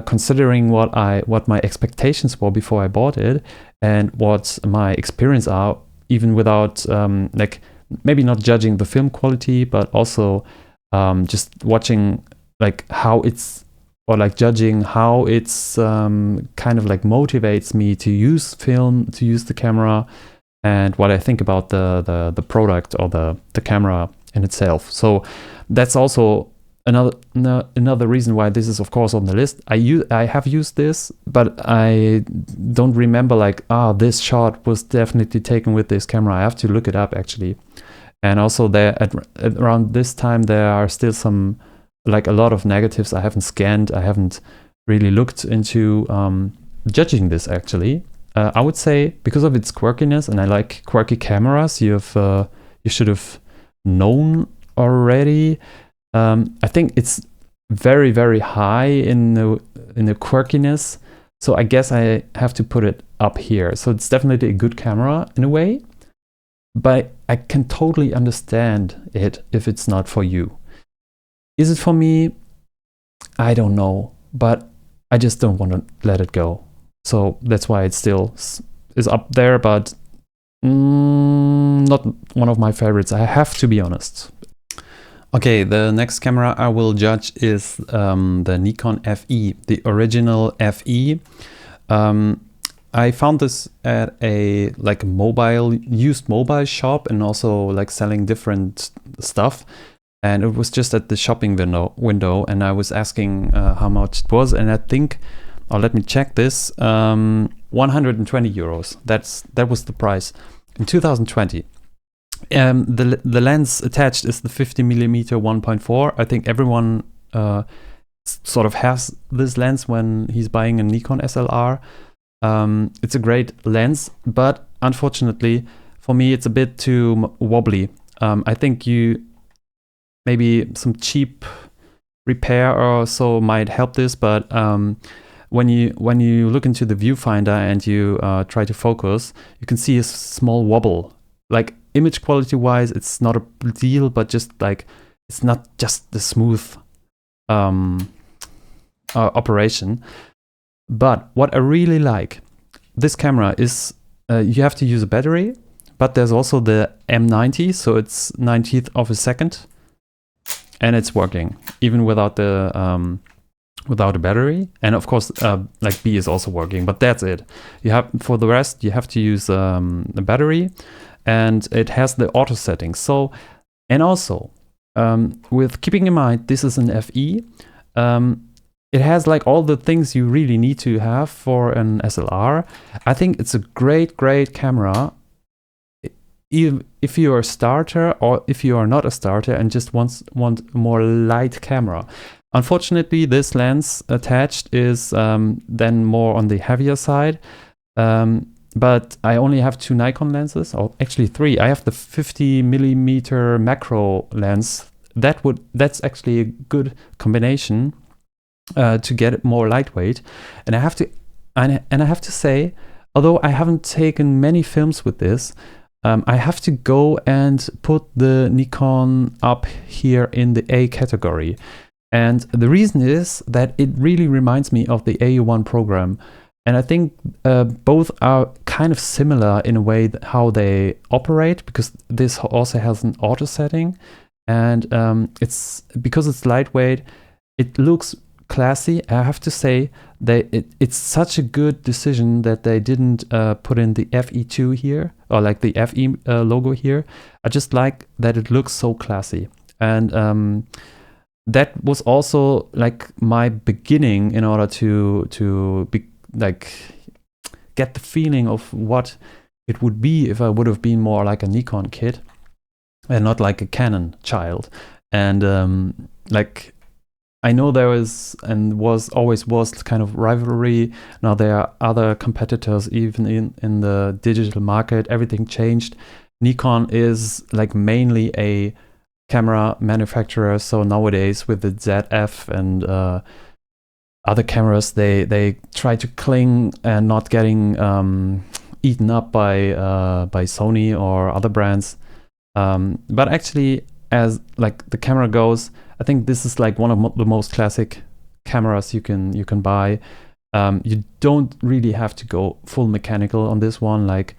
considering what my expectations were before I bought it and what my experience are, even without like maybe not judging the film quality, but also just watching like how it's, or like judging how it's kind of like motivates me to use film, to use the camera, and what I think about the product or the camera in itself. So that's also another reason why this is of course on the list. I have used this, but I don't remember like, this shot was definitely taken with this camera. I have to look it up actually. And also there around this time there are still some, like a lot of negatives I haven't scanned. I haven't really looked into judging this actually. I would say because of its quirkiness, and I like quirky cameras, you should have known already. I think it's very, very high in the quirkiness. So I guess I have to put it up here. So it's definitely a good camera in a way, but I can totally understand it if it's not for you. Is it for me? I don't know, but I just don't want to let it go. So that's why it still is up there, but not one of my favorites, I have to be honest. Okay, the next camera I will judge is the Nikon FE, the original FE. I found this at a used mobile shop, and also like selling different stuff. And it was just at the shopping window, and I was asking how much it was, and I think, let me check this, 120 euros. That was the price in 2020. The lens attached is the 50mm 1.4. I think everyone sort of has this lens when he's buying a Nikon SLR. It's a great lens, but unfortunately for me it's a bit too wobbly. I think maybe some cheap repair or so might help this, but when you look into the viewfinder and you try to focus, you can see a small wobble. Like image quality wise, it's not a big deal, but just like it's not just the smooth operation. But what I really like, this camera is you have to use a battery, but there's also the M90, so it's 90th of a second. And it's working even without the without a battery. And of course, B is also working, but that's it. For the rest, you have to use a battery. and it has the auto settings. So, and also with keeping in mind this is an FE, it has like all the things you really need to have for an SLR. I think it's a great camera if you're a starter, or if you are not a starter and just want a more light camera. Unfortunately, this lens attached is then more on the heavier side, but I only have 2 Nikon lenses, or actually 3. I have the 50mm macro lens. That's actually a good combination to get it more lightweight. And I have to say, although I haven't taken many films with this, I have to go and put the Nikon up here in the A category. And the reason is that it really reminds me of the A-1 program. And I think both are kind of similar in a way how they operate, because this also has an auto setting. And it's because it's lightweight, it looks classy. I have to say that it's such a good decision that they didn't put in the FE2 here, or like the FE logo here. I just like that it looks so classy. And that was also like my beginning in order to be like get the feeling of what it would be if I would have been more like a Nikon kid and not like a Canon child. And like I know there is and always was kind of rivalry. Now there are other competitors even in the digital market. Everything changed. Nikon is like mainly a camera manufacturer, so nowadays with the ZF and other cameras, they try to cling and not getting eaten up by Sony or other brands. But actually, as like the camera goes, I think this is like one of the most classic cameras you can buy. You don't really have to go full mechanical on this one. Like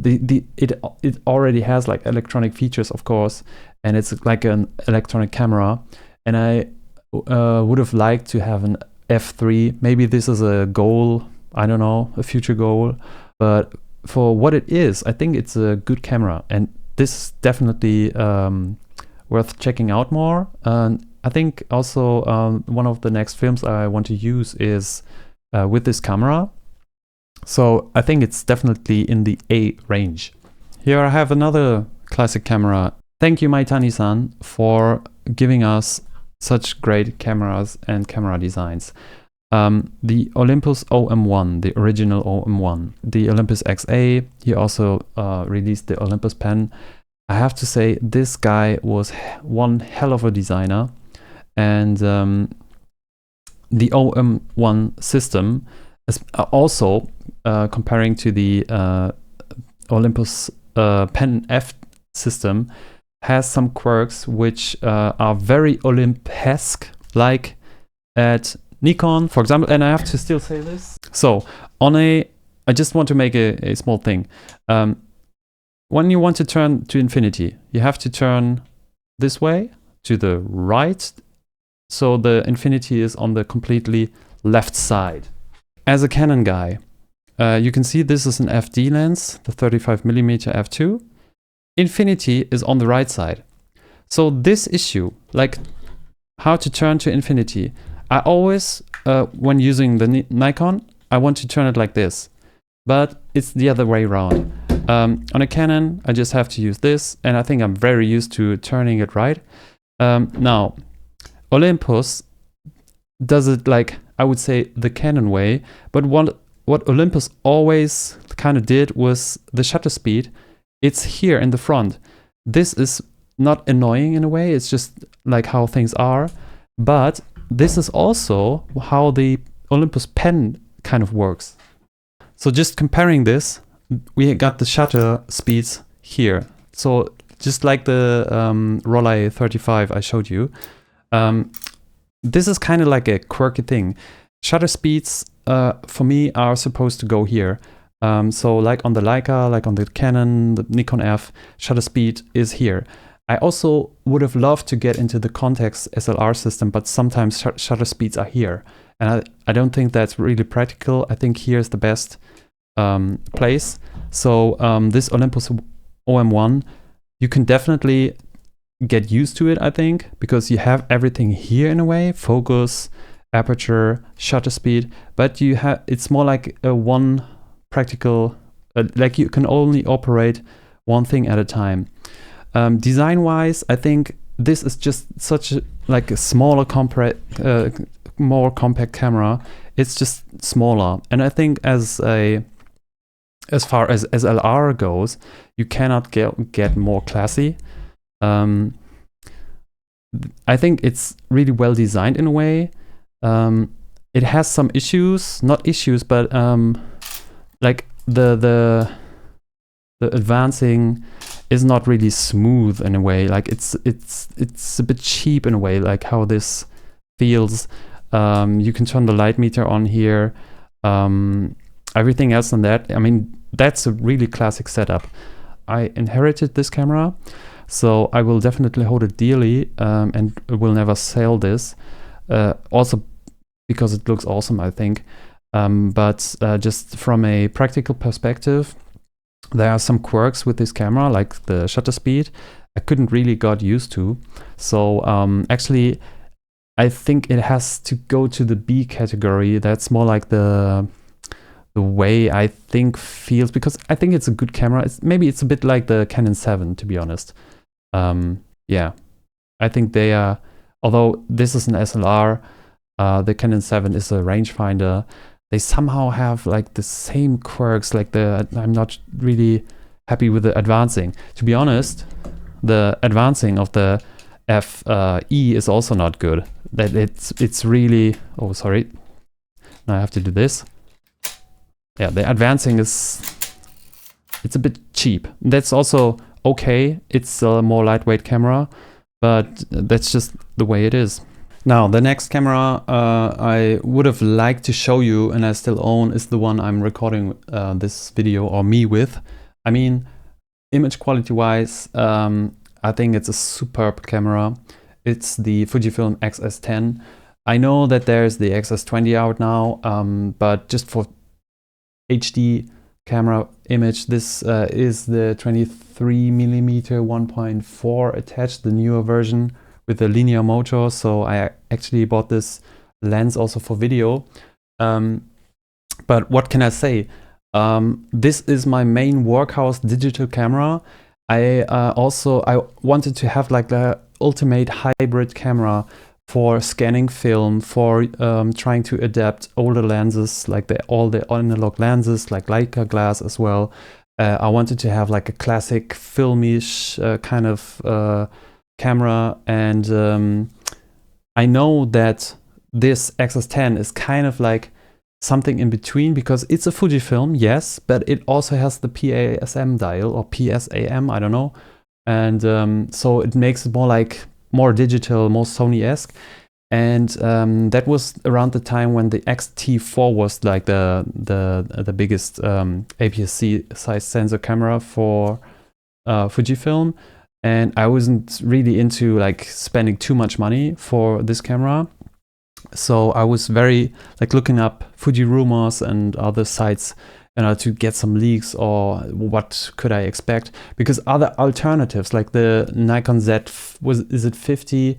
it already has like electronic features, of course, and it's like an electronic camera. And I would have liked to have an F3. Maybe this is a goal, I don't know, a future goal. But for what it is, I think it's a good camera, and this is definitely worth checking out more. And I think also one of the next films I want to use is with this camera. So I think it's definitely in the A range. Here I have another classic camera. Thank you, Maitani-san, for giving us such great cameras and camera designs. The Olympus OM1, the original OM1, the Olympus XA. He also released the Olympus Pen. I have to say, this guy was one hell of a designer. And the OM1 system is also comparing to the Olympus Pen F system, has some quirks which are very Olympesque, like at Nikon, for example. And I have to still say this. So I just want to make a small thing. When you want to turn to infinity, you have to turn this way to the right. So the infinity is on the completely left side. As a Canon guy, you can see this is an FD lens, the 35mm f2. Infinity is on the right side. So this issue, like how to turn to infinity, I always, when using the Nikon, I want to turn it like this, but it's the other way around. On a Canon, I just have to use this, and I think I'm very used to turning it right. Now, Olympus does it like, I would say, the Canon way, but what Olympus always kind of did was the shutter speed. It's here in the front. This is not annoying in a way, it's just like how things are, but this is also how the Olympus Pen kind of works. So just comparing this, we got the shutter speeds here. So just like the Rollei 35 I showed you, this is kind of like a quirky thing. Shutter speeds for me are supposed to go here. So like on the Leica, like on the Canon, the Nikon F, shutter speed is here. I also would have loved to get into the Contax SLR system, but sometimes shutter speeds are here. And I don't think that's really practical. I think here's the best place. So this Olympus OM1, you can definitely get used to it, I think, because you have everything here in a way: focus, aperture, shutter speed, but you have, it's more like a one practical, like you can only operate one thing at a time. Design wise, I think this is just such a, like a smaller more compact camera. It's just smaller, and I think as far as SLR goes, you cannot get more classy. I think it's really well designed in a way. It has some issues, not issues, but like the advancing is not really smooth in a way. Like it's a bit cheap in a way, like how this feels. You can turn the light meter on here. Everything else on that, I mean, that's a really classic setup. I inherited this camera, so I will definitely hold it dearly, and will never sell this. Also because it looks awesome, I think. But just from a practical perspective, there are some quirks with this camera, like the shutter speed. I couldn't really got used to. So actually, I think it has to go to the B category. That's more like the way I think feels, because I think it's a good camera. Maybe it's a bit like the Canon 7, to be honest. Yeah, I think they are, although this is an SLR, the Canon 7 is a rangefinder. They somehow have like the same quirks, like I'm not really happy with the advancing. To be honest, the advancing of the FE is also not good. That it's really, oh sorry, now I have to do this. Yeah, the advancing it's a bit cheap. That's also okay. It's a more lightweight camera, but that's just the way it is. Now, the next camera I would have liked to show you, and I still own, is the one I'm recording this video, or me with. I mean, image quality wise, I think it's a superb camera. It's the Fujifilm X-S10. I know that there's the X-S20 out now, but just for HD camera image, this is the 23mm 1.4 attached, the newer version with the linear motor. So I actually bought this lens also for video. But what can I say? This is my main workhorse digital camera. I wanted to have like the ultimate hybrid camera for scanning film, for trying to adapt older lenses, like all the analog lenses, like Leica glass as well. I wanted to have like a classic filmish kind of camera, and I know that this X-S10 is kind of like something in between, because it's a Fujifilm, yes, but it also has the PASM dial, or PSAM, I don't know, and so it makes it more digital, more Sony-esque. And that was around the time when the X-T4 was like the biggest APS-C size sensor camera for Fujifilm, and I wasn't really into like spending too much money for this camera. So I was very like looking up Fuji rumors and other sites to get some leaks, or what could I expect, because other alternatives like the Nikon is it 50,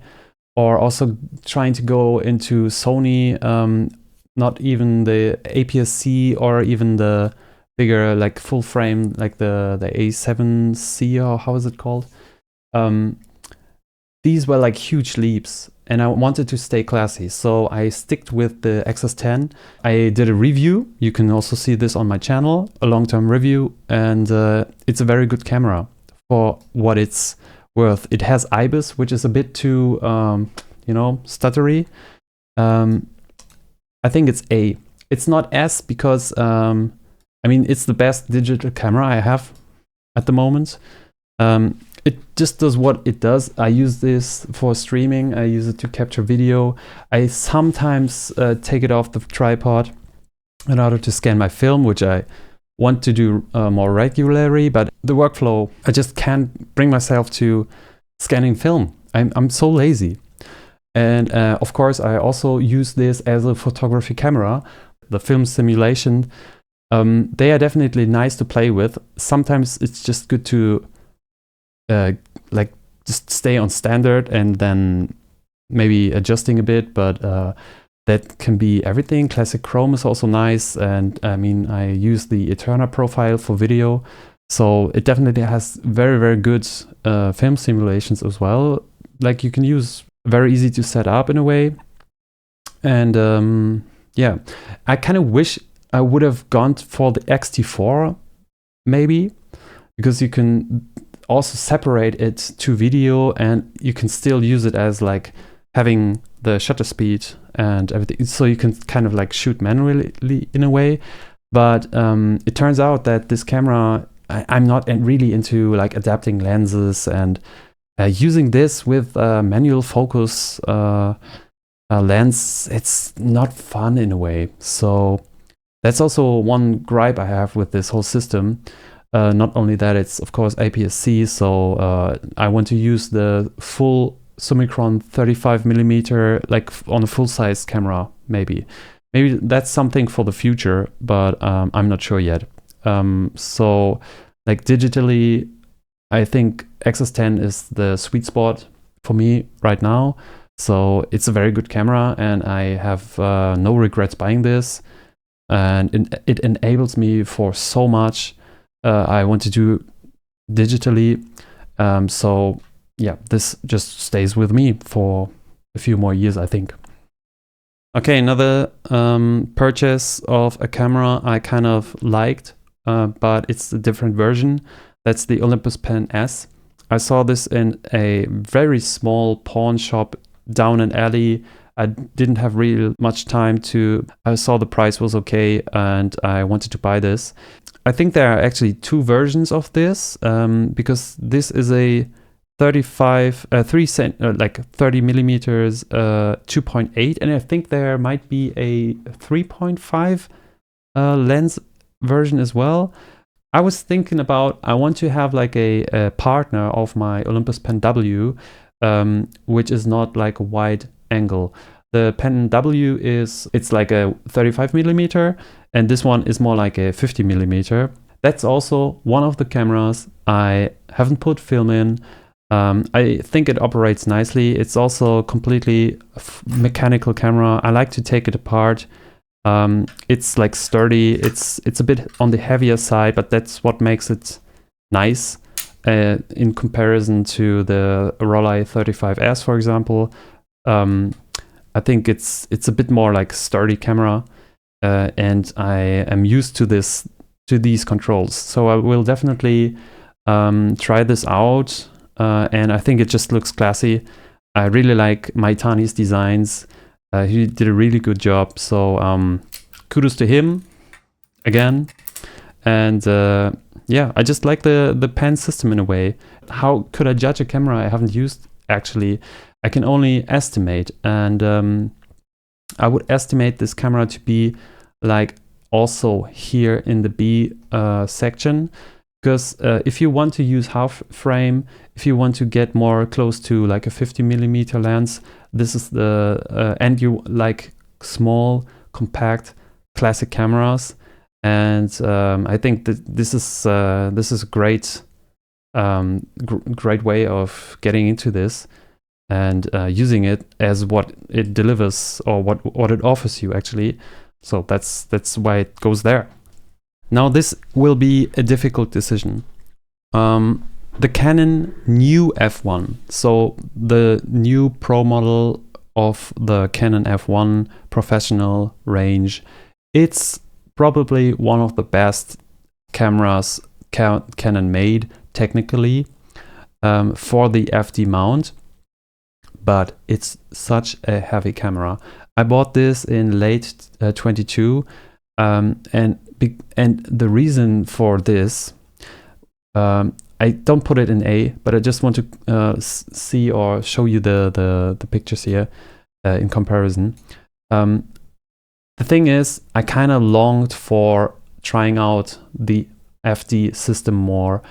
or also trying to go into Sony, not even the APS-C or even the bigger like full frame, like the A7C, or how is it called? These were like huge leaps, and I wanted to stay classy, so I sticked with the X-S10. I did a review. You can also see this on my channel, a long-term review, and it's a very good camera for what it's worth. It has IBIS, which is a bit too, stuttery. I think it's A. It's not S because, it's the best digital camera I have at the moment. It just does what it does. I use this for streaming. I use it to capture video. I sometimes take it off the tripod in order to scan my film, which I want to do more regularly, but the workflow, I just can't bring myself to scanning film. I'm so lazy. And of course, I also use this as a photography camera. The film simulation They are definitely nice to play with. Sometimes it's just good to like just stay on standard and then maybe adjusting a bit, but that can be everything. Classic Chrome is also nice, and I mean, I use the Eterna profile for video, so it definitely has very, very good film simulations as well. Like, you can use, very easy to set up in a way. And yeah, I kind of wish I would have gone for the X-T4 maybe, because you can also separate it to video and you can still use it as like having the shutter speed and everything, so you can kind of like shoot manually in a way. But it turns out that this camera, I'm not really into like adapting lenses and using this with manual focus lens. It's not fun in a way. So that's also one gripe I have with this whole system. Not only that, it's of course APS-C, so I want to use the full Summicron 35mm, like on a full-size camera, maybe. Maybe that's something for the future, but I'm not sure yet. So, like digitally, I think XS10 is the sweet spot for me right now. So it's a very good camera, and I have no regrets buying this. And it enables me for so much I want to do digitally. So yeah, this just stays with me for a few more years, I think. Okay, another purchase of a camera I kind of liked, but it's a different version. That's the Olympus Pen S. I saw this in a very small pawn shop down an alley. I didn't have really much time to, I saw the price was okay and I wanted to buy this. I think there are actually two versions of this, because this is a 30 millimeters 2.8, and I think there might be a 3.5 lens version as well. I was thinking about, I want to have like a partner of my Olympus Pen W, which is not like a wide angle. The Pen W it's like a 35mm, and this one is more like a 50mm. That's also one of the cameras I haven't put film in. I think it operates nicely. It's also completely mechanical camera. I like to take it apart. It's like sturdy. It's a bit on the heavier side, but that's what makes it nice in comparison to the Rollei 35S, for example. I think it's a bit more like sturdy camera, and I am used to these controls. So I will definitely try this out, and I think it just looks classy. I really like Maitani's designs. He did a really good job. So kudos to him again. And yeah, I just like the pen system in a way. How could I judge a camera I haven't used actually? I can only estimate, and I would estimate this camera to be like also here in the B section, because if you want to use half frame, if you want to get more close to like a 50mm lens, this is the and you like small, compact, classic cameras, and I think that this is a great great way of getting into this and using it as what it delivers, or what it offers you actually. So that's why it goes there. Now this will be a difficult decision. The Canon new F1, so the new pro model of the Canon F1 professional range, it's probably one of the best cameras Canon made technically for the FD mount. But it's such a heavy camera. I bought this in late 22, and the reason for this, I don't put it in A, but I just want to see or show you the pictures here in comparison. The thing is, I kind of longed for trying out the FD system more.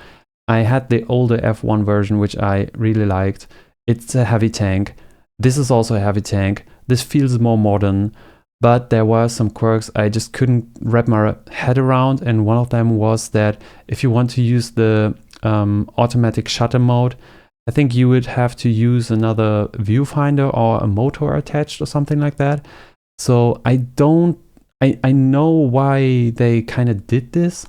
I had the older F1 version, which I really liked. It's a heavy tank. This is also a heavy tank. This feels more modern. but there were some quirks I just couldn't wrap my head around, and one of them was that if you want to use the automatic shutter mode, I think you would have to use another viewfinder or a motor attached or something like that. So I know why they kind of did this,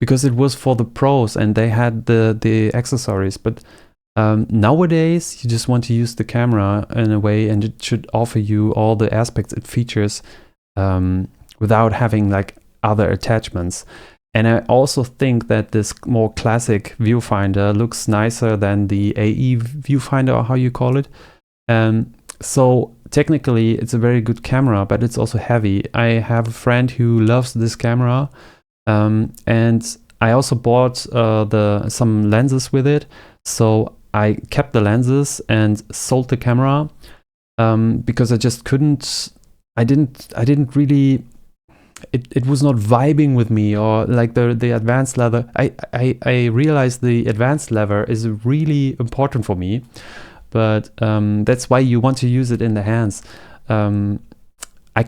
because it was for the pros and they had the accessories, but nowadays you just want to use the camera in a way, and it should offer you all the aspects it features without having like other attachments. And I also think that this more classic viewfinder looks nicer than the AE viewfinder, or how you call it. So technically it's a very good camera, but it's also heavy. I have a friend who loves this camera, and I also bought some lenses with it. So I kept the lenses and sold the camera because I just couldn't. I didn't really. It was not vibing with me, or like the advanced lever. I realized the advanced lever is really important for me, but that's why you want to use it in the hands. I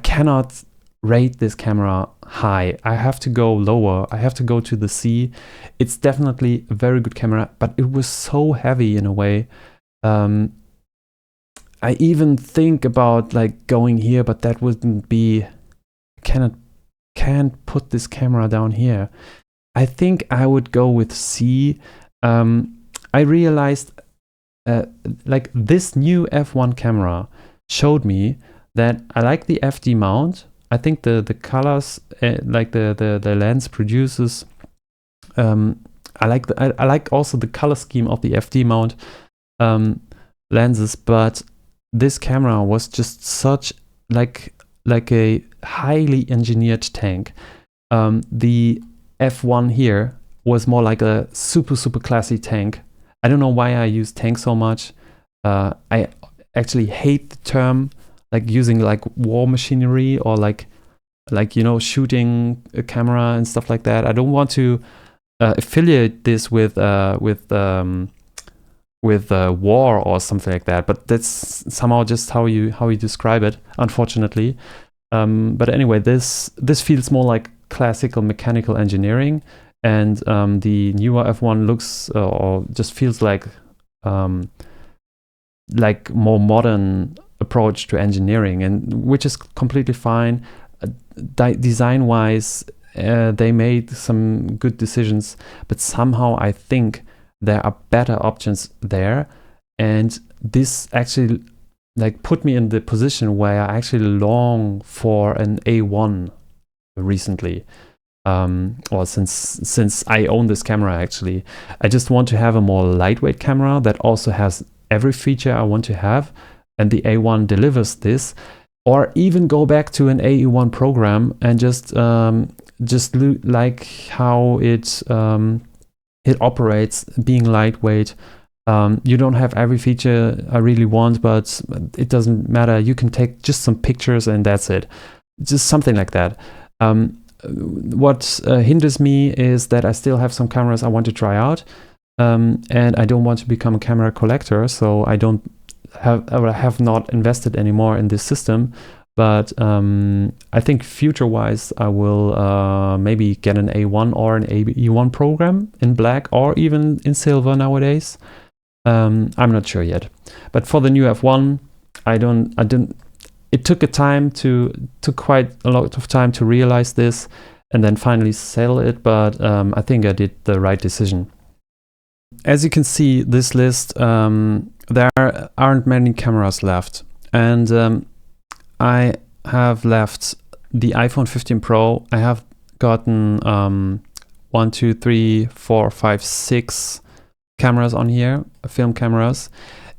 cannot rate this camera high. I have to go lower. I have to go to the C. It's definitely a very good camera, but it was so heavy in a way. I even think about like going here, but that wouldn't be. Can't put this camera down here. I think I would go with C. I realized like this new F1 camera showed me that I like the FD mount. I think the colors, like the lens produces. I like also the color scheme of the FD mount lenses, but this camera was just such like a highly engineered tank. The F1 here was more like a super classy tank. I don't know why I use tank so much. I actually hate the term, like using like war machinery or like you know, shooting a camera and stuff like that. I don't want to affiliate this with war or something like that, but that's somehow just how you describe it, unfortunately. But anyway, this feels more like classical mechanical engineering, and the newer F1 looks or just feels like more modern approach to engineering, and which is completely fine. Design wise, they made some good decisions, but somehow I think there are better options there, and this actually like put me in the position where I actually long for an A1 recently, or since I own this camera. Actually, I just want to have a more lightweight camera that also has every feature I want to have, and the A1 delivers this. Or even go back to an AE1 program and just like how it operates, being lightweight. You don't have every feature I really want, but it doesn't matter. You can take just some pictures and that's it. Just something like that. What hinders me is that I still have some cameras I want to try out, and I don't want to become a camera collector, so I have not invested anymore in this system. But I think future-wise, I will maybe get an A1 or an AE1 program in black, or even in silver nowadays. I'm not sure yet. But for the new F1, I didn't. It took quite a lot of time to realize this, and then finally sell it. But I think I did the right decision. As you can see, this list, there aren't many cameras left, and I have left the iPhone 15 Pro. I have gotten 1, 2, 3, 4, 5, 6 cameras on here, film cameras,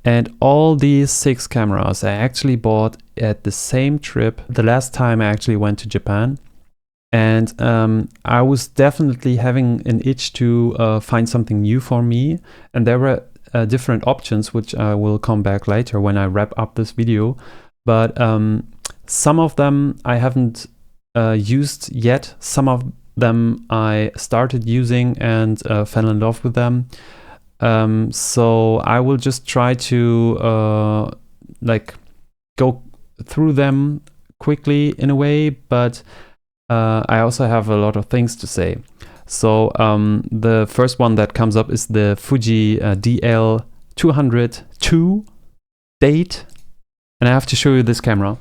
and all these 6 cameras I actually bought at the same trip the last time I actually went to Japan. And I was definitely having an itch to find something new for me, and there were different options, which I will come back later when I wrap up this video. But some of them I haven't used yet. Some of them I started using and fell in love with them. So I will just try to like go through them quickly in a way, but I also have a lot of things to say. So the first one that comes up is the Fuji DL202 date, and I have to show you this camera.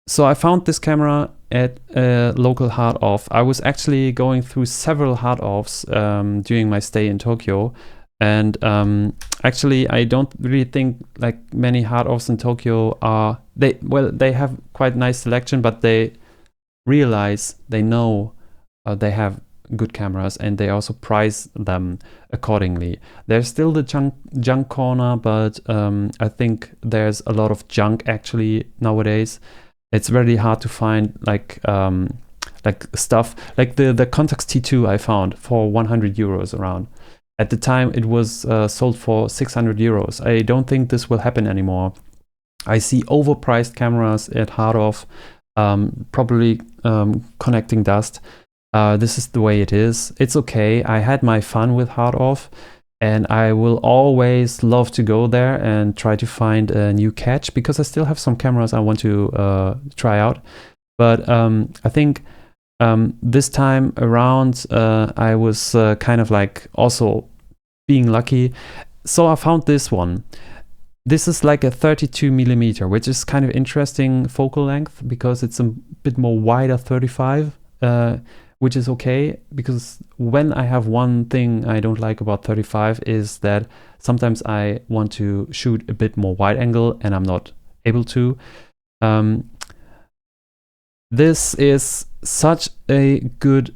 So I found this camera at a local hard off. I was actually going through several hard offs during my stay in Tokyo, and actually I don't really think like many hard offs in Tokyo are, they have quite nice selection, but they realize, they know they have good cameras, and they also price them accordingly. There's still the junk corner, but I think there's a lot of junk actually nowadays. It's very hard to find like stuff like the Contax T2 I found for 100 euros around. At the time it was sold for 600 euros. I don't think this will happen anymore. I see overpriced cameras at hard off, probably connecting dust. This is the way it is. It's okay. I had my fun with hard off, and I will always love to go there and try to find a new catch, because I still have some cameras I want to try out. But I think this time around I was kind of like also being lucky. So I found this one. This is like a 32mm, which is kind of interesting focal length, because it's a bit more wider 35, which is okay, because when I have one thing I don't like about 35 is that sometimes I want to shoot a bit more wide angle and I'm not able to. This is such a good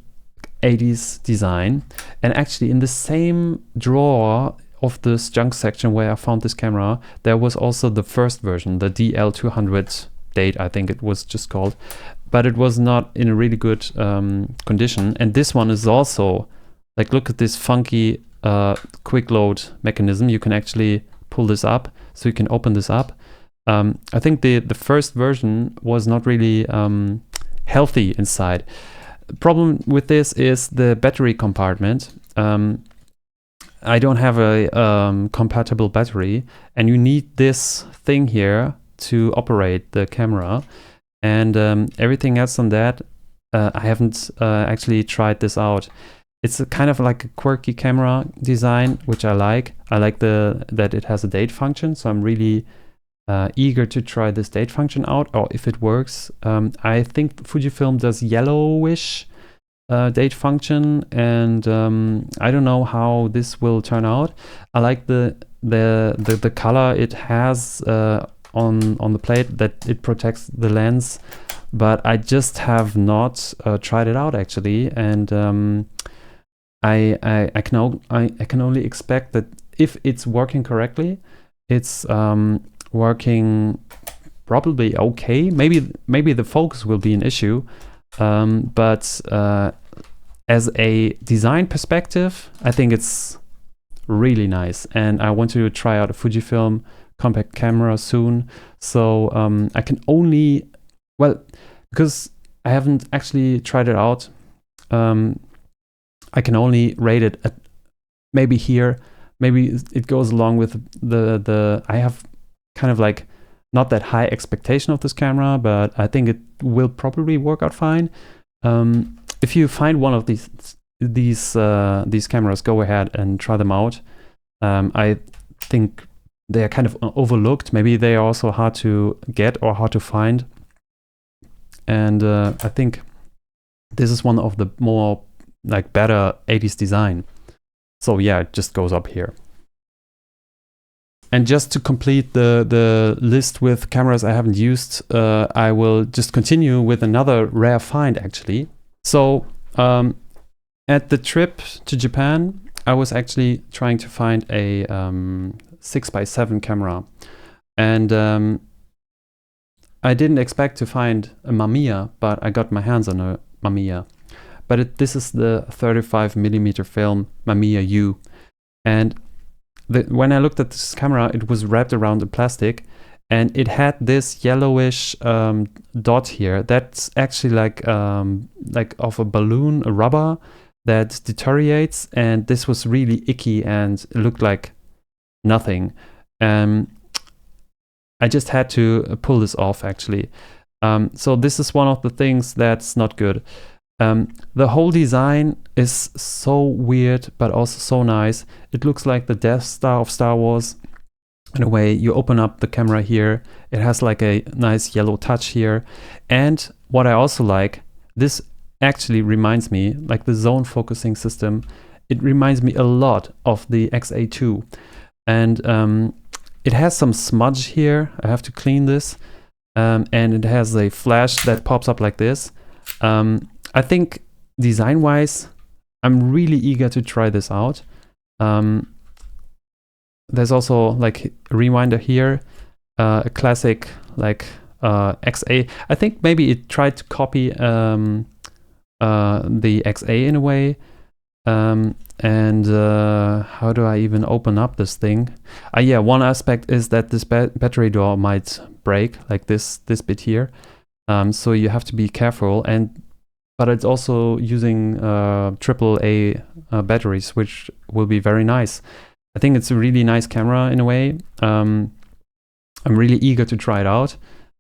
80s design, and actually in the same drawer of this junk section where I found this camera, there was also the first version, the DL200 date, I think it was just called, but it was not in a really good condition. And this one is also like, look at this funky quick load mechanism. You can actually pull this up, so you can open this up. I think the first version was not really healthy inside. The problem with this is the battery compartment. I don't have a compatible battery, and you need this thing here to operate the camera, and everything else on that, I haven't actually tried this out. It's a kind of like a quirky camera design, which I like. I like that it has a date function, so I'm really eager to try this date function out, or if it works. I think Fujifilm does yellowish date function, and I don't know how this will turn out. I like the color it has on the plate, that it protects the lens, but I just have not tried it out actually, and I can only expect that if it's working correctly, it's working probably okay. Maybe the focus will be an issue, but as a design perspective, I think it's really nice, and I want to try out a Fujifilm compact camera soon. So I can only, well, because I haven't actually tried it out, I can only rate it at maybe here. Maybe it goes along with the I have kind of like not that high expectation of this camera, but I think it will probably work out fine. If you find one of these cameras, go ahead and try them out. I think they are kind of overlooked. Maybe they are also hard to get or hard to find. And I think this is one of the more like better 80s design. So yeah, it just goes up here. And just to complete the list with cameras I haven't used, I will just continue with another rare find actually. So at the trip to Japan, I was actually trying to find a 6x7 camera, and I didn't expect to find a Mamiya, but I got my hands on a Mamiya. But this is the 35mm film Mamiya U, and when I looked at this camera, it was wrapped around the plastic, and it had this yellowish dot here. That's actually like of a balloon, a rubber that deteriorates, and this was really icky and it looked like nothing. I just had to pull this off actually. So this is one of the things that's not good. The whole design is so weird, but also so nice. It looks like the Death Star of Star Wars. In a way, you open up the camera here. It has like a nice yellow touch here. And what I also like, this actually reminds me, like the zone focusing system, it reminds me a lot of the XA2. And it has some smudge here. I have to clean this. And it has a flash that pops up like this. I think design-wise, I'm really eager to try this out. There's also like a rewinder here, a classic like XA. I think maybe it tried to copy the XA in a way. And how do I even open up this thing? Yeah, one aspect is that this battery door might break, like this bit here. So you have to be careful. But it's also using AAA batteries, which will be very nice. I think it's a really nice camera in a way. I'm really eager to try it out.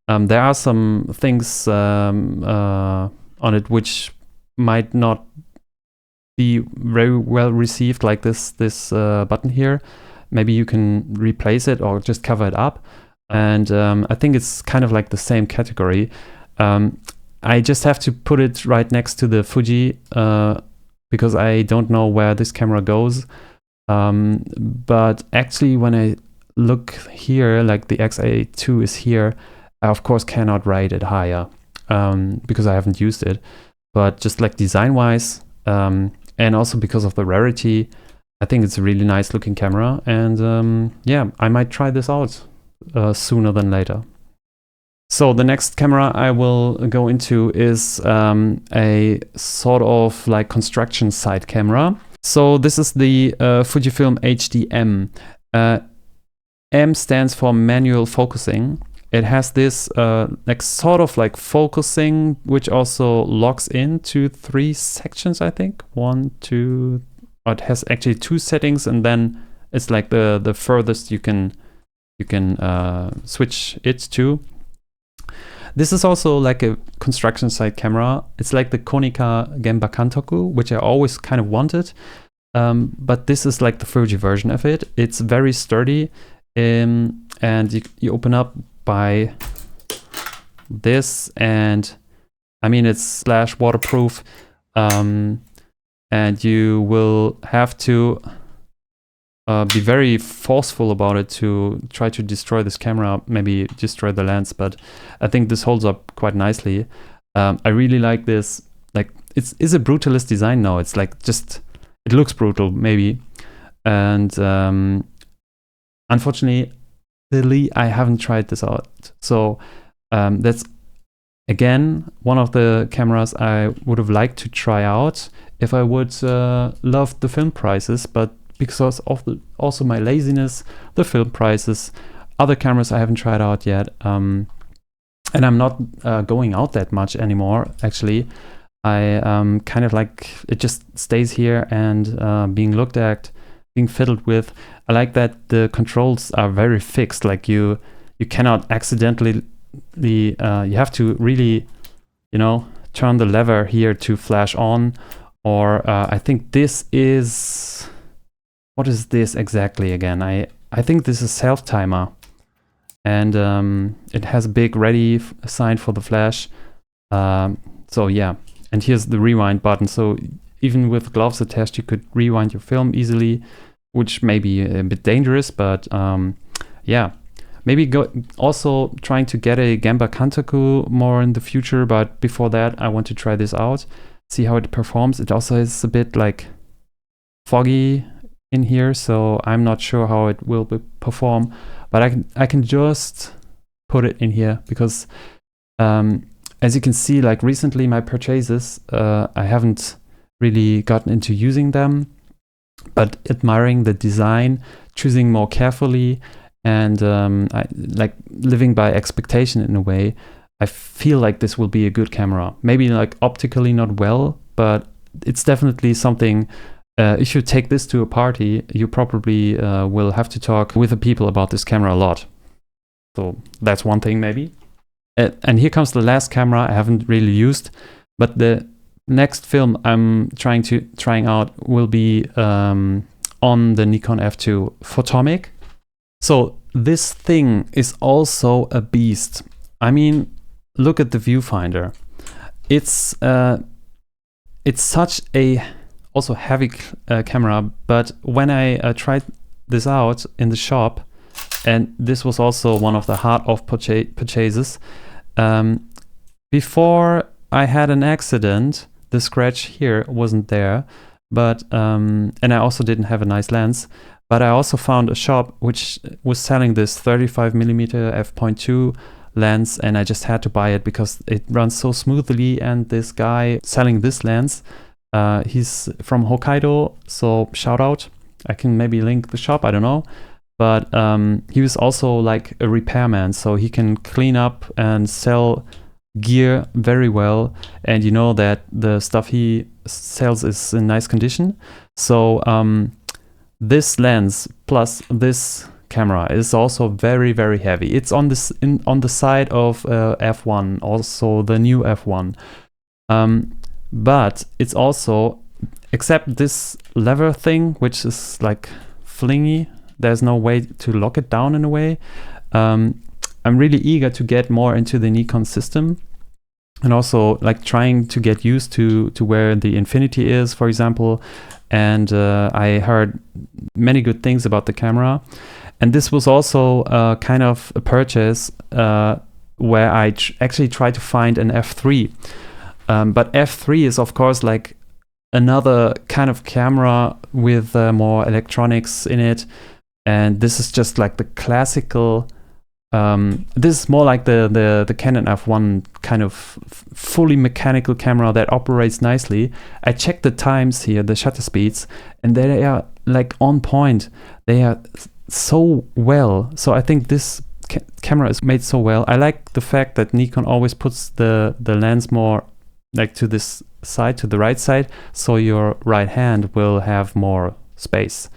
There are some things on it which might not be very well received, like this button here. Maybe you can replace it or just cover it up. And I think it's kind of like the same category. I just have to put it right next to the Fuji because I don't know where this camera goes. But actually when I look here, like the XA2 is here, I of course cannot rate it higher because I haven't used it. But just like design wise, and also because of the rarity, I think it's a really nice looking camera. And yeah, I might try this out sooner than later. So the next camera I will go into is a sort of like construction site camera. So this is the Fujifilm HD-M. M stands for manual focusing. It has this like sort of like focusing, which also locks into 3 sections, I think. 1, 2, it has actually 2 settings, and then it's like the furthest you can switch it to. This is also like a construction site camera. It's like the Konica Genba Kantoku, which I always kind of wanted. But this is like the Fuji version of it. It's very sturdy, and you open up by this, and I mean it's / waterproof, and you will have to be very forceful about it to try to destroy this camera, maybe destroy the lens, but I think this holds up quite nicely. I really like this. Like it's a brutalist design now. It's like just, it looks brutal maybe, and unfortunately I haven't tried this out. So that's again one of the cameras I would have liked to try out if I would love the film prices, but because of also my laziness, the film prices, other cameras I haven't tried out yet, and I'm not going out that much anymore actually. I kind of like it just stays here and being looked at, being fiddled with. I like that the controls are very fixed, like you cannot accidentally, you have to really, you know, turn the lever here to flash on, or I think this is, what is this exactly again? I think this is self-timer, and it has a big ready sign for the flash. So yeah, and here's the rewind button. So even with gloves attached, you could rewind your film easily, which may be a bit dangerous, but yeah, maybe also trying to get a Genba Kantoku more in the future. But before that, I want to try this out, see how it performs. It also is a bit like foggy in here, so I'm not sure how it will perform, but I can just put it in here because as you can see, like recently my purchases, I haven't really gotten into using them, but admiring the design, choosing more carefully, and I like living by expectation in a way. I feel like this will be a good camera. Maybe like optically not well, but it's definitely something. If you take this to a party, you probably will have to talk with the people about this camera a lot. So that's one thing maybe. And here comes the last camera I haven't really used, but the next film I'm trying out will be on the Nikon F2 Photomic. So this thing is also a beast. I mean, look at the viewfinder. It's such a also heavy camera, but when I tried this out in the shop, and this was also one of the hard-off purchases, before I had an accident, the scratch here wasn't there, but and I also didn't have a nice lens, but I also found a shop which was selling this 35mm f/2 lens, and I just had to buy it because it runs so smoothly. And this guy selling this lens, he's from Hokkaido, so shout out. I can maybe link the shop, I don't know. But he was also like a repairman, so he can clean up and sell gear very well. And you know that the stuff he sells is in nice condition. So this lens plus this camera is also very, very heavy. It's on this on the side of F1, also the new F1. But it's also, except this lever thing, which is like flingy, there's no way to lock it down in a way. I'm really eager to get more into the Nikon system, and also like trying to get used to where the Infinity is, for example. And I heard many good things about the camera. And this was also kind of a purchase where I actually tried to find an F3. But F3 is of course like another kind of camera with more electronics in it. And this is just like the classical, this is more like the Canon F1 kind of fully mechanical camera that operates nicely. I checked the times here, the shutter speeds, and they are like on point. They are so well. So I think this camera is made so well. I like the fact that Nikon always puts the lens more like to this side, to the right side, so your right hand will have more space.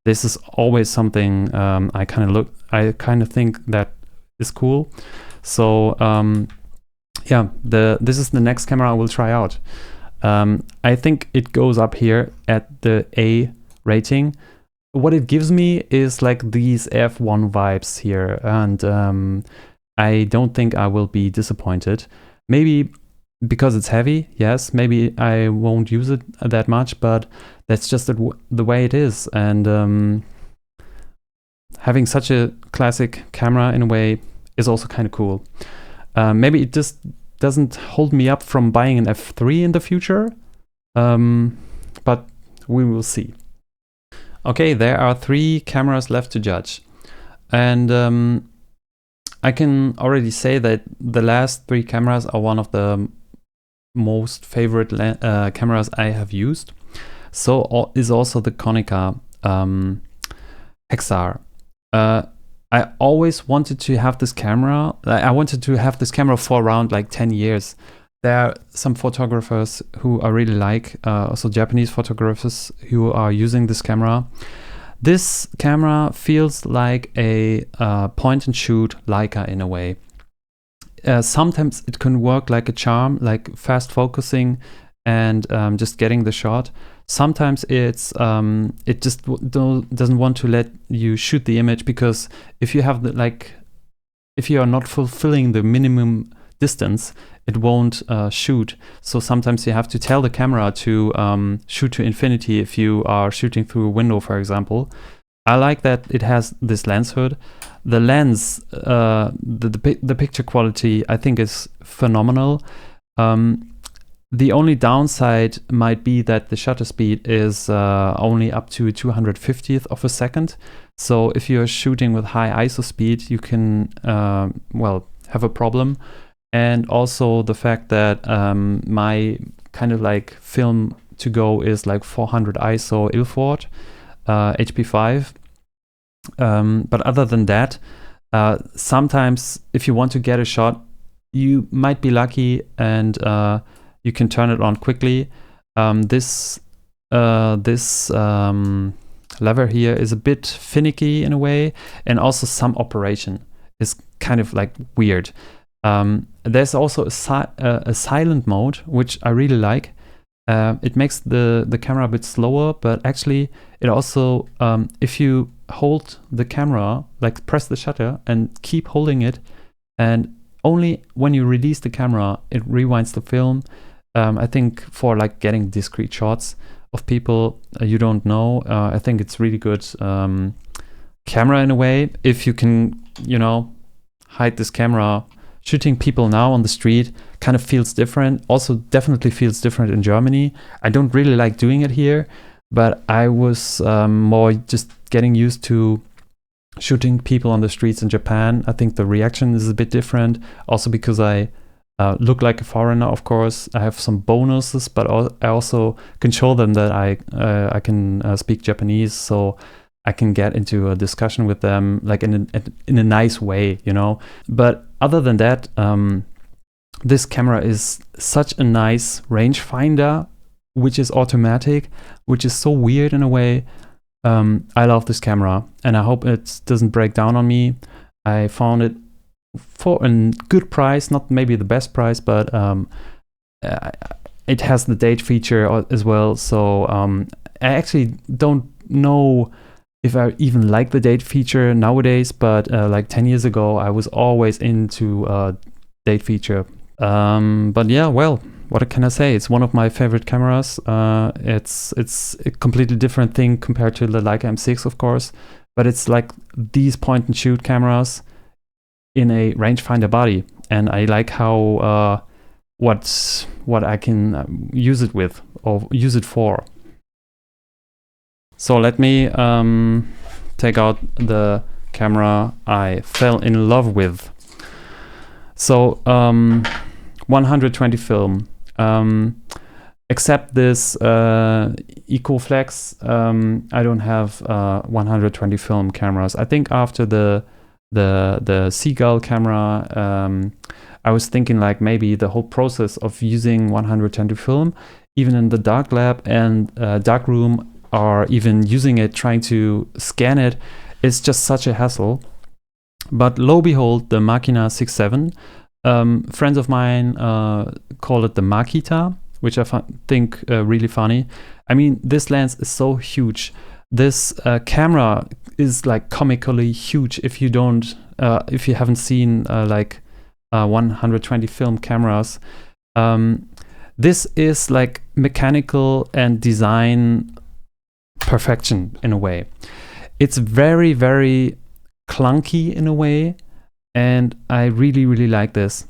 This is always something I kind of think that is cool. So yeah, this is the next camera I will try out. I think it goes up here at the A rating. What it gives me is like these F1 vibes here, and I don't think I will be disappointed. Maybe because it's heavy, yes, maybe I won't use it that much, but that's just the way it is. And having such a classic camera in a way is also kind of cool. Maybe it just doesn't hold me up from buying an F3 in the future, but we will see. Okay, there are 3 cameras left to judge. And I can already say that the last 3 cameras are one of the most favorite cameras I have used. So is also the Konica XR. I always wanted to have this camera. I wanted to have this camera for around like 10 years. There are some photographers who I really like, also Japanese photographers who are using this camera. This camera feels like a point and shoot Leica in a way. Sometimes it can work like a charm, like fast focusing and just getting the shot. Sometimes it's it just doesn't want to let you shoot the image, because if you have if you are not fulfilling the minimum distance, it won't shoot. So sometimes you have to tell the camera to shoot to infinity if you are shooting through a window, for example. I like that it has this lens hood. The lens, the picture quality, I think is phenomenal. The only downside might be that the shutter speed is only up to 250th of a second. So if you're shooting with high ISO speed, you can, well, have a problem. And also the fact that my kind of like film to go is like 400 ISO Ilford HP5. But other than that, sometimes if you want to get a shot, you might be lucky and you can turn it on quickly. This lever here is a bit finicky in a way, and also some operation. is kind of like weird. There's also a silent mode, which I really like. It makes the camera a bit slower, but actually it also, if you hold the camera, like press the shutter and keep holding it, and only when you release the camera, it rewinds the film. I think for like getting discrete shots of people you don't know, I think it's really good camera in a way. If you can, you know, hide this camera, shooting people now on the street kind of feels different. Also definitely feels different in Germany. I don't really like doing it here, but I was more just getting used to shooting people on the streets in Japan. I think the reaction is a bit different, also because I look like a foreigner, of course. I have some bonuses, but I also can show them that I can speak Japanese, so I can get into a discussion with them like in a nice way, you know. But other than that, this camera is such a nice rangefinder, which is automatic, which is so weird in a way. I love this camera, and I hope it doesn't break down on me. I found it for a good price, not maybe the best price, but it has the date feature as well. So I actually don't know if I even like the date feature nowadays, but like 10 years ago, I was always into date feature. But yeah, well, what can I say? It's one of my favorite cameras. It's a completely different thing compared to the Leica M6, of course, but it's like these point and shoot cameras in a rangefinder body, and I like how what I can use it with or use it for. So let me take out the camera I fell in love with. So 120 film. Except this EcoFlex, I don't have 120 film cameras. I think after the Seagull camera, I was thinking like maybe the whole process of using 120 film, even in the dark lab and dark room, or even using it, trying to scan it, is just such a hassle. But lo and behold, the Makina 6.7, friends of mine call it the Makita, which I think really funny. I mean, this lens is so huge. This camera is like comically huge if you don't, if you haven't seen like 120 film cameras. This is like mechanical and design perfection in a way. It's very, very clunky in a way, and I really, really like this.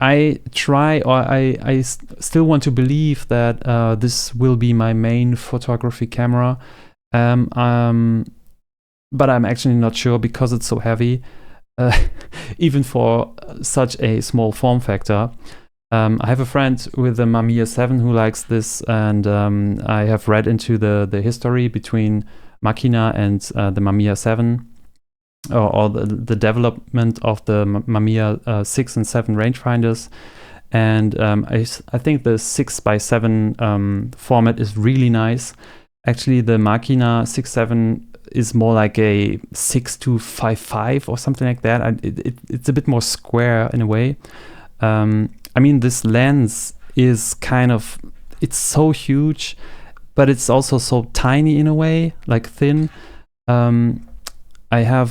I try, or I still want to believe that this will be my main photography camera, but I'm actually not sure because it's so heavy, even for such a small form factor. I have a friend with a Mamiya 7 who likes this, and I have read into the history between Makina and the Mamiya 7, or the development of the Mamiya 6 and 7 rangefinders. And I think the 6x7 format is really nice. Actually, the Makina 6.7 is more like a 6:5.5 or something like that. It's a bit more square in a way. I mean, this lens is kind of, it's so huge, but it's also so tiny in a way, like thin. I have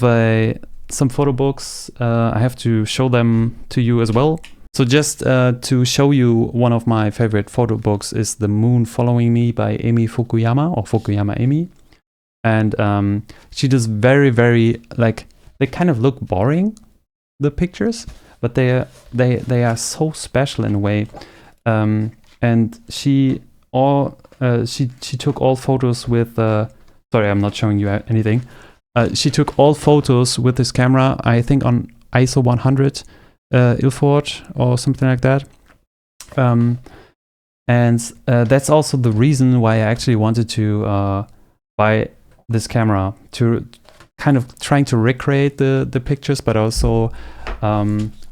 some photo books. I have to show them to you as well. So just to show you, one of my favorite photo books is The Moon Following Me by Amy Fukuyama, or Fukuyama Amy. And she does very, very, like, they kind of look boring, the pictures, but they are so special in a way. And she took all photos with, sorry, I'm not showing you anything. She took all photos with this camera, I think on ISO 100 Ilford or something like that. And that's also the reason why I actually wanted to buy this camera, to kind of trying to recreate the pictures, but also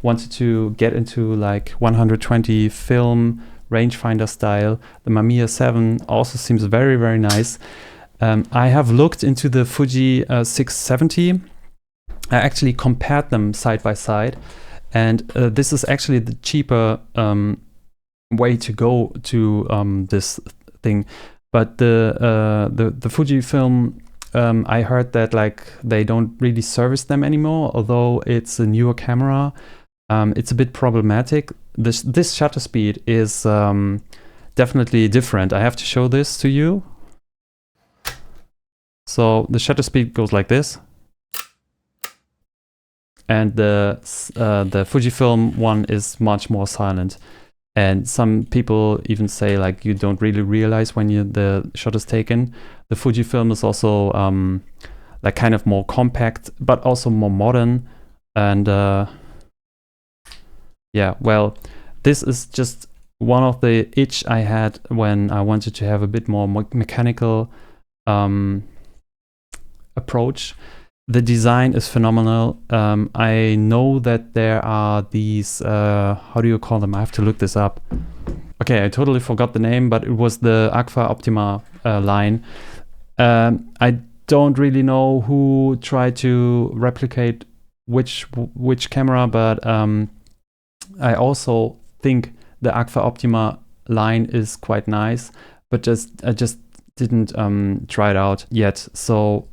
wanted to get into like 120 film rangefinder style. The Mamiya 7 also seems very, very nice. I have looked into the Fuji 670, I actually compared them side by side, and this is actually the cheaper way to go to this thing. But the Fujifilm, I heard that like they don't really service them anymore, although it's a newer camera. It's a bit problematic. This shutter speed is definitely different. I have to show this to you. So the shutter speed goes like this, and the Fujifilm one is much more silent. And some people even say like you don't really realize when the shot is taken. The Fujifilm is also like kind of more compact, but also more modern. And yeah, well, this is just one of the itch I had when I wanted to have a bit more mechanical approach. The design is phenomenal. I know that there are these, how do you call them? I have to look this up. Okay, I totally forgot the name, but it was the Agfa Optima line. I don't really know who tried to replicate which camera, but I also think the Agfa Optima line is quite nice, but I just didn't try it out yet. So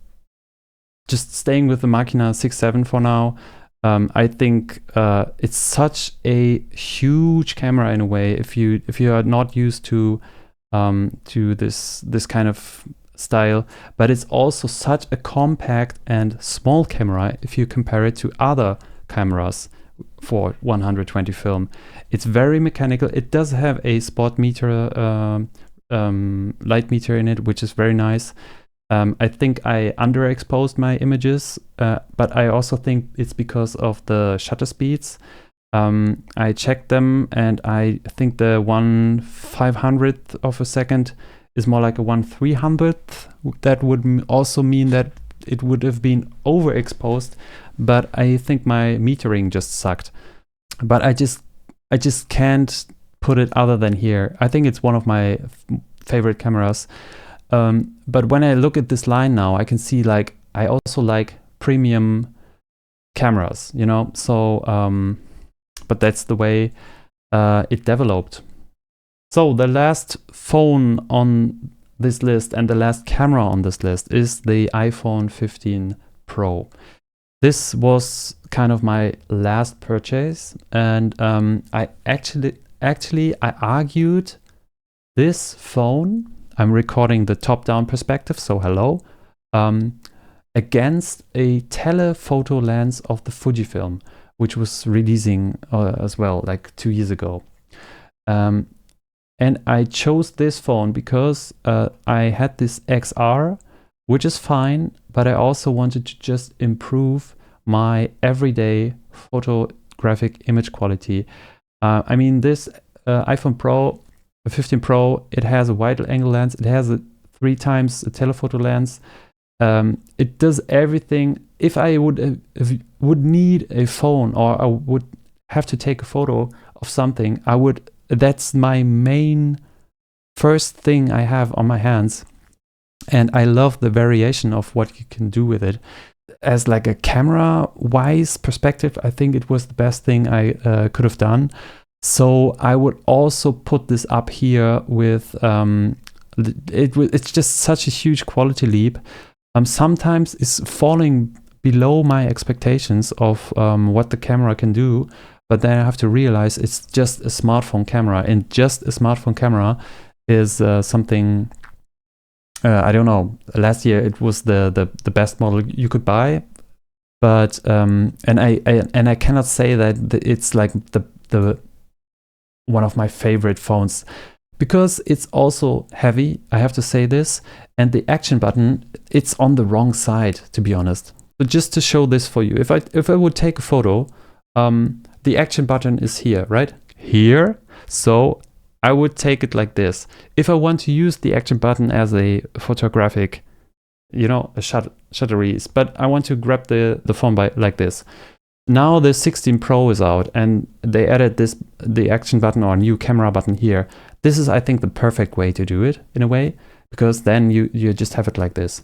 just staying with the Machina 6.7 for now. I think it's such a huge camera in a way. If you are not used to this kind of style, but it's also such a compact and small camera if you compare it to other cameras for 120 film. It's very mechanical. It does have a spot meter, light meter in it, which is very nice. I think I underexposed my images, but I also think it's because of the shutter speeds. I checked them, and I think the 1/500th of a second is more like a 1/300th. That would also mean that it would have been overexposed, but I think my metering just sucked. But I just can't put it other than here. I think it's one of my favorite cameras. But when I look at this line now, I can see like I also like premium cameras, you know. So, but that's the way it developed. So the last phone on this list and the last camera on this list is the iPhone 15 Pro. This was kind of my last purchase, and I actually I argued this phone. I'm recording the top-down perspective, so hello, against a telephoto lens of the Fujifilm, which was releasing as well, like 2 years ago. And I chose this phone because I had this XR, which is fine, but I also wanted to just improve my everyday photographic image quality. I mean, this iPhone Pro, the 15 Pro, it has a wide angle lens. It has a 3 times a telephoto lens. It does everything. If I would need a phone, or I would have to take a photo of something, that's my main first thing I have on my hands. And I love the variation of what you can do with it. As like a camera-wise perspective, I think it was the best thing I could have done. So I would also put this up here with, it's just such a huge quality leap. Sometimes it's falling below my expectations of what the camera can do, but then I have to realize it's just a smartphone camera, and just a smartphone camera is something, I don't know, last year it was the best model you could buy, but, and I cannot say that it's like the one of my favorite phones, because it's also heavy, I have to say this, and the action button, it's on the wrong side, to be honest. But just to show this for you, if I would take a photo, the action button is here, right? Here. So I would take it like this. If I want to use the action button as a photographic, you know, a shutter release, but I want to grab the phone by like this. Now the 16 Pro is out, and they added the action button or new camera button here. This is, I think, the perfect way to do it in a way, because then you just have it like this.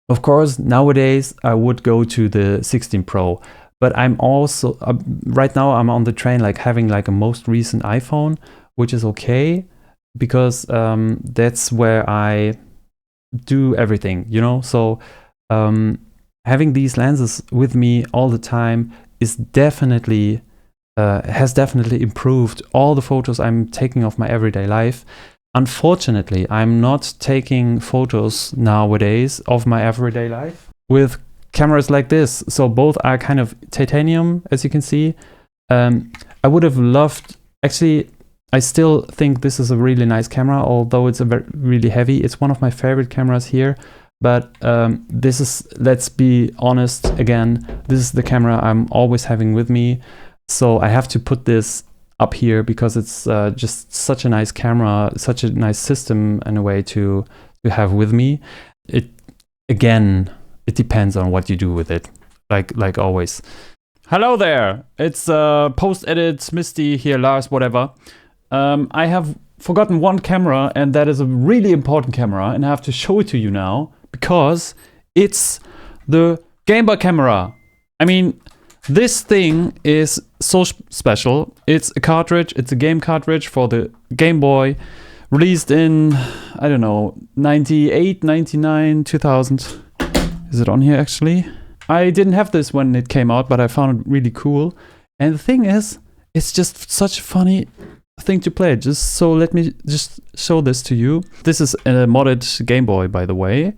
Of course, nowadays I would go to the 16 Pro, but I'm also, right now I'm on the train like having like a most recent iPhone, which is okay, because that's where I do everything, you know? So having these lenses with me all the time is definitely, has definitely improved all the photos I'm taking of my everyday life. Unfortunately, I'm not taking photos nowadays of my everyday life with cameras like this. So both are kind of titanium, as you can see. I would have loved, actually, I still think this is a really nice camera, although it's really heavy. It's one of my favorite cameras here. But this is, let's be honest again, this is the camera I'm always having with me. So I have to put this up here because it's just such a nice camera, such a nice system in a way to have with me. It depends on what you do with it, like always. Hello there, it's post-edit Misty here, Lars, whatever. I have forgotten one camera, and that is a really important camera, and I have to show it to you now because it's the Game Boy camera. I mean, this thing is so special. It's a cartridge, it's a game cartridge for the Game Boy, released in, I don't know, 98, 99, 2000. Is it on here actually? I didn't have this when it came out, but I found it really cool. And the thing is, it's just such a funny thing to play. So let me just show this to you. This is a modded Game Boy, by the way.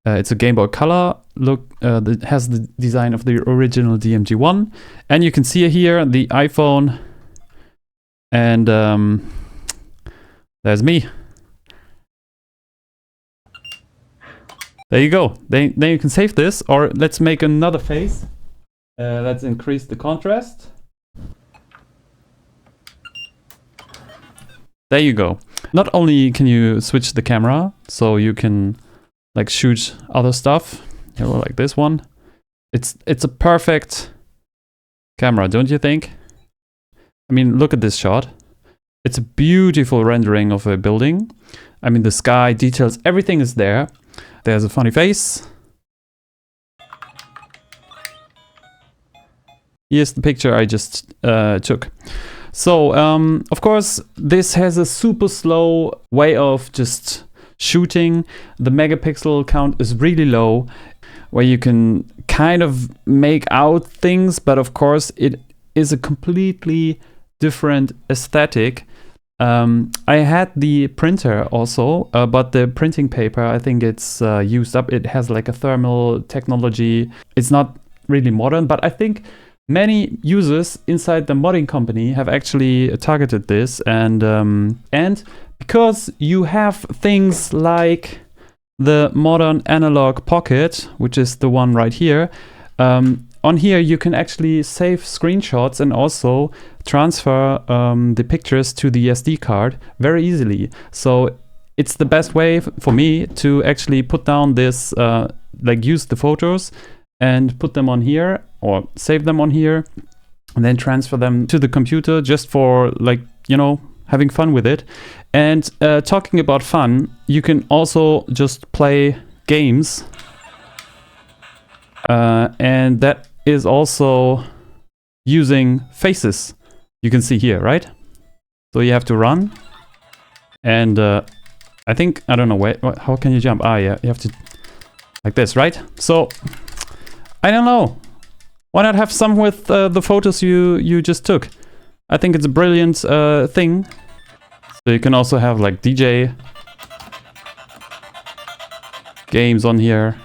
It's a Game Boy Color. Look, it has the design of the original DMG1. And you can see here the iPhone. And there's me. There you go. Then you can save this, or let's make another face. Let's increase the contrast. There you go. Not only can you switch the camera, so you can like shoot other stuff, you know, like this one. It's a perfect camera, don't you think? I mean, look at this shot. It's a beautiful rendering of a building. I mean, the sky, details, everything is there. There's a funny face. Here's the picture I just took. So, of course, this has a super slow way of just shooting. The megapixel count is really low, where you can kind of make out things, but of course it is a completely different aesthetic. I had the printer also, but the printing paper, I think it's used up. It has like a thermal technology. It's not really modern, but I think many users inside the modding company have actually targeted this, and because you have things like the modern analog pocket, which is the one right here, on here you can actually save screenshots and also transfer the pictures to the SD card very easily. So it's the best way for me to actually put down this, like use the photos and put them on here or save them on here and then transfer them to the computer just for, like, you know, having fun with it. And talking about fun, you can also just play games, and that is also using faces. You can see here, right? So you have to run, and I think, I don't know, wait, how can you jump? Ah, yeah, you have to, like this, right? So I don't know, why not have some with the photos you just took? I think it's a brilliant thing. So you can also have like DJ games on here.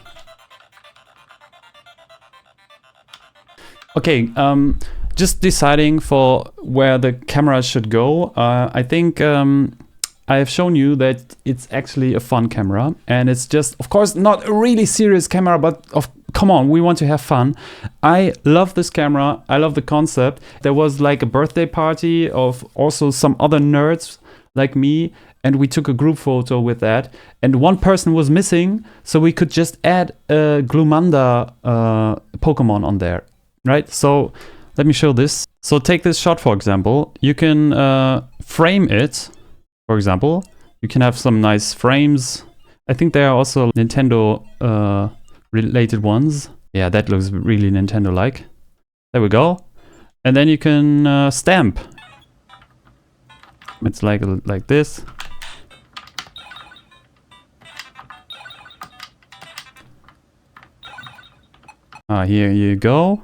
Okay, just deciding for where the camera should go. I think I have shown you that it's actually a fun camera, and it's just, of course, not a really serious camera, but come on, we want to have fun. I love this camera. I love the concept. There was like a birthday party of also some other nerds like me, and we took a group photo with that, and one person was missing, so we could just add a Glumanda Pokemon on there, right? So let me show this. So take this shot, for example. You can frame it, for example. You can have some nice frames. I think there are also Nintendo related ones. Yeah, that looks really Nintendo-like. There we go. And then you can stamp. It's like this. Here you go.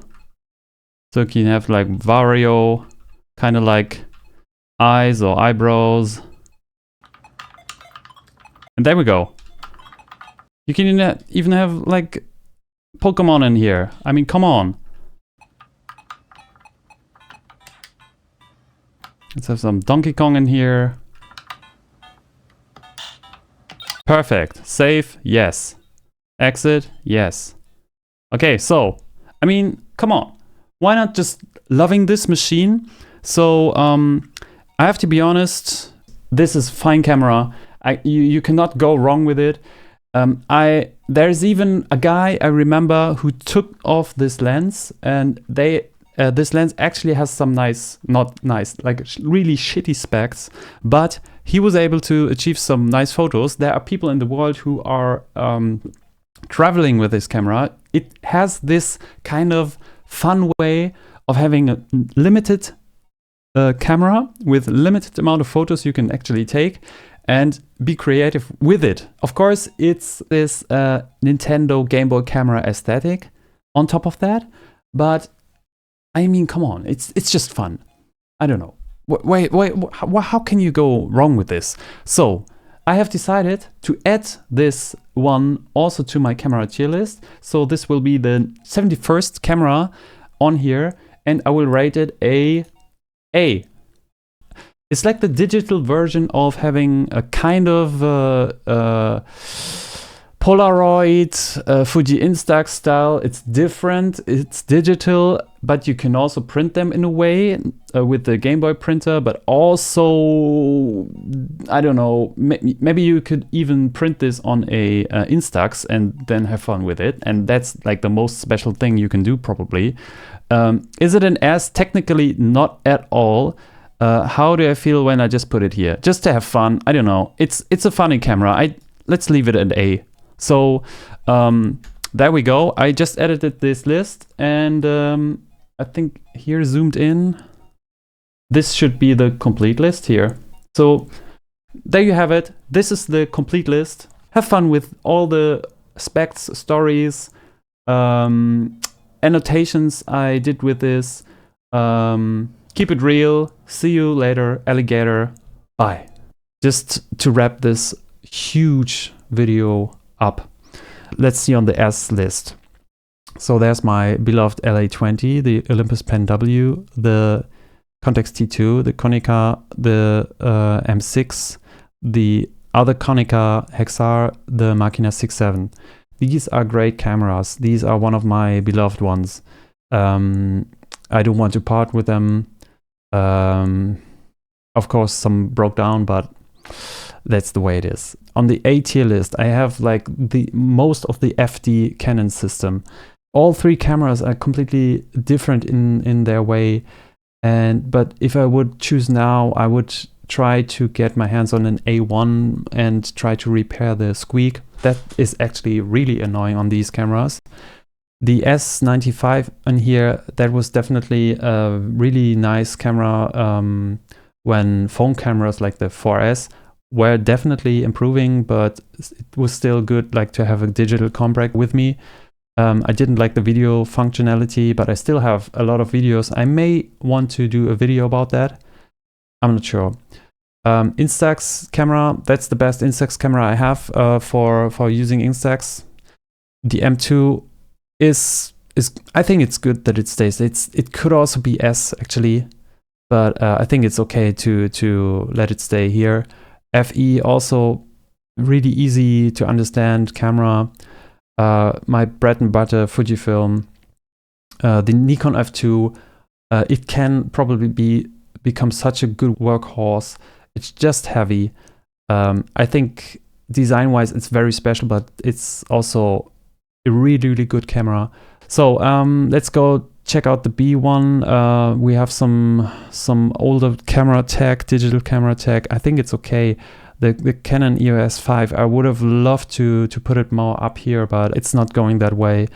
So you can have like Vario, kind of like eyes or eyebrows. And there we go. You can even have like Pokemon in here. I mean, come on. Let's have some Donkey Kong in here. Perfect. Save, yes. Exit, yes. Okay, so, I mean, come on. Why not just loving this machine? So, I have to be honest, this is fine camera. You cannot go wrong with it. There's even a guy I remember who took off this lens, and this lens actually has some not nice, like really shitty specs, but he was able to achieve some nice photos. There are people in the world who are traveling with this camera. It has this kind of fun way of having a limited camera with limited amount of photos you can actually take and be creative with it. Of course, it's this Nintendo Game Boy camera aesthetic on top of that, but I mean, come on, it's just fun. I don't know. Wait, how can you go wrong with this? So, I have decided to add this one also to my camera tier list. So this will be the 71st camera on here, and I will rate it a A. It's like the digital version of having a kind of Polaroid, Fuji Instax style. It's different, it's digital, but you can also print them in a way with the Game Boy printer, but also, I don't know, maybe you could even print this on a Instax and then have fun with it. And that's like the most special thing you can do probably. Is it an S? Technically not at all. How do I feel when I just put it here? Just to have fun, I don't know. It's a funny camera. Let's leave it at A. So there we go. I just edited this list, and I think here zoomed in, this should be the complete list here. So there you have it. This is the complete list. Have fun with all the specs, stories, annotations I did with this. Keep it real. See you later, alligator. Bye. Just to wrap this huge video up, let's see on the S list. So there's my beloved LA20, the Olympus Pen W, the Contax T2, the Konica, the M6, the other Konica Hexar, the Machina 6.7. These are great cameras. These are one of my beloved ones. I don't want to part with them. Of course, some broke down, but that's the way it is. On the A tier list, I have like the most of the FD Canon system. All three cameras are completely different in their way. But if I would choose now, I would try to get my hands on an A1 and try to repair the squeak. That is actually really annoying on these cameras. The S95 in here, that was definitely a really nice camera when phone cameras like the 4S were definitely improving, but it was still good like to have a digital compact with me. I didn't like the video functionality, but I still have a lot of videos. I may want to do a video about that. I'm not sure. Instax camera, that's the best Instax camera I have for using Instax. The M2 is I think it's good that it stays. It could also be S actually, but I think it's okay to let it stay here. FE also really easy to understand camera. My bread and butter Fujifilm, the Nikon F2, it can probably become such a good workhorse. It's just heavy. I think design-wise it's very special, but it's also a really good camera. So let's go check out the B1. We have some older camera tech, digital camera tech. I think it's okay. the Canon EOS 5. I would have loved to put it more up here, but it's not going that way.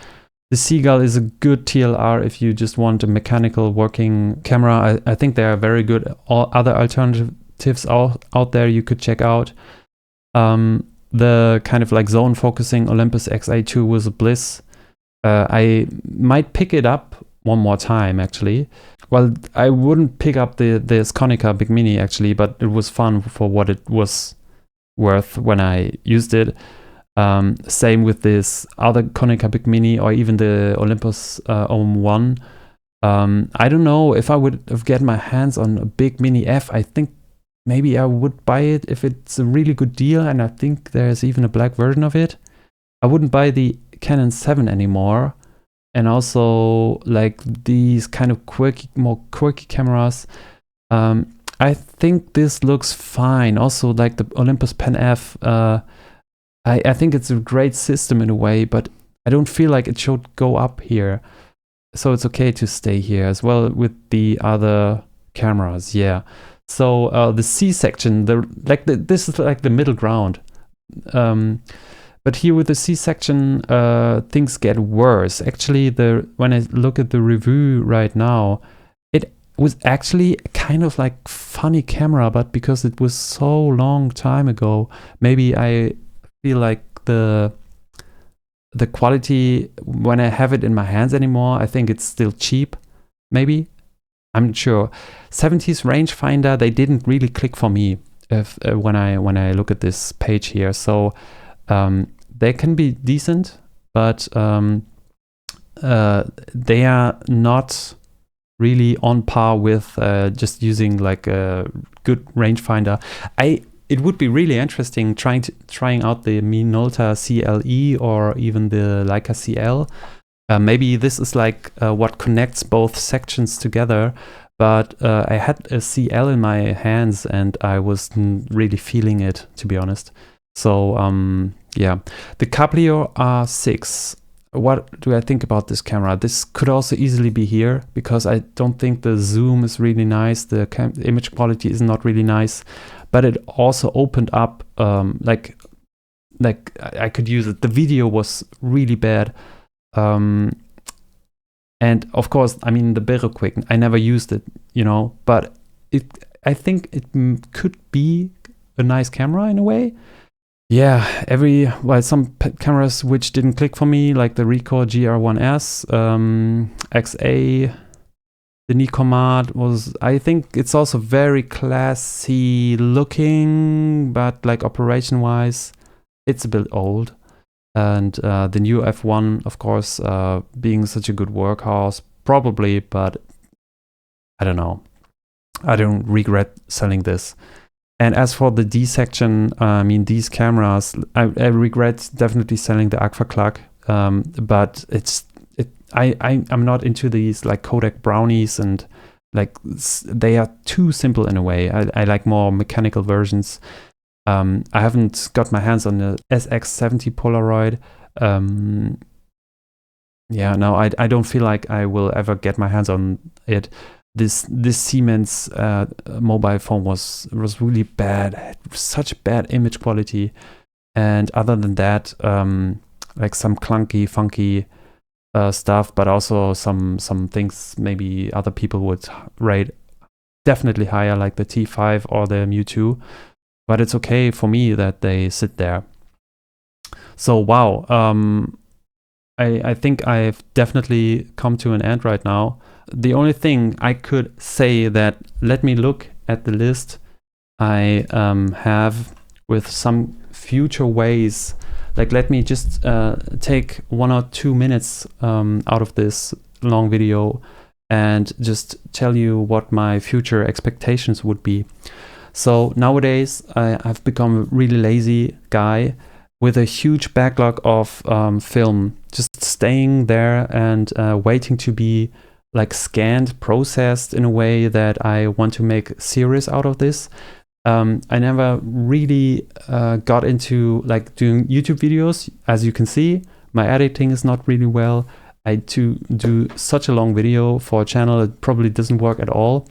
The Seagull is a good TLR if you just want a mechanical working camera. I think they are very good. All other alternatives out there you could check out. The kind of like zone focusing Olympus XA2 was a bliss. I might pick it up one more time actually. Well, I wouldn't pick up this Konica Big Mini actually, but it was fun for what it was worth when I used it. Same with this other Konica Big Mini or even the Olympus Mju-1. I don't know if I would have get my hands on a Big Mini F. I think maybe I would buy it if it's a really good deal, and I think there's even a black version of it. I wouldn't buy the Canon 7 anymore. And also like these kind of more quirky cameras. I think this looks fine. Also like the Olympus Pen F. I think it's a great system in a way, but I don't feel like it should go up here. So it's okay to stay here as well with the other cameras. Yeah. So the C section, this is like the middle ground. But here with the C section, things get worse. Actually, when I look at the Revue right now, it was actually kind of like funny camera, but because it was so long time ago, maybe I feel like the quality when I have it in my hands anymore, I think it's still cheap. Maybe, I'm not sure. 70s rangefinder, they didn't really click for me when I look at this page here. So. They can be decent, but they are not really on par with just using like a good rangefinder. It would be really interesting trying out the Minolta CLE or even the Leica CL. Maybe this is like what connects both sections together. But I had a CL in my hands and I wasn't really feeling it, to be honest. So yeah, the Caplio R6. What do I think about this camera? This could also easily be here because I don't think the zoom is really nice. The image quality is not really nice, but it also opened up like I could use it. The video was really bad. And of course, I mean the Beroquick, I never used it, you know, but I think it could be a nice camera in a way. Yeah, some cameras which didn't click for me, like the Ricoh GR1s, XA, the Nikon was, I think it's also very classy looking, but like operation wise, it's a bit old. And the new F1, of course, being such a good workhorse, probably, but I don't know. I don't regret selling this. And as for the D section, I mean, these cameras, I regret definitely selling the Agfa Clack, but I'm not into these like Kodak brownies, and like they are too simple in a way. I like more mechanical versions. I haven't got my hands on the SX70 Polaroid. Yeah, no, I don't feel like I will ever get my hands on it. This Siemens mobile phone was really bad, had such bad image quality, and other than that, like some clunky, funky stuff, but also some things maybe other people would rate definitely higher, like the T5 or the Mju-1. But it's okay for me that they sit there. So wow, I think I've definitely come to an end right now. The only thing I could say that, let me look at the list I have with some future ways. Like, let me just take 1 or 2 minutes out of this long video and just tell you what my future expectations would be. So nowadays I've become a really lazy guy with a huge backlog of film, just staying there and waiting to be like scanned, processed in a way that I want to make a series out of this. I never really got into like doing YouTube videos. As you can see, my editing is not really well. To do such a long video for a channel, it probably doesn't work at all.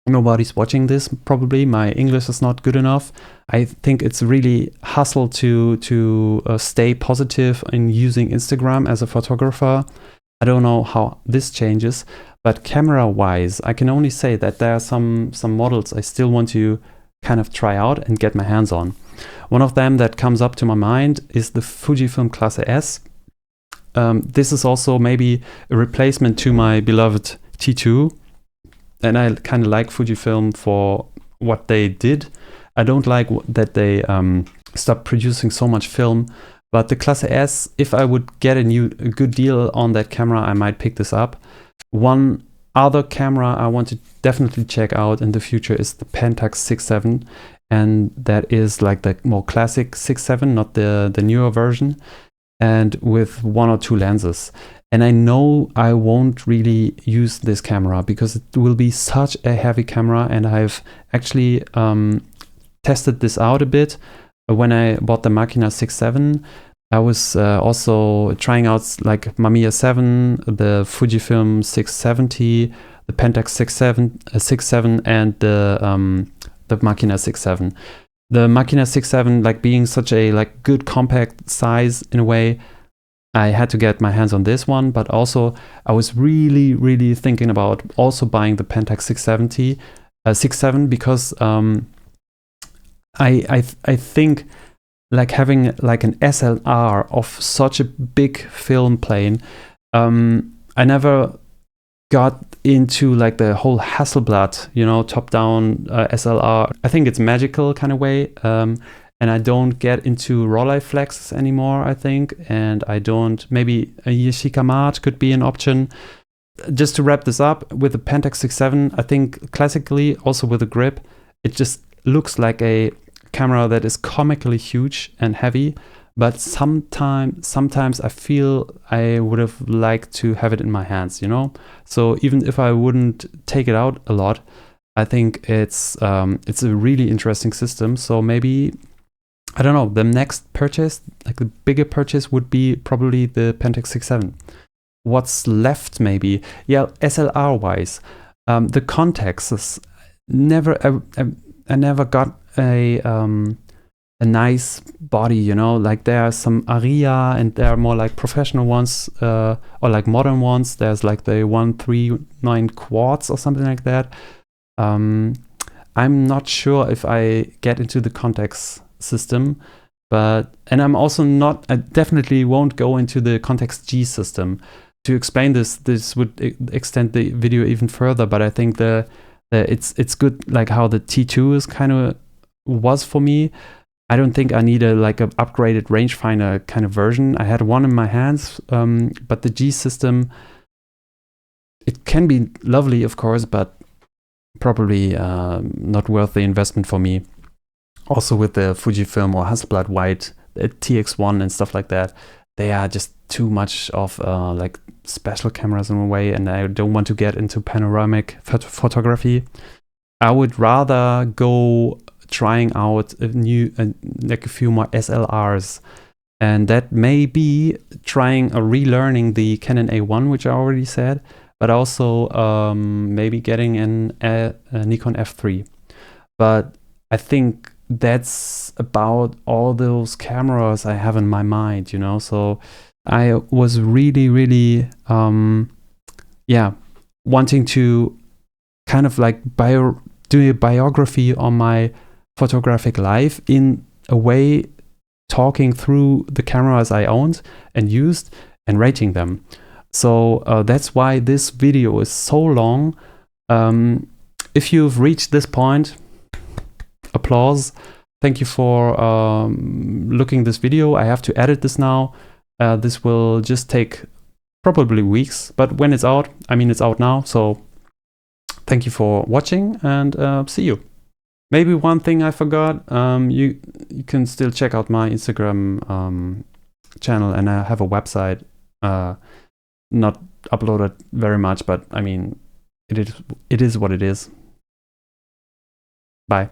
Nobody's watching this probably. My English is not good enough. I think it's really hustle to stay positive in using Instagram as a photographer. I don't know how this changes, but camera-wise, I can only say that there are some models I still want to kind of try out and get my hands on. One of them that comes up to my mind is the Fujifilm Class S. This is also maybe a replacement to my beloved T2. And I kind of like Fujifilm for what they did. I don't like that they stopped producing so much film. But the Class S, if I would get a good deal on that camera, I might pick this up. One other camera I want to definitely check out in the future is the Pentax 6.7. And that is like the more classic 6.7, not the newer version. And with 1 or 2 lenses. And I know I won't really use this camera because it will be such a heavy camera. And I've actually tested this out a bit. When I bought the Machina 6.7, I was also trying out like Mamiya 7, the Fujifilm 670, the Pentax 6.7 and the Machina 6.7. The Machina 6.7, like being such a like good compact size in a way, I had to get my hands on this one, but also I was really thinking about also buying the Pentax 6.7 because I think like having like an SLR of such a big film plane, I never got into like the whole Hasselblad, you know, top-down SLR. I think it's magical kind of way. And I don't get into Rollei flexes anymore, I think. And I don't, maybe a Yashica Mart could be an option. Just to wrap this up, with the Pentax 6.7, I think classically, also with a grip, it just looks like a camera that is comically huge and heavy. But sometimes I feel I would have liked to have it in my hands, you know? So even if I wouldn't take it out a lot, I think it's a really interesting system. So maybe, I don't know, the next purchase, like the bigger purchase would be probably the Pentax 6.7. What's left maybe? Yeah, SLR wise, the Contaxes, I never got a nice body, you know, like there are some Aria and there are more like professional ones or like modern ones. There's like the 139 quartz or something like that. I'm not sure if I get into the Contax system, and I'm also not, I definitely won't go into the Contax G system. To explain this would extend the video even further, but I think it's good like how the T2 is kind of was for me. I don't think I need like an upgraded rangefinder kind of version. I had one in my hands, but the G system, it can be lovely, of course, but probably not worth the investment for me. Also with the Fujifilm or Hasselblad White, TX1 and stuff like that, they are just too much of like special cameras in a way, and I don't want to get into panoramic photography. I would rather go trying out like a few more SLRs, and that may be trying or relearning the Canon A-1, which I already said, but also maybe getting a Nikon F3. But I think that's about all those cameras I have in my mind, you know. So I was really wanting to kind of like do a biography on my photographic life in a way, talking through the cameras I owned and used and rating them. So that's why this video is so long. If you've reached this point, applause. Thank you for looking this video. I have to edit this now. This will just take probably weeks, but when it's out, I mean, it's out now. So thank you for watching, and see you. Maybe one thing I forgot, you can still check out my Instagram channel, and I have a website, not uploaded very much, but I mean, it is what it is. Bye.